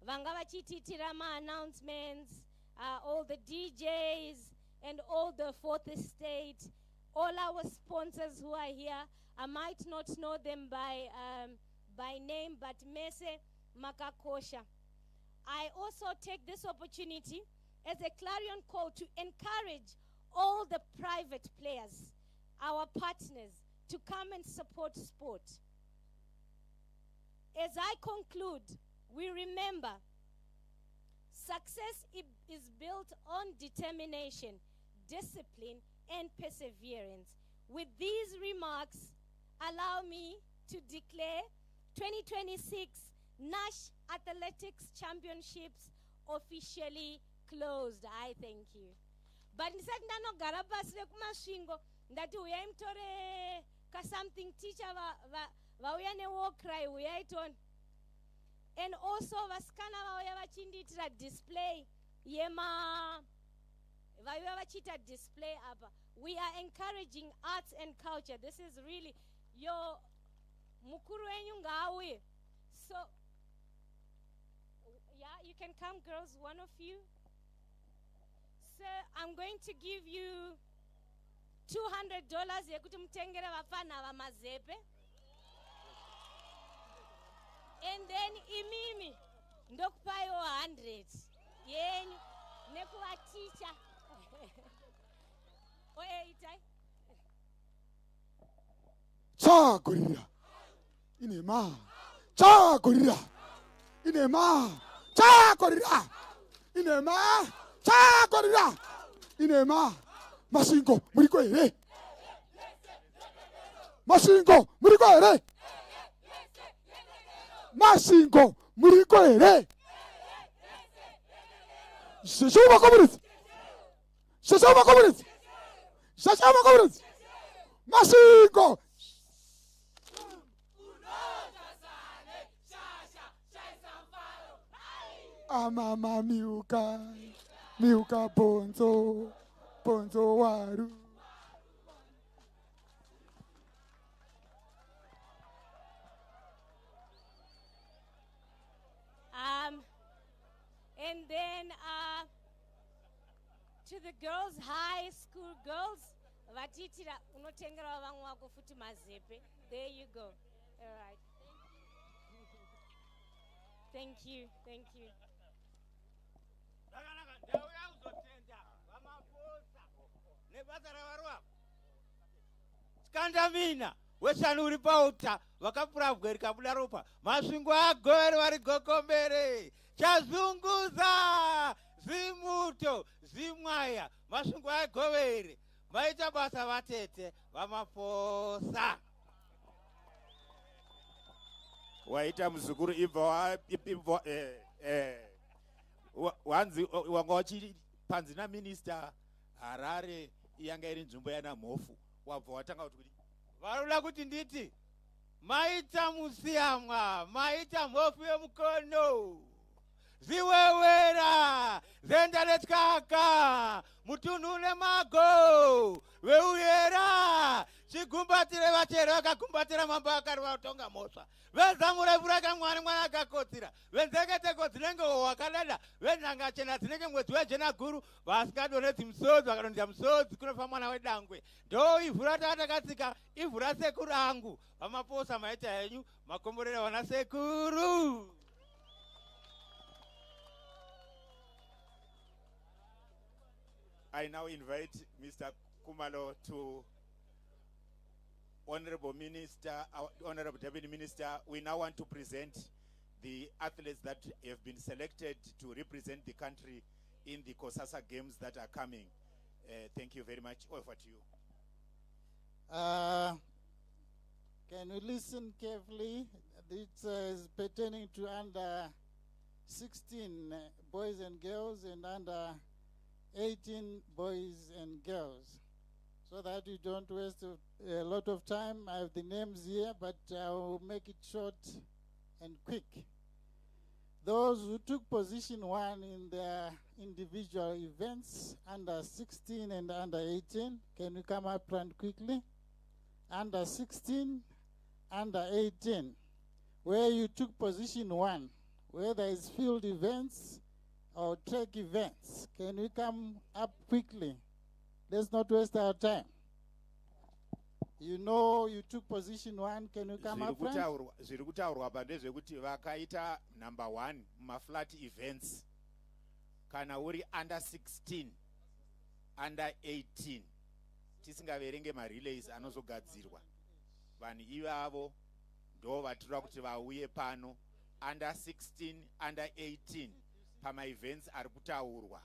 vanga vachititira announcements, all the DJs, and all the fourth estate, all our sponsors who are here. I might not know them by name, but Mese Makakosha. I also take this opportunity as a clarion call to encourage all the private players, our partners, to come and support sport. As I conclude, we remember success is built on determination, discipline, and perseverance. With these remarks, allow me to declare 2026 NASH Athletics Championships officially closed. I thank you. But ndisati ndanogara pasi rekumasvingo ndati uyai mutore something teacher vauya newar cry uyai toni. And also vasikana vauya vachindiitira display vauya vachiita display apa. We are encouraging arts and culture. This is really your mukuru wenyu ngaauye. So yeah, you can come, girls, one of you. So I'm going to give you $200 yekuti mutengere vafana vamazepe. And then imimi ndokupayo 100 yenyu nekuva teacher. Oeitai. Chagorira. Inema. Chagorira. Inema. Chagorira. Inema. Chagorira. Inema. Masingo muriko ere. Masingo muriko ere. Masingo muriko ere. Sheshoma community. Sheshoma community. Sheshoma community. Masingo. Amama miuka ponzo waru. And then to the girls, high school girls, ukatiitira unotengerawo vamwe vako futi mazepe. There you go. All right. Thank you. Thank you. Skandamina wesani uri pauta vakapurabwe rikabuda ropa masvingo agoveri vari gokombere chazunguza zimuto zimwaya masvingo agoveri vaita basa vatete vamaposa waita muzukuru ibva wanzi wanga wachipanzi naminista Harare yanga iri nzvimbo yana mhofu wabva watanga kuti varula kuti nditi maita musiyamwa maita mhofu yemukono ziwewera zendaretyaka mutunhu nemago veuyera chigumbatire vachere vakagumbatira mambo akari vatonga mhosva vezamurevura kamwari mwana akakotsira venzeketeko dzinenge hwakadada venhanga chena dzinenge mwedzi wejena guru vasingadonedzi musodzi vakadonedza musodzi kunofa mwana wedangwe ndo ivhu ratakatakatsika ivhu rasekuru angu vamaposa maita henyu makomborera vana sekuru. I now invite Mr. Kumalo to Honorable Minister, Honorable Deputy Minister. We now want to present the athletes that have been selected to represent the country in the Kosasa Games that are coming. Thank you very much. Over to you. Can you listen carefully? This is pertaining to under 16 boys and girls and under 18 boys and girls. So that you don't waste a lot of time, I have the names here, but I will make it short and quick. Those who took position 1 in their individual events, under 16 and under 18, can you come up front quickly? Under 16, under 18, where you took position 1, where there is field events or track events, can you come up quickly? Let's not waste our time. You know you took position 1, can you come up front? Zviri kutaurwa pandezvekuti vakaita number 1 maflat events kana uri under 16 under 18 tisingaverenge marelays anozogadzirwa vanhu ivavo ndo vatira kuti vauye pano under 16 under 18 pama-events ari kutaurwa.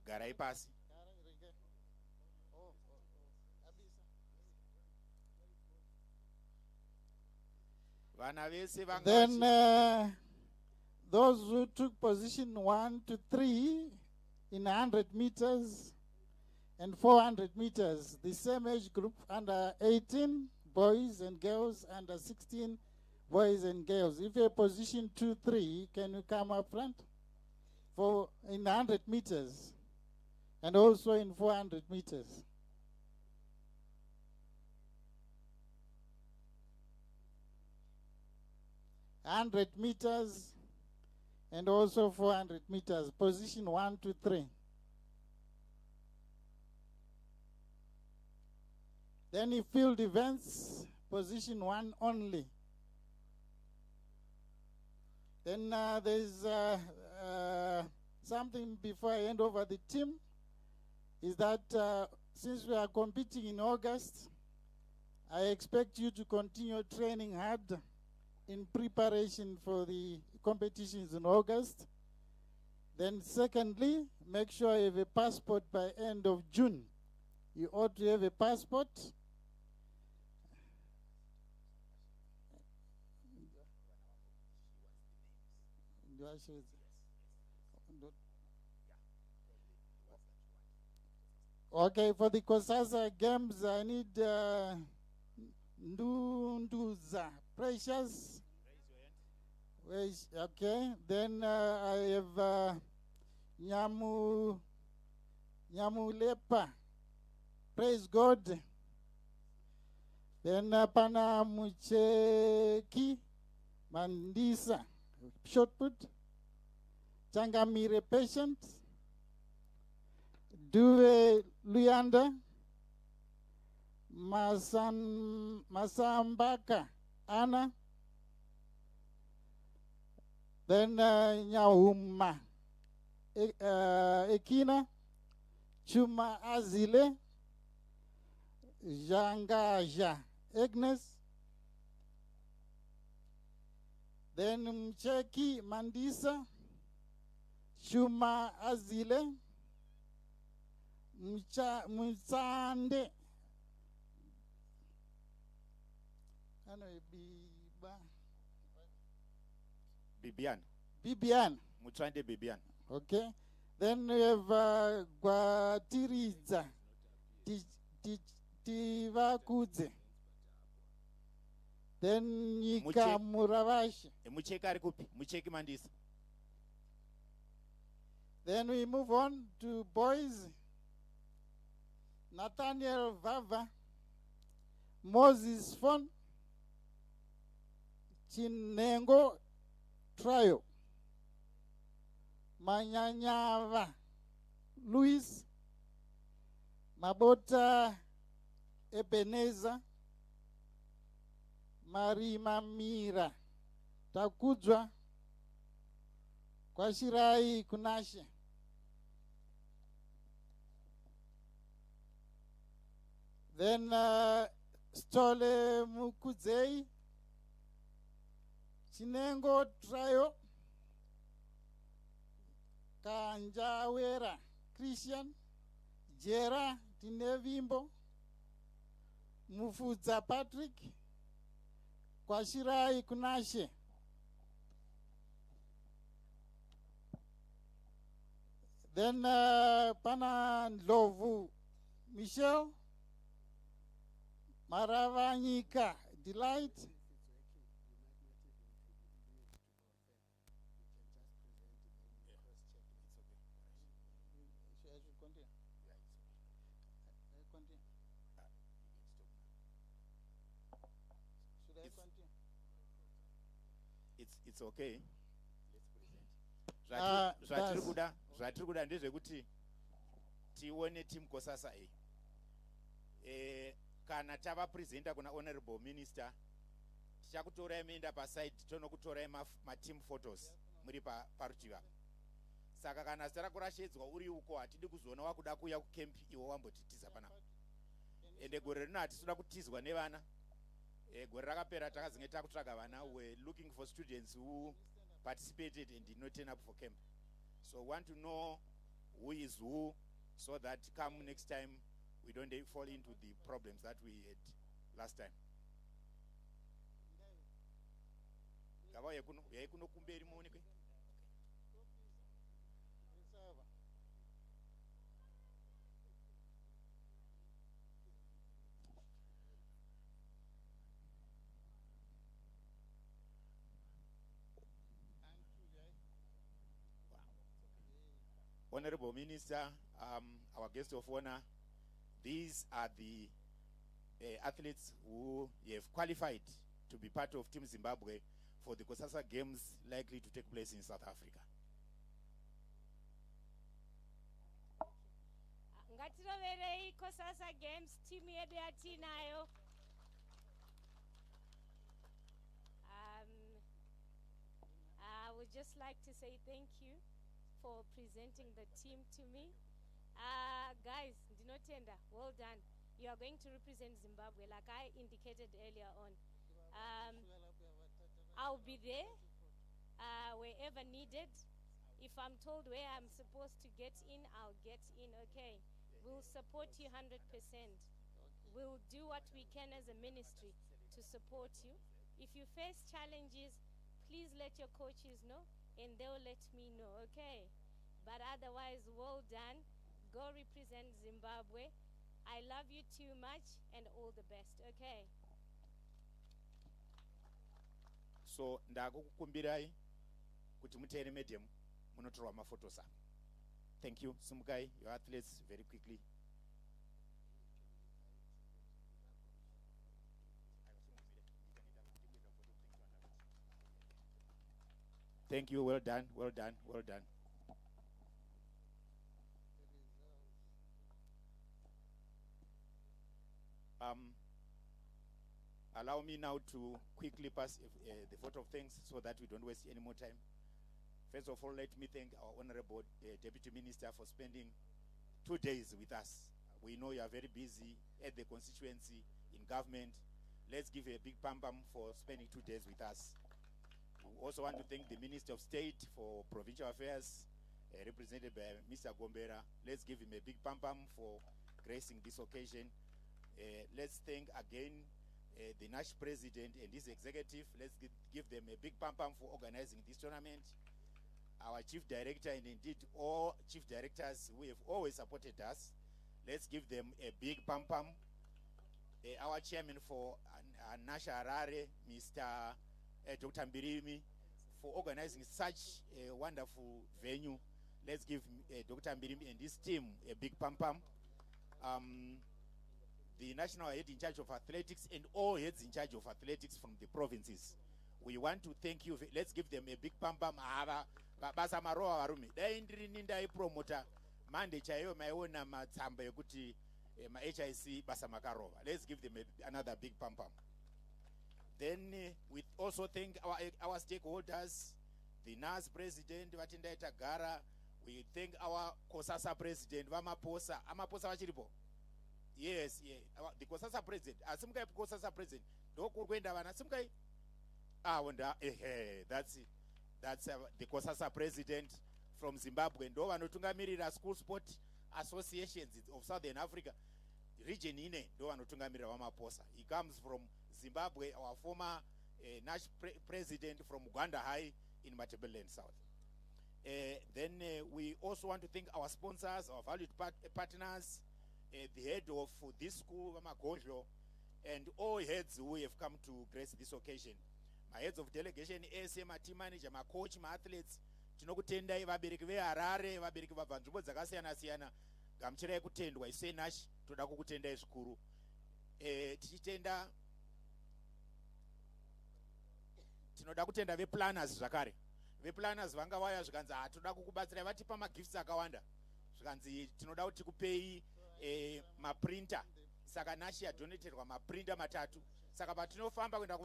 Garai pasi. Then those who took position 1 to 3 in 100 meters and 400 meters, the same age group, under 18 boys and girls, under 16 boys and girls. If you're position 2, 3, can you come up front? For in 100 meters and also in 400 meters. (100 meters and also 400 meters, position 1 to 3. Then in field events, position 1 only. Then there's something before I hand over the team, is that since we are competing in August, I expect you to continue training hard in preparation for the competitions in August. Then secondly, make sure you have a passport by end of June. You ought to have a passport. Okay, for the Kosasa Games, I need Ndunduza Precious. Okay, then I have Nyamulepa. Praise God. Then Pana Mucheki Mandisa. Short put. Changamire Patient. Duve Luyanda, Masambaka Anna, then Nyahuma Ekina, Chuma Azile, Jangaja Agnes, then Mcheki Mandisa, Chuma Azile, Mchande, Bibian. Bibian. Muchande Bibian. Okay. Then we have Gwatiriza Tivakudze. Then Nyika Muravashi. Mucheki Mandisa. Then we move on to boys. Nathaniel Vava, Moses Fon, Chinengo Trio, Manyanyava, Luis, Mabota Ebeneza, Marima Mira, Takudra, Kwashirai Kunashe. Then Stole Mukudzei, Chinengo Trio, Kanjawera Christian, Jera Tinevimbo, Mufudza Patrick, Kwashirai Kunashe. Then Pana Ndlovu Michelle, Maravanyika Delight, It's okay. Zvatiri kuda ndezvekuti tione team Kosasa kana tava presenta kuna honorable minister tichakutorai muenda paside tonokutorai team photos muri parutivi. Saka kana zita rako rashedzwa uri uko hatidi kuzoona wakuda kuuya kucamp iwo wambotitiza panapa. Ende gore rino hatisida kutizwa nevana. Gore rakapera takazinge takutsvaga vana. We're looking for students who participated and did not turn up for camp. So we want to know who is who so that come next time we don't fall into the problems that we had last time. Honorable Minister, our guest of honor, these are the athletes who have qualified to be part of Team Zimbabwe for the Kosasa Games likely to take place in South Africa. Ngatiroverei Kosasa Games team yedu yatinayo. I would just like to say thank you for presenting the team to me. Guys, Dinotenda, well done. You are going to represent Zimbabwe like I indicated earlier on. I'll be there wherever needed. If I'm told where I'm supposed to get in, I'll get in, okay? We'll support you 100%. We'll do what we can as a ministry to support you. If you face challenges, please let your coaches know and they'll let me know, okay? But otherwise, well done. Go represent Zimbabwe. I love you too much and all the best, okay? So, ndakukumbirai kuti muteere medium munotorwa maphotos aya. Thank you. Sumukai, your athletes very quickly. Thank you. Well done. Well done. Well done. Allow me now to quickly pass the vote of thanks so that we don't waste any more time. First of all, let me thank our Honorable Deputy Minister for spending 2 days with us. We know you are very busy at the constituency, in government. Let's give a big pam-pam for spending 2 days with us. We also want to thank the Minister of State for Provincial Affairs, represented by Mr. Gombera. Let's give him a big pam-pam for gracing this occasion. Let's thank again the NASH president and his executive. Let's give them a big pam-pam for organizing this tournament. Our chief director and indeed all chief directors who have always supported us. Let's give them a big pam-pam. Our chairman for NASH Harare, Mr. Dr. Mbirimi, for organizing such a wonderful venue. Let's give Dr. Mbirimi and his team a big pam-pam. The national head in charge of athletics and all heads in charge of athletics from the provinces. We want to thank you. Let's give them a big pam-pam. Basa maroa warumi. Dai ndiri ninda promota. Mande chayo maiona matsamba yokuti ma HIC basa makarova. Let's give them another big pam-pam. Then we also thank our stakeholders, the NAS president, Vatinda Tagara. We thank our COSASA president, Vamaposa. Amaposa Vachiripo. Yes, yeah. The COSASA president. Asumkai COSASA president. Doku kwenda wana asumkai. That's it. That's the COSASA president from Zimbabwe. Ndo vanotungamirira school sport associations of Southern Africa. Region ine ndo vanotungamirira Vamaposa. He comes from Zimbabwe, our former NASH president from Uganda High in Matabeleland South. Then we also want to thank our sponsors, our valued partners, the head of this school, Vamagojo, and all heads who have come to grace this occasion. My heads of delegation, ASM, my team manager, my coach, my athletes, tinokutendai vabereki veharare, vabereki vabva nzvimbo dzakasiyana-siyana, gamuchirai kutendwa ise NASH toda kukutendai zvikuru. Tichitenda tinoda kutenda veplanners zvakare. Veplanners vanga vaya zvikanzi toda kukubatsirai vatipa magifts akawanda. Zvikanzi tinoda kuti tikupei maprinter. Saka NASH yadonaterwa maprinter matatu. Saka patinofamba kuenda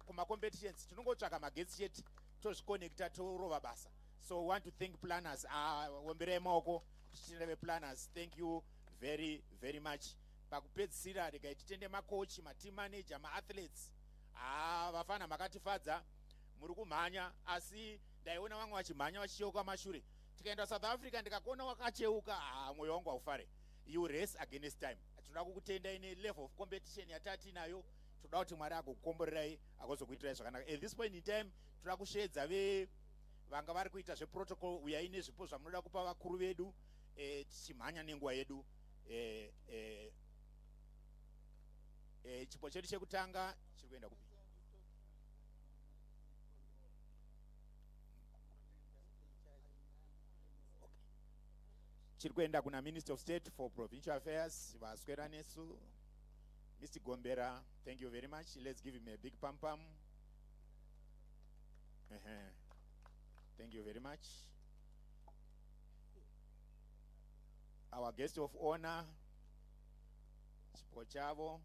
kuma competitions tinongotsvaka magetsi chete tozvikonekta torova basa. So we want to thank planners. Womberei maoko tichitenda veplanners. Thank you very very much. Pakupedzisira regai titende macoach, mateam manager, maathletes. Vafana makatifadza. Muri kumhanya asi ndaiona vamwe vachimhanya vachiyeuka mashure. Tikaenda South Africa ndikakuona wakacheuka, mwoyo wangu haufare. You race against time. Tinoda kukutenda ine level of competition yatati nayo. Toda kuti Mwari agokukomborerai agozokuitirai zvakanaka. At this point in time toda kushedza vanga vari kuita zveprotocol. Uyai nezvipo zvamunoda kupa vakuru vedu tichimhanya nenguva yedu. Chipo chedu chekutanga chiri kuenda kupi? Chiri kuenda kuna Minister of State for Provincial Affairs, vaswera nesu. Mr. Gombera, thank you very much. Let's give him a big pam-pam. Thank you very much. Our guest of honor, Chipochavo,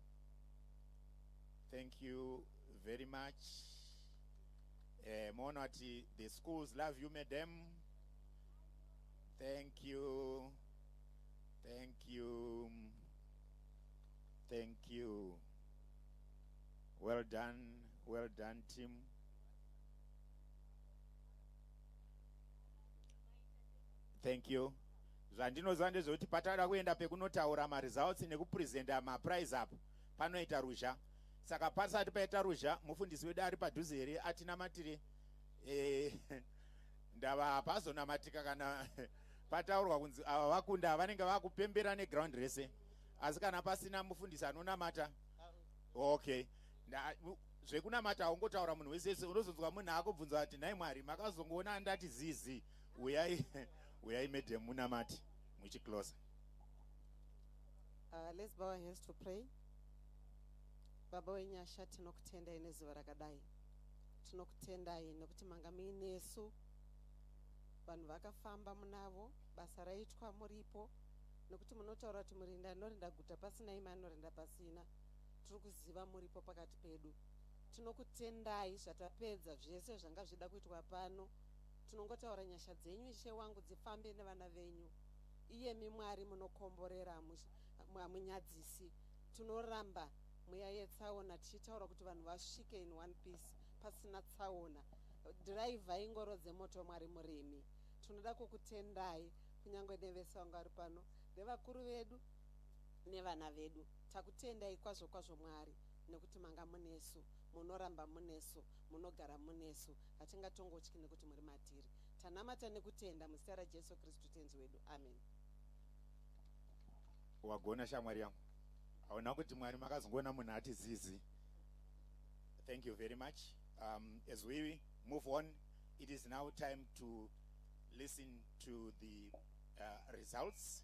thank you very much. Monati, the schools love you, madam. Thank you. Thank you. Thank you. Well done, team. Thank you. Zvandinoziva ndezvekuti patada kuenda pekunotaura maresults nekupresenta maprize apo panoita ruzha. Saka pasati paita ruzha, mufundisi wedu ari padhuze here atinamatire. Ndava hapazonamatika kana pataurwa kunzi ava vakunda vanenge vakupembera neground rese. Asi kana pasina mufundisi anonamata. Okay. Zvekunamata haungotaura munhu wese, unozonzwa munhu akubvunza kuti nhai Mwari makazongoona andati zizi. Uyai madam munamati muchiclose. Let's bow our heads to pray. Baba wenyasha tinokutendai nezuva rakadai. Tinokutendai nekuti manga muinesu. Vanhu vakafamba munavo, basa raitwa muripo. Nekuti munotaura kuti murinda anorinda guta pasina ima anorinda pasina. tiri kuziva muripo pakati pedu. Tinokutendai zvatapedza zvese zvanga zvida kuitwa pano. Tinongotaura nyasha dzenyu Ishe wangu dzifambe nevana venyu. Iyemi Mwari munokomborera munyadzisi. Tinoramba mweya yetsaona tichitaura kuti vanhu vasvike in one piece pasina tsaona. Dhiraivha ingoro dzemoto Mwari murimi. Tinoda kukutendai kunyangwe nevese vanga vari pano, nevakuru vedu nevana vedu. Takutendai kwazvo kwazvo Mwari nekuti manga munesu, munoramba munesu, munogara munesu. Hatingatongotyi nekuti muri matiri. Tanamata nekutenda muzita raJesu Kristu tenzi wedu. Amen. Wagona shamwari yangu. Hauna kuti Mwari makazongona munhu ati zizi. Thank you very much. As we move on, it is now time to listen to the results.